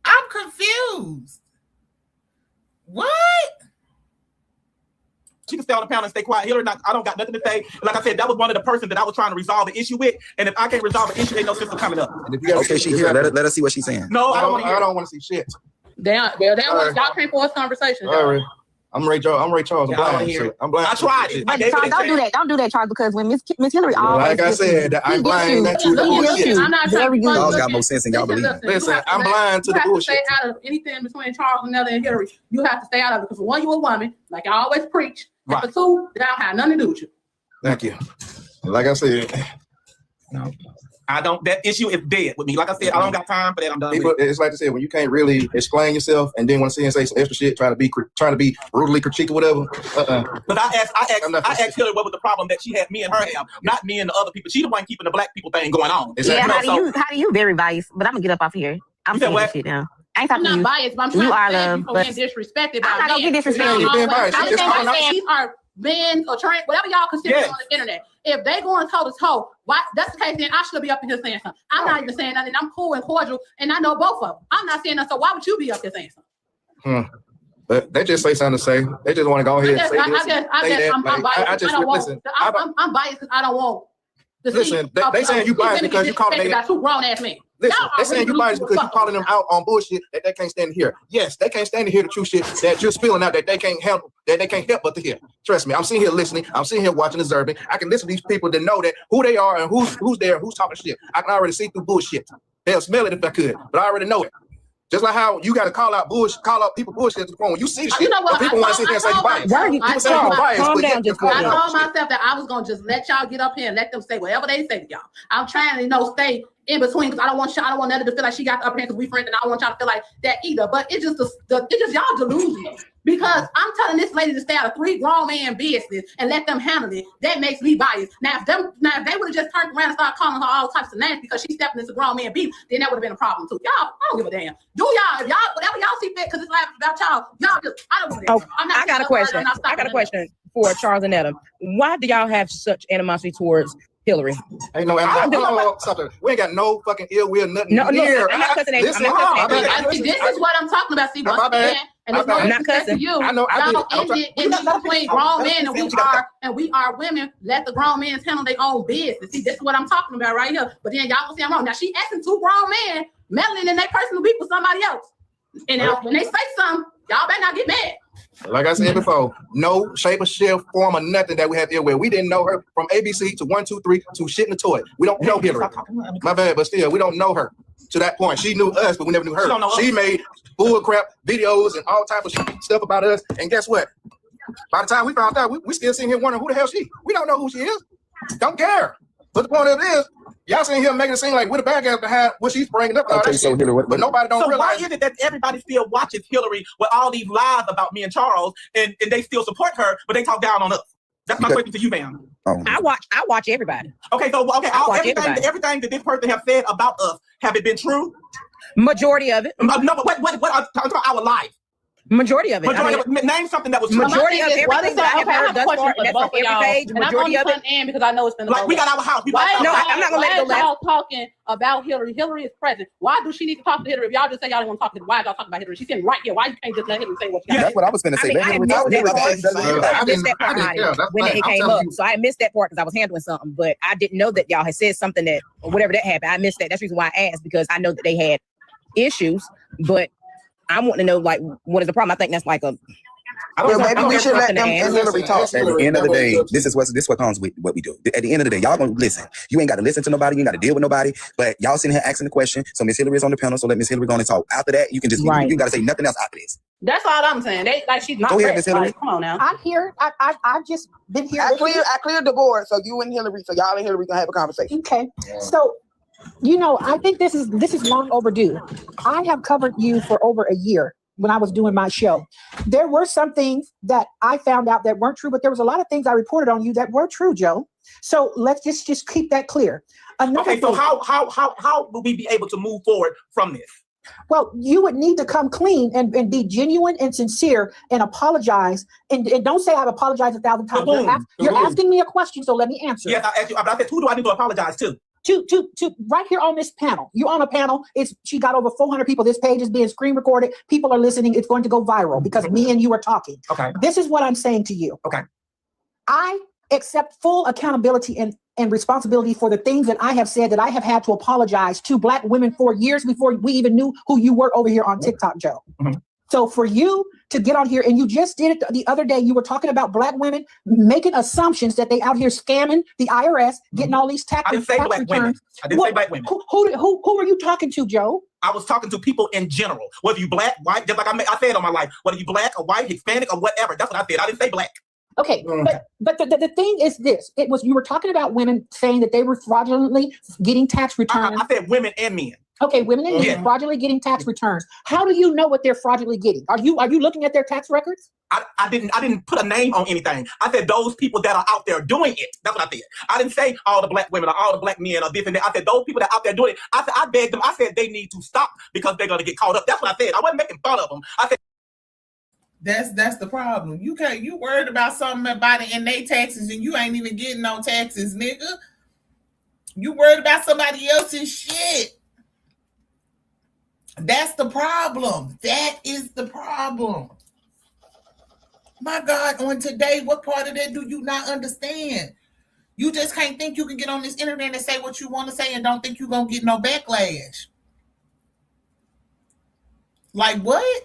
I'm confused. What? She can stay on the pound and stay quiet. Hillary, I don't got nothing to say. Like I said, that was one of the persons that I was trying to resolve the issue with. And if I can't resolve the issue, ain't no system coming up. Okay, she here. Let us see what she's saying. No, I don't want to hear. I don't want to see shit. Y'all came for a conversation. All right. I'm Ray Charles. I'm blind. I tried it. Charles, don't do that. Don't do that, Charles, because when Miss Hillary always like I said, I'm blind to the bullshit. I'm not trying to y'all got more sense than y'all believe. Listen, I'm blind to the bullshit. You have to stay out of anything between Charles and Netta and Hillary. You have to stay out of it because for one, you're a woman, like I always preach. And for two, that don't have nothing to do with you. Thank you. Like I said, no. I don't. That issue is dead with me. Like I said, I don't got time for that. I'm done. It's like I said, when you can't really explain yourself and then want to see and say some extra shit, trying to be brutally critiqued or whatever. But I asked Hillary what was the problem that she had me and her have, not me and the other people. She the one keeping the black people thing going on. Yeah, how do you very biased? But I'm gonna get up off here. I'm saying this shit now. I ain't talking I'm to not you. biased, but I'm trying to say people but being disrespected. I'm not gonna get disrespected. You're being biased. These are men or trans, whatever y'all consider on the internet. If they going toe to toe, why that's the case, then I should be up in here saying something. I'm not even saying nothing. I'm cool and cordial, and I know both of them. I'm not saying nothing. So why would you be up here saying something? But they just say something to say. They just want to go ahead and say this. I guess I'm biased. I'm biased because I don't want. Listen, they saying you biased because you calling them two grown ass men. Listen, they saying you biased because you calling them out on bullshit that they can't stand to hear. Yes, they can't stand to hear the true shit that you're spilling out that they can't help but to hear. Trust me, I'm sitting here listening. I'm sitting here watching, observing. I can listen to these people that know that who they are and who's there, who's talking shit. I can already see through bullshit. They'll smell it if I could, but I already know it. Just like how you got to call out people bullshit to the point when you see the shit, people want to sit there and say you biased. People say you're biased. Calm down, just I told myself that I was gonna just let y'all get up here and let them say whatever they say to y'all. I'm trying to stay in between because I don't want Netta to feel like she got the upper hand because we friends, and I don't want y'all to feel like that either. But it's just y'all delusional. Because I'm telling this lady to stay out of 3 grown man business and let them handle it. That makes me biased. Now if they would have just turned around and started calling her all types of names because she's stepping into grown man beef, then that would have been a problem too. Y'all, I don't give a damn. Do y'all, if y'all, whatever y'all see fit, because it's like about y'all just, I don't give a damn. I got a question. I got a question for Charles and Netta. Why do y'all have such animosity towards Hillary? Ain't no something. We ain't got no fucking ill will, nothing. No, I'm not cussing. This is what I'm talking about. See, once again, and it's not cussing. You, I know. Y'all ended in between grown men, and we are women. Let the grown men handle their own business. See, this is what I'm talking about right here. But then y'all gonna say I'm wrong. Now she asking 2 grown men meddling in their personal beef with somebody else, and when they say something, y'all better not get mad. Like I said before, no shape or shape, form or nothing that we have ill will. We didn't know her from ABC to 1, 2, 3 to shit in the toilet. We don't know Hillary. My bad, but still, we don't know her to that point. She knew us, but we never knew her. She made bull crap videos and all type of stuff about us. And guess what? By the time we found out, we still sitting here wondering who the hell she. We don't know who she is. Don't care. But the point of it is, y'all sitting here making it seem like we're the bad guys behind what she's bringing up. Okay, so Hillary, but nobody don't realize. So why is it that everybody still watches Hillary with all these lies about me and Charles, and they still support her, but they talk down on us? That's my question to you, ma'am. I watch everybody. Okay, so everything that this person have said about us, have it been true? Majority of it. No, but what I'm talking about our life. Majority of it. Name something that was true. Majority of everything that I've heard thus far, and that's on every page. Majority of it. And because I know it's been like we got our house. I'm not gonna let it go left. Y'all talking about Hillary. Hillary is president. Why do she need to talk to Hillary? If y'all just say y'all don't want to talk to her, why y'all talking about Hillary? She's sitting right here. Why you can't just let Hillary say what you got? That's what I was going to say. I missed that part when it came up. So I missed that part because I was handling something, but I didn't know that y'all had said something that or whatever that happened. I missed that. That's the reason why I asked, because I know that they had issues, but I want to know, like, what is the problem? I think that's like Maybe we should let them and Hillary talk. At the end of the day, this is what comes with what we do. At the end of the day, y'all gonna listen. You ain't got to listen to nobody. You ain't got to deal with nobody. But y'all sitting here asking the question. So Miss Hillary is on the panel. So let Miss Hillary go on and talk. After that, you can just you got to say nothing else after this. That's all I'm saying. They like she's not. Go ahead, Miss Hillary. Like, come on now. I'm here. I've just been here. I cleared the board, so you and Hillary, so y'all and Hillary gonna have a conversation. Okay. So, I think this is long overdue. I have covered you for over a year when I was doing my show. There were some things that I found out that weren't true, but there was a lot of things I reported on you that were true, Joe. So let's just keep that clear. Okay, so how will we be able to move forward from this? Well, you would need to come clean and be genuine and sincere and apologize. And don't say I've apologized 1,000 times. You're asking me a question, so let me answer. Yes, I asked you, but I said, who do I need to apologize to? To right here on this panel. You're on a panel. She got over 400 people. This page is being screen recorded. People are listening. It's going to go viral because me and you are talking. Okay. This is what I'm saying to you. Okay. I accept full accountability and responsibility for the things that I have said that I have had to apologize to Black women for years before we even knew who you were over here on TikTok, Joe. Mm-hmm. So for you to get on here, and you just did it the other day, you were talking about Black women making assumptions that they out here scamming the IRS, getting all these tax returns. I didn't say Black women. I didn't say Black women. Who were you talking to, Joe? I was talking to people in general, whether you Black, white, just like I said on my life, whether you Black or white, Hispanic or whatever. That's what I said. I didn't say Black. Okay, but the thing is this: you were talking about women saying that they were fraudulently getting tax returns. I said women and men. Okay, women and men fraudulently getting tax returns. How do you know what they're fraudulently getting? Are you looking at their tax records? I didn't put a name on anything. I said those people that are out there doing it. That's what I said. I didn't say all the Black women or all the Black men or this and that. I said those people that are out there doing it. I said I begged them. I said they need to stop because they're gonna get caught up. That's what I said. I wasn't making fun of them. I said. That's the problem. You worried about something about it in their taxes and you ain't even getting no taxes, nigga. You worried about somebody else's shit. That's the problem. That is the problem. My God, on today, what part of that do you not understand? You just can't think you can get on this internet and say what you want to say and don't think you're going to get no backlash. Like what?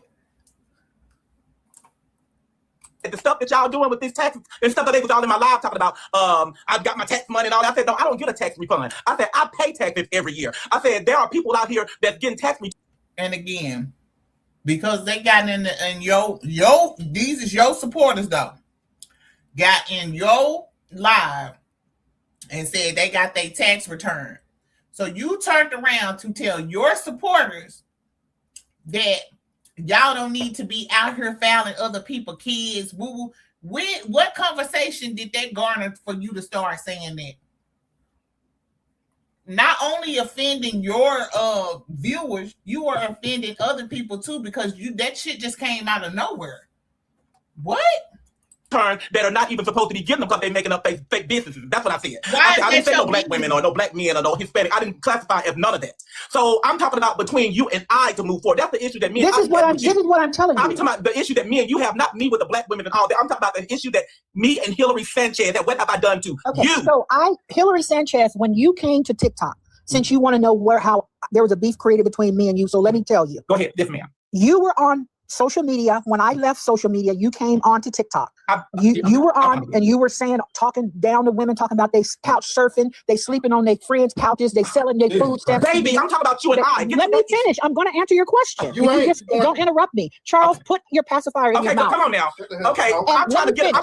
The stuff that y'all doing with these taxes and stuff that they was all in my live talking about, I got my tax money and all that. I said, no, I don't get a tax refund. I said, I pay taxes every year. I said, there are people out here that's getting tax refunds. And again, because they got in these is your supporters though, got in your live and said they got their tax return. So you turned around to tell your supporters that y'all don't need to be out here fouling other people's kids. Woo-woo. What conversation did that garner for you to start saying that? Not only offending your viewers, you are offending other people too because that shit just came out of nowhere. What? That are not even supposed to be getting them because they're making up fake businesses. That's what I said. I didn't say no Black women or no Black men or no Hispanic. I didn't classify as none of that. So I'm talking about between you and I to move forward. That's the issue that me and This is what I'm telling you. I'm talking about the issue that me and you have, not me with the Black women and all that. I'm talking about the issue that me and Hillary Sanchez, that what have I done to you? So Hillary Sanchez, when you came to TikTok, since you want to know how there was a beef created between me and you, so let me tell you. Go ahead, yes, ma'am. You were on social media. When I left social media, you came onto TikTok. You were on and you were talking down to women, talking about they couch surfing, they sleeping on their friends' couches, they selling their food stamps. Baby, I'm talking about you and I. Let me finish. I'm going to answer your question. You just don't interrupt me. Charles, put your pacifier in your mouth. Come on now. Okay, I'm trying to get a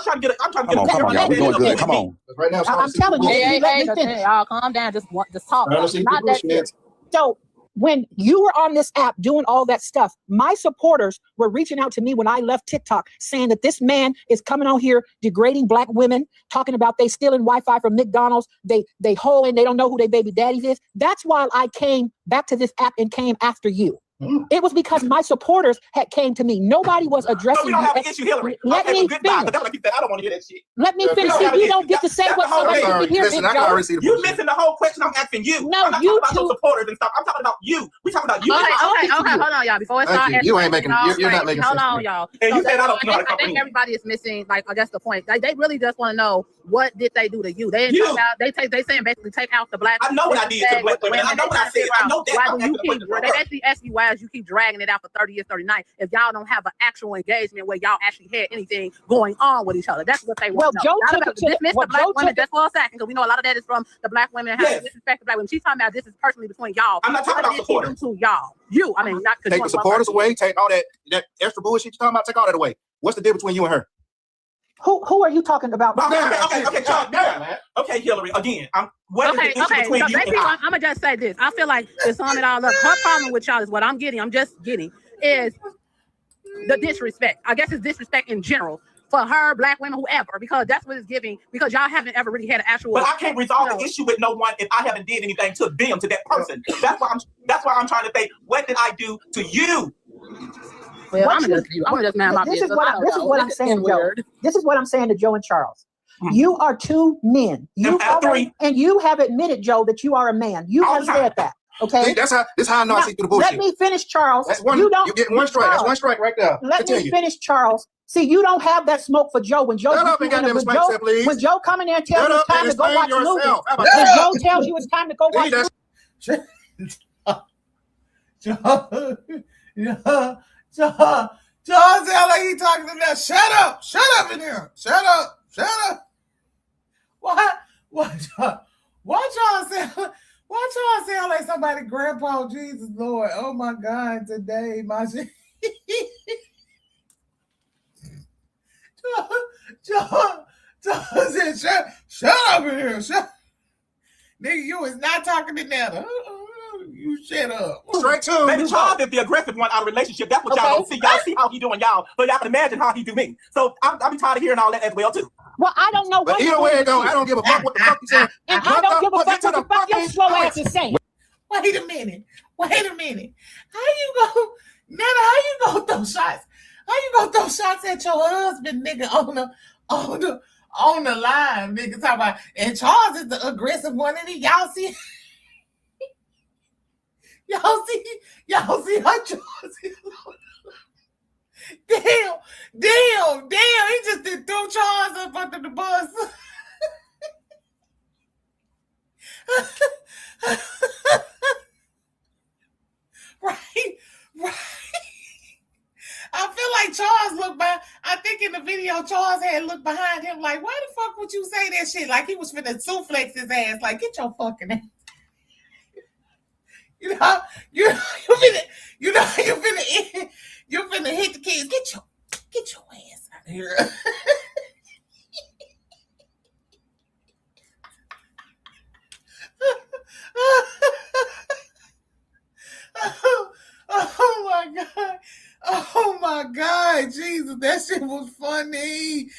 Come on, we're doing good. Come on. Right now, I'm telling you. Hey, y'all calm down. Just talk. Not that shit. So when you were on this app doing all that stuff, my supporters were reaching out to me when I left TikTok saying that this man is coming on here degrading Black women, talking about they stealing Wi-Fi from McDonald's, they hoeing, they don't know who their baby daddies is. That's why I came back to this app and came after you. It was because my supporters came to me. Nobody was addressing. We don't have an issue, Hillary. Let me finish. I don't want to hear that shit. Let me finish. You don't get to say what somebody can hear. You missing the whole question I'm asking you. No, I'm not talking about your supporters and stuff. I'm talking about you. We talking about you. Okay, hold on, y'all. Before it starts, you ain't making. You're not making sense. Hold on, y'all. And you said I don't know. I think everybody is missing. Like, I guess the point. Like, they really just want to know what did they do to you. They didn't talk about. They saying basically take out the Black. I know what I did to Black women. I know what I said. I know that. Why do you keep? They basically ask you why as you keep dragging it out for 30 years, 30 nights, if y'all don't have an actual engagement where y'all actually had anything going on with each other. That's what they want to know. Joe Not about to dismiss the black women just for a second, because we know a lot of that is from the black women and how they disrespect the black women. She's talking about this is personally between y'all. I'm not talking about supporters. To y'all. You, I mean, not take the supporters away, take all that extra bullshit you're talking about, take all that away. What's the difference between you and her? Who are you talking about? Okay, Chuck, okay, Hillary, again, what is the issue between so you and I'm gonna just say this. I feel like to sum it all up, her problem with y'all is what I'm just getting is the disrespect. I guess it's disrespect in general for her, black women, whoever, because that's what it's giving, because y'all haven't ever really had an actual. But I can't resolve the issue with no one if I haven't did anything to them, to that person. That's why I'm trying to say, what did I do to you? Well, I'm gonna just man my business. This is what I'm saying, Joe. This is what I'm saying to Joe and Charles. You are two men. And you have admitted, Joe, that you are a man. You have said that. Okay. See, this is how I know I see through the bullshit. Let me finish, Charles. That's one. You don't. You're getting one strike. That's one strike right there. Let me finish, Charles. See, you don't have that smoke for Joe. When Joe, when Joe come in there and tells you it's time to go watch movies, when Joe tells you it's time to go watch movies. John sound like he talking to that. Shut up in here. Shut up. Why John sound like somebody grandpa? Jesus Lord, oh my God, today my shit. John said, shut up in here. Nigga, you is not talking to Netta. You shut up. Straight to maybe Charles is the aggressive one out of relationship. That's what y'all don't see. Y'all see how he doing y'all, but y'all can imagine how he do me. So I be tired of hearing all that as well too. Well, I don't know. But either way it goes, I don't give a fuck what the fuck you saying. And I don't give a fuck what the fuck your slow ass is saying. Wait a minute. How you go, Netta? How you gonna throw shots? How you gonna throw shots at your husband, nigga, on the line, nigga? Talk about, and Charles is the aggressive one, and y'all see. Y'all see how Charles is. Damn, he just did throw Charles up under the bus. Right. I feel like Charles looked by. I think in the video, Charles had looked behind him like, why the fuck would you say that shit? Like he was finna suplex his ass. Like, get your fucking ass. You finna hit the kids. Get your ass out of here. Oh my God, Jesus, that shit was funny.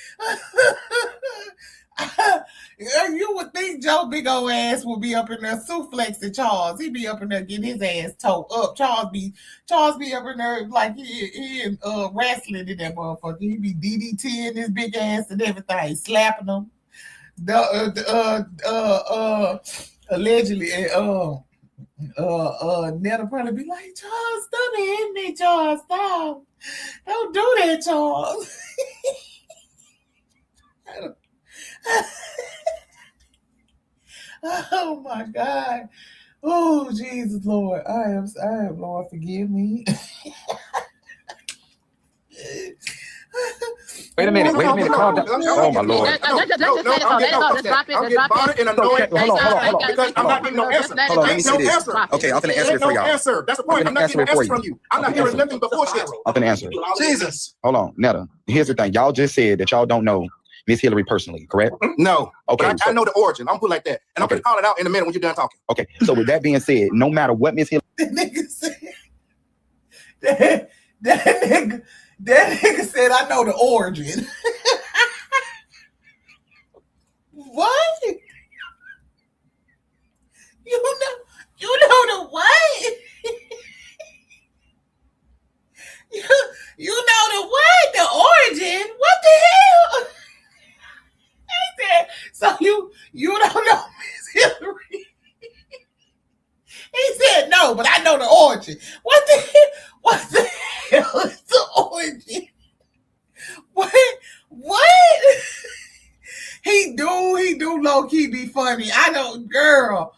You would think Joe big old ass would be up in there suplexing Charles. He be up in there getting his ass towed up. Charles be up in there like he wrestling in that motherfucker. He be DDTing his big ass and everything, slapping him. Allegedly, Netta probably be like, Charles, stop hitting me, Charles, stop. Don't do that, Charles. Oh my God. Oh, Jesus, Lord. I am, Lord, forgive me. Wait a minute. Calm down. Oh my Lord. Let's drop it. Hold on. Because I'm not getting no answer. Hold on, let me see this. Okay, I'm gonna answer it for y'all. That's the point. I'm not getting an answer from you. I'm not hearing nothing but bullshit. I'm gonna answer. Jesus. Hold on, Netta. Here's the thing. Y'all just said that y'all don't know Miss Hillary personally, correct? No. Okay. I know the origin. I'm put like that. And I'm gonna call it out in a minute when you're done talking. Okay. So with that being said, no matter what Miss Hillary that nigga said, I know the origin. What? You know the what? You know the what? The origin? What the hell? He said, so you don't know Miss Hillary? He said no, but I know the origin. What the hell is the origin? What? He do low key be funny. I know, girl.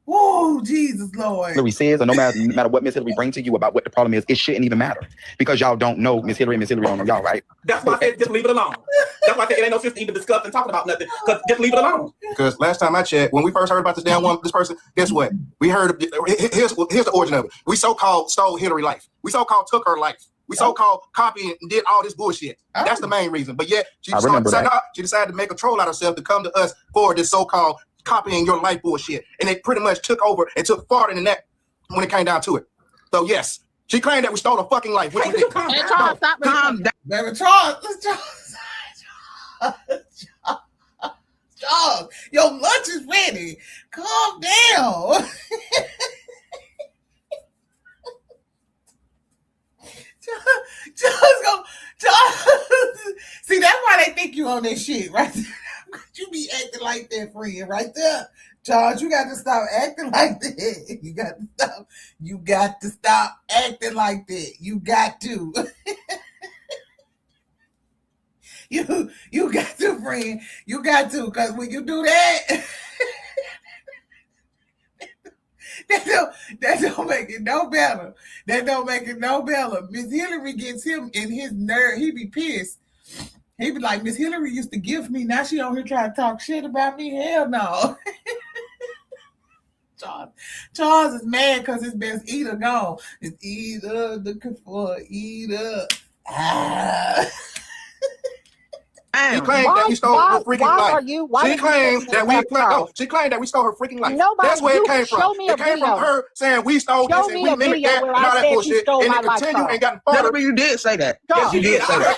Oh, Jesus, Lord. Hillary says, or no matter what Miss Hillary brings to you about what the problem is, it shouldn't even matter because y'all don't know Miss Hillary and Miss Hillary don't know y'all, right? That's why I said just leave it alone. That's why I said it ain't no sense to even discuss and talking about nothing. Because just leave it alone. Because last time I checked, when we first heard about this this person, guess what? We heard, here's the origin of it. We so-called stole Hillary life. We so-called took her life. We so-called copied and did all this bullshit. That's the main reason. But yet, she decided to make a troll out of herself to come to us for this so-called copying your life bullshit. And they pretty much took over and took farther than that when it came down to it. So yes, she claimed that we stole her fucking life. Which we did. Hey, Charles, stop. Baby, Charles, your lunch is ready. Calm down. See, that's why they think you on this shit, right there. You be acting like that, friend, right there. Charles, you got to stop acting like that. You got to stop acting like that. You got to. You got to, friend. You got to, because when you do that, that don't make it no better. That don't make it no better. Miss Hillary gets him in his nerve. He be pissed. He be like, Miss Hillary used to gift me. Now she on here trying to talk shit about me. Hell no. Charles is mad because his best eater gone. It's eater looking for eater. She claimed that we stole her freaking life. She claimed that we stole her freaking life. That's where it came from. It came from her saying we stole this and we mimicked that and all that bullshit. And it continued and got farther. You did say that. Yes, you did say that.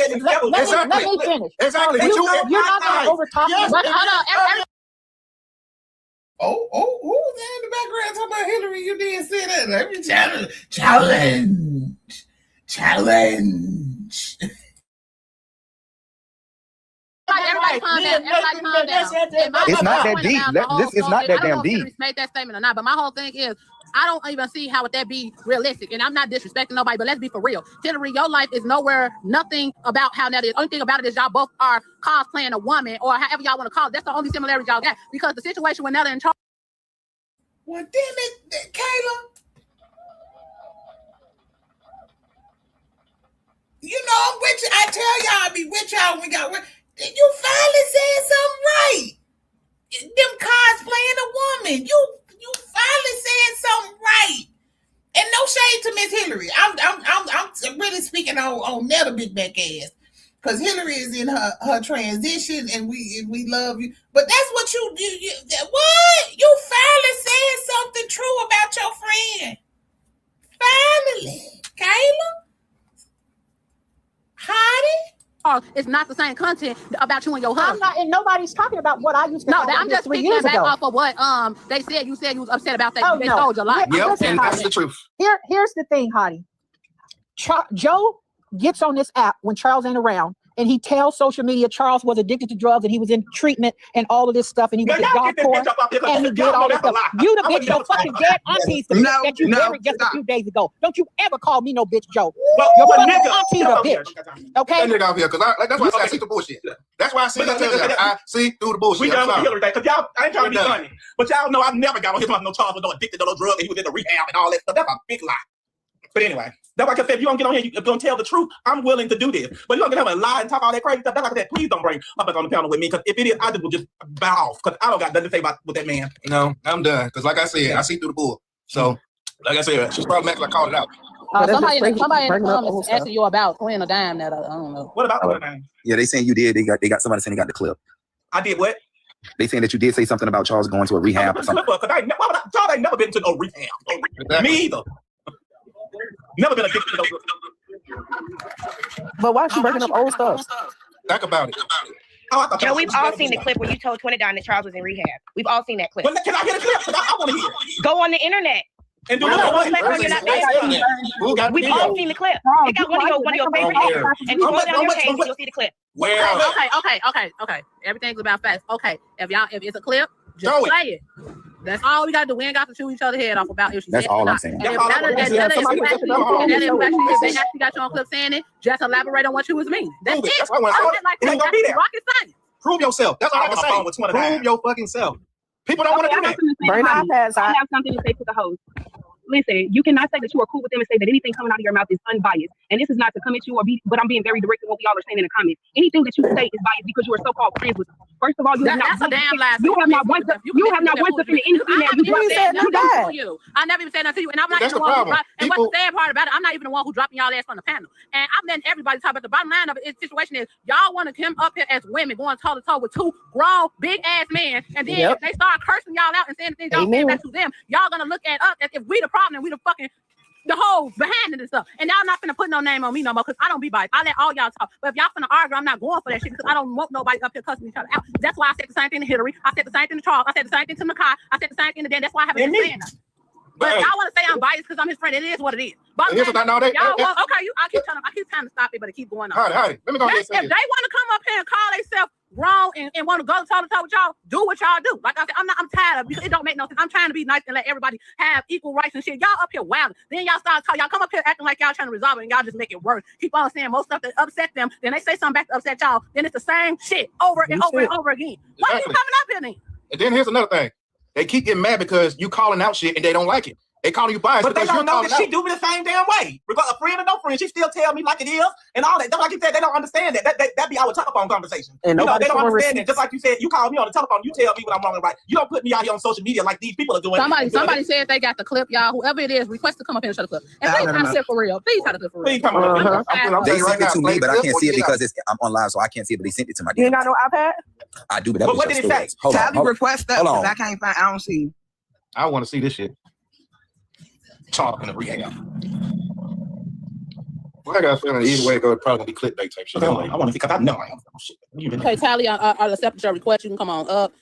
Let me finish. Exactly. You're not going to overtalk me. Hold on. Oh, who was that in the background talking about Hillary? You didn't say that. Let me challenge. Everybody calm down. It's not that deep. This is not that damn deep. Made that statement or not, but my whole thing is, I don't even see how would that be realistic. And I'm not disrespecting nobody, but let's be for real. Hillary, your life is nowhere, nothing about how Netta is. Only thing about it is y'all both are cosplaying a woman or however y'all want to call it. That's the only similarity y'all got. Because the situation with Netta and Charles. Well, damn it, Kayla. You know, I'm with you. I tell y'all, I be with y'all. You finally said something right. Them cosplaying a woman. You finally said something right. And no shade to Miss Hillary. I'm really speaking on Netta big back ass. Because Hillary is in her transition and we love you. But that's what you do. What? You finally said something true about your friend. Finally. Kayla? Hottie? It's not the same content about you and your husband. I'm not, and nobody's talking about what I used to. No, I'm just speaking back off of what they said. You said you was upset about that. They told your life. Yep, and that's the truth. Here's the thing, Hottie. Joe gets on this app when Charles ain't around, and he tells social media Charles was addicted to drugs and he was in treatment and all of this stuff, and he was a job corps, and he did all this stuff. You the bitch, your fucking dead aunties, the bitch that you married just a few days ago. Don't you ever call me no bitch, Joe. Your fucking auntie the bitch. Okay? That nigga out here, because that's why I see the bullshit. That's why I see I see through the bullshit. We done with the Hillary thing, because y'all, I ain't trying to be funny, but y'all know I never got on his mouth no Charles was no addicted to no drugs and he was in the rehab and all that stuff. That's a big lie. But anyway, that's like I said, if you don't get on here, you're going to tell the truth, I'm willing to do this. But you don't get on and lie and talk all that crazy stuff. That's like I said, please don't bring up on the panel with me, because if it is, I just will just bow off, because I don't got nothing to say about with that man. No, I'm done, because like I said, I see through the bull. So, like I said, she's probably acting like I called it out. Somebody in the comments asking you about Queen of Dime that I don't know. What about Queen of Dime? Yeah, they saying you did. They got somebody saying they got the clip. I did what? They saying that you did say something about Charles going to a rehab or something. Charles ain't never been to no rehab. Me either. Never been addicted to no. But why is she breaking up old stuff? Talk about it. Joe, we've all seen the clip where you told 20 Don that Charles was in rehab. We've all seen that clip. Well, can I get a clip? I want to hear. Go on the internet. And do We've all seen the clip. It got one of your favorite actors. And go down your page and you'll see the clip. Okay. Everything's about facts. Okay, if it's a clip, just play it. That's all we gotta do. We ain't got to chew each other head off about if she. That's all I'm saying. And if they actually got you on clip saying it, just elaborate on what you was mean. That's it. That's why I want to say it ain't gonna be there. Rocket science. Prove yourself. That's all I can say. Prove your fucking self. People don't want to do that. I have something to say to the host. Listen, you cannot say that you are cool with them and say that anything coming out of your mouth is unbiased. And this is not to come at you but I'm being very direct in what we all are saying in the comments. Anything that you say is biased because you are so-called friends with them. First of all, you have not once offended any female you. I never even said nothing to you, and I'm not even the one who dropped. And what's the sad part about it, I'm not even the one who dropping y'all ass on the panel. And I'm letting everybody talk about the bottom line of it. The situation is y'all want to come up here as women going toe to toe with two grown big ass men, and then if they start cursing y'all out and saying things y'all saying back to them, y'all gonna look at us as if we the problem and we the fucking the whole behind it and stuff. And y'all not finna put no name on me no more because I don't be biased. I let all y'all talk. But if y'all finna argue, I'm not going for that shit because I don't want nobody up here cussing each other out. That's why I said the same thing to Hillary. I said the same thing to Charles. I said the same thing to Nakai. I said the same thing to Dan. That's why I haven't been saying that. But y'all want to say I'm biased because I'm his friend. It is what it is. But y'all want, okay, I keep trying to stop it, but it keep going on. Let me go ahead and say if they want to come up here and call themselves wrong and want to go toe to toe with y'all, do what y'all do. Like I said, I'm tired of it. It don't make no sense. I'm trying to be nice and let everybody have equal rights and shit. Y'all up here wild. Then y'all start talking. Y'all come up here acting like y'all trying to resolve it and y'all just make it worse. Keep on saying most stuff that upset them. Then they say something back to upset y'all. Then it's the same shit over and over and over again. Why are you coming up here then? And then here's another thing. They keep getting mad because you calling out shit and they don't like it. They calling you biased. But they don't know that she do me the same damn way. Regardless of friend or no friend, she still tell me like it is and all that. Just like you said, they don't understand that. That be our telephone conversation. And they don't understand that. Just like you said, you call me on the telephone, you tell me what I'm wrong and right. You don't put me out here on social media like these people are doing. Somebody said they got the clip, y'all. Whoever it is, request to come up here and show the clip. And please try to sit for real. Please try to sit for real. They sent it to me, but I can't see it because I'm on live, so I can't see it. But they sent it to my. You ain't got no iPad? I do, but that was what did it say? Tally request that because I can't find. I don't see. I want to see this shit. Talking to rehab. Well, I got a feeling either way it goes, probably be clickbait type shit. I want to see because I know I am. Shit. Okay, Tally, I'll accept your request. You can come on up.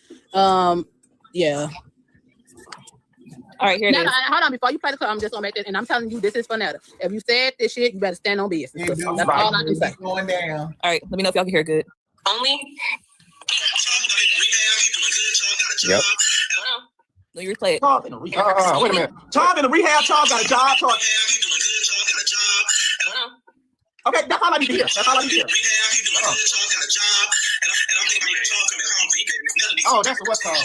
Yeah. All right, here it is. Hold on, before you play the clip, I'm just gonna make it, and I'm telling you, this is for Netta. If you said this shit, you better stand on business. That's all I can say. Going down. All right, let me know if y'all can hear it good. Only. Yep. No, you replay it. Wait a minute. Charles in the rehab. Charles got a job. Okay, that's all I need to hear. Oh, that's what's called.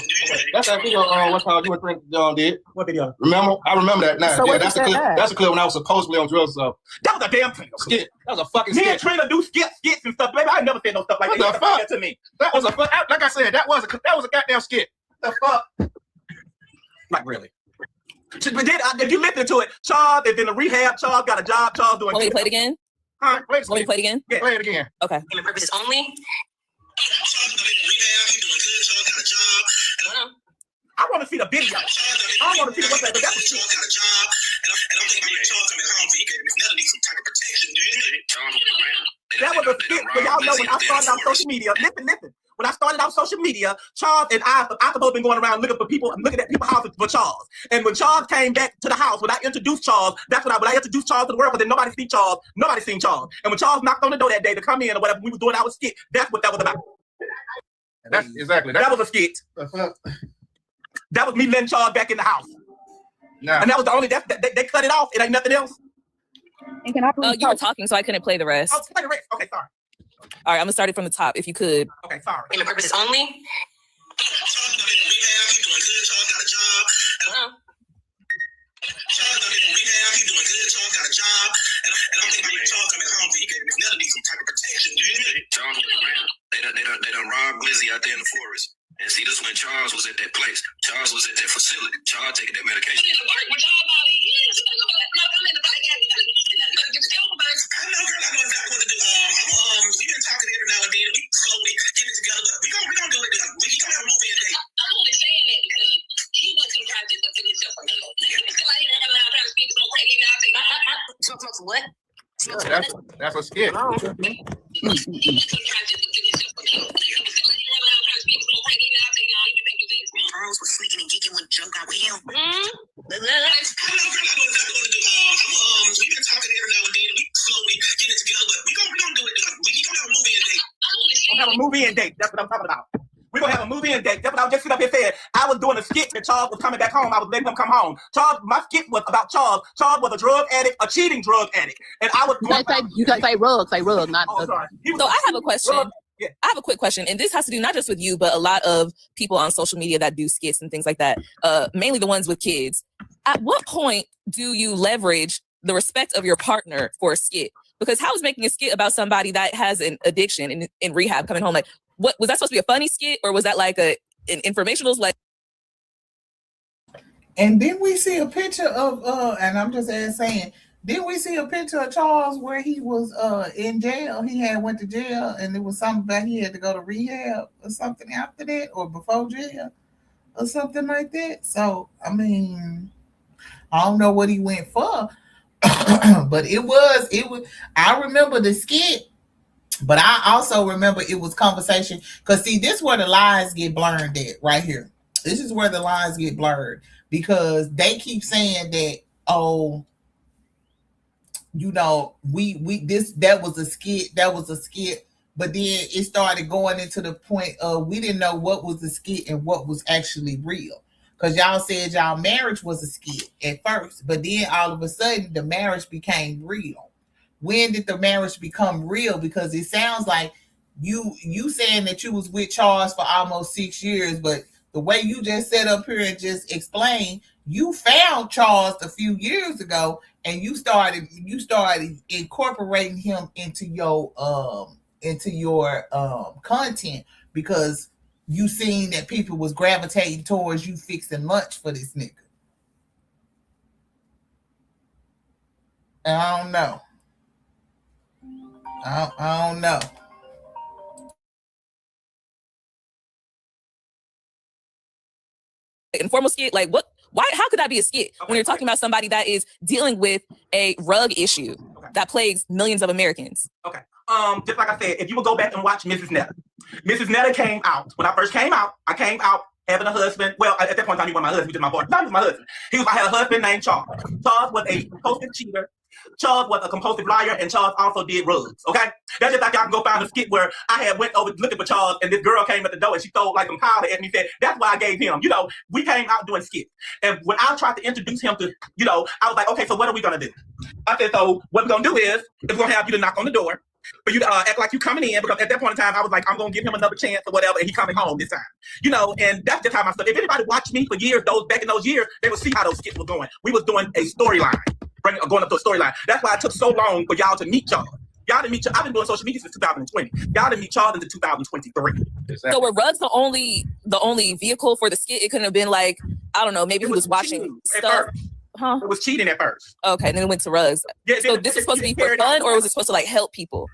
That's that video. What's called? You and friend did. What video? Remember? I remember that now. So yeah, that's the clip. That's the clip when I was supposedly on drugs. So that was a damn skit. That was a fucking skit. skit. Me and Trina do skits and stuff, baby. I never said no stuff like what that. The fuck? To me. That was a fuck. Like I said, that was a goddamn skit. The fuck? Like really? But then, if you listen to it, Charles is in the rehab. Charles got a job. Charles doing. Want me to play it again? Huh? Want me to play it again? Yeah, play it again. Okay. And the purpose is only. I want to see the video. I want to see what's that. But that's that was a skit. So y'all know when I started on social media. Listen. When I started on social media, Charles and I supposed to be going around looking at people's houses for Charles. And when Charles came back to the house, when I introduced Charles, that's when I introduced Charles to the world, but then nobody seen Charles. Nobody seen Charles. And when Charles knocked on the door that day to come in or whatever, we were doing our skit. That's what that was about. That's exactly. That was a skit. That was me letting Charles back in the house. Nah. And that was the only, they cut it off. It ain't nothing else. And can I you were talking, so I couldn't play the rest. Oh, play the rest. Okay, sorry. All right, I'm gonna start it from the top, if you could. Okay, sorry. And the purpose is only. They done robbed Glizzy out there in the forest. And see, this when Charles was at that place. Charles was at that facility. Charles taking that medication. What? That's a skit. Charles was sleeping and geeking when Joe got with him. We've been talking every now and then. We slowly get it together, but we're gonna do it. We're gonna have a movie and date. We're gonna have a movie and date. That's what I'm talking about. We're gonna have a movie and date. That's what I was just sitting up here saying. I was doing a skit and Charles was coming back home. I was letting him come home. My skit was about Charles. Charles was a drug addict, a cheating drug addict. And I was You can't say rug, not So I have a question. I have a quick question, and this has to do not just with you, but a lot of people on social media that do skits and things like that, mainly the ones with kids. At what point do you leverage the respect of your partner for a skit? Because how is making a skit about somebody that has an addiction in rehab coming home? Like, what was that supposed to be a funny skit, or was that like an informational? Like, and then we see a picture of and I'm just saying, didn't we see a picture of Charles where he was in jail? He had went to jail, and there was something about he had to go to rehab or something after that, or before jail, or something like that. So I mean, I don't know what he went for. But it was I remember the skit, but I also remember it was conversation, because see, this is where the lines get blurred at right here. This is where the lines get blurred, because they keep saying that, oh, you know, that was a skit, but then it started going into the point of we didn't know what was a skit and what was actually real. Because y'all said y'all marriage was a skit at first, but then all of a sudden the marriage became real. When did the marriage become real? Because it sounds like you saying that you was with Charles for almost 6 years, but the way you just set up here and just explained, you found Charles a few years ago, and you started incorporating him into your content, because you seen that people was gravitating towards you fixing lunch for this nigga. I don't know. I don't know. Informal skit, like what? Why? How could that be a skit when you're talking about somebody that is dealing with a rug issue that plagues millions of Americans? Okay. Just like I said, if you would go back and watch Mrs. Netta. Mrs. Netta came out. When I first came out, I came out having a husband. Well, at that point in time, he was my husband. He was my boyfriend. No, he was my husband. I had a husband named Charles. Charles was a compulsive cheater. Charles was a compulsive liar, and Charles also did rugs. Okay? That's just like y'all can go find a skit where I had went over looking for Charles, and this girl came at the door and she threw like some powder at me and said, that's why I gave him. You know, we came out doing skits. And when I tried to introduce him to, you know, I was like, okay, so what are we gonna do? I said, so what we're gonna do is we're gonna have you to knock on the door. But you act like you coming in, because at that point in time, I was like, I'm going to give him another chance or whatever, and he coming home this time. You know, and that's just how my stuff. If anybody watched me for years, back in those years, they would see how those skits were going. We was doing a storyline, going up to a storyline. That's why it took so long for y'all to meet Charles. Y'all didn't meet I've been doing social media since 2020. Y'all didn't meet Charles until 2023. Exactly. So were rugs the only vehicle for the skit? It couldn't have been like, I don't know, maybe he was watching stuff. It was cheating at first. Okay, and then it went to rugs. Yeah, so this is supposed to be for fun, or was it supposed to like help people?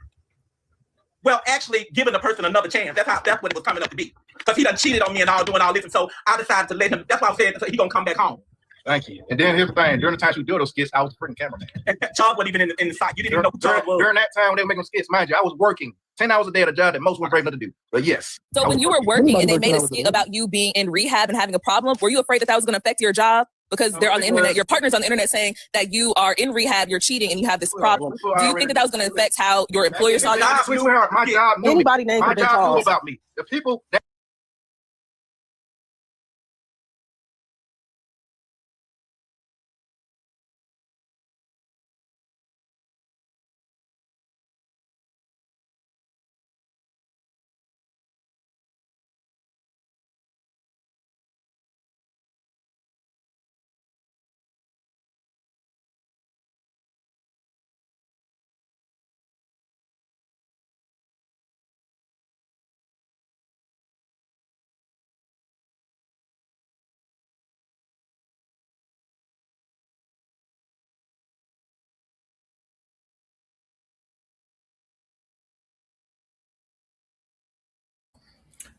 Well, actually giving the person another chance. That's what it was coming up to be. Because he done cheated on me and all doing all this, and so I decided to let him. That's why I'm saying he gonna come back home. Thank you. And then here's the thing: during the time we do those skits, I was a freaking cameraman. And Charles wasn't even in the site. You didn't even know who Charles was. During that time when they were making skits, mind you, I was working 10 hours a day at a job that most were brave enough to do. But yes. So when you were working and they made a skit about you being in rehab and having a problem, were you afraid that was going to affect your job? Because they're on the internet, your partner's on the internet saying that you are in rehab, you're cheating, and you have this problem. Do you think that was going to affect how your employer saw you? My job knew Anybody named my job knew about me. The people that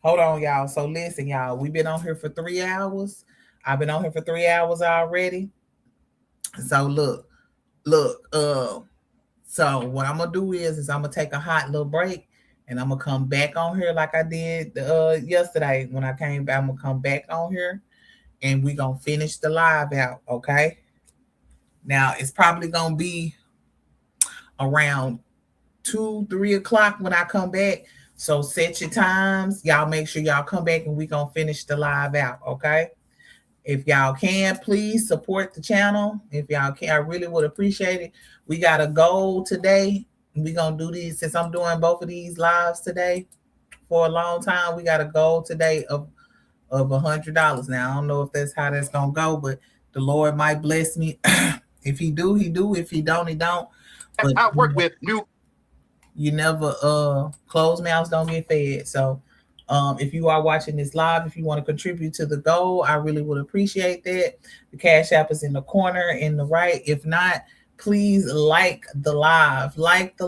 Hold on, y'all. So listen, y'all. We've been on here for 3 hours. I've been on here for 3 hours already. So look. So what I'm gonna do is I'm gonna take a hot little break, and I'm gonna come back on here like I did yesterday when I came back. I'm gonna come back on here, and we gonna finish the live out. Okay. Now it's probably gonna be around 2-3 o'clock when I come back. So set your times. Y'all make sure y'all come back and we gonna finish the live out, okay? If y'all can, please support the channel. If y'all can, I really would appreciate it. We got a goal today. We gonna do these, since I'm doing both of these lives today. for a long time. We got a goal today of $100. Now I don't know if that's how that's gonna go, but the Lord might bless me. If he do, he do. If he don't, he don't. But I work with new. You never closed mouths don't get fed. So if you are watching this live, if you want to contribute to the goal, I really would appreciate that. The Cash App is in the corner in the right. If not, please like the live, watch the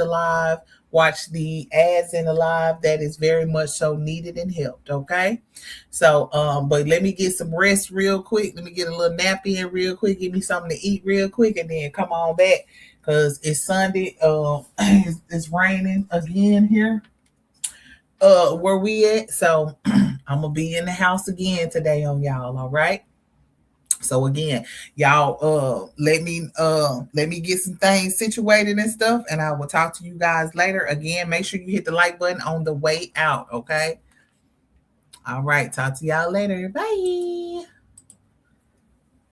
live, watch the ads in the live. That is very much so needed and helped. Okay. So, but let me get some rest real quick. Let me get a little nap in real quick. Give me something to eat real quick and then come on back. Cause it's Sunday. It's raining again here. Where we at? So I'm gonna be in the house again today on y'all. All right. So again, y'all, let me get some things situated and stuff, and I will talk to you guys later. Again, make sure you hit the like button on the way out. Okay. All right. Talk to y'all later. Bye.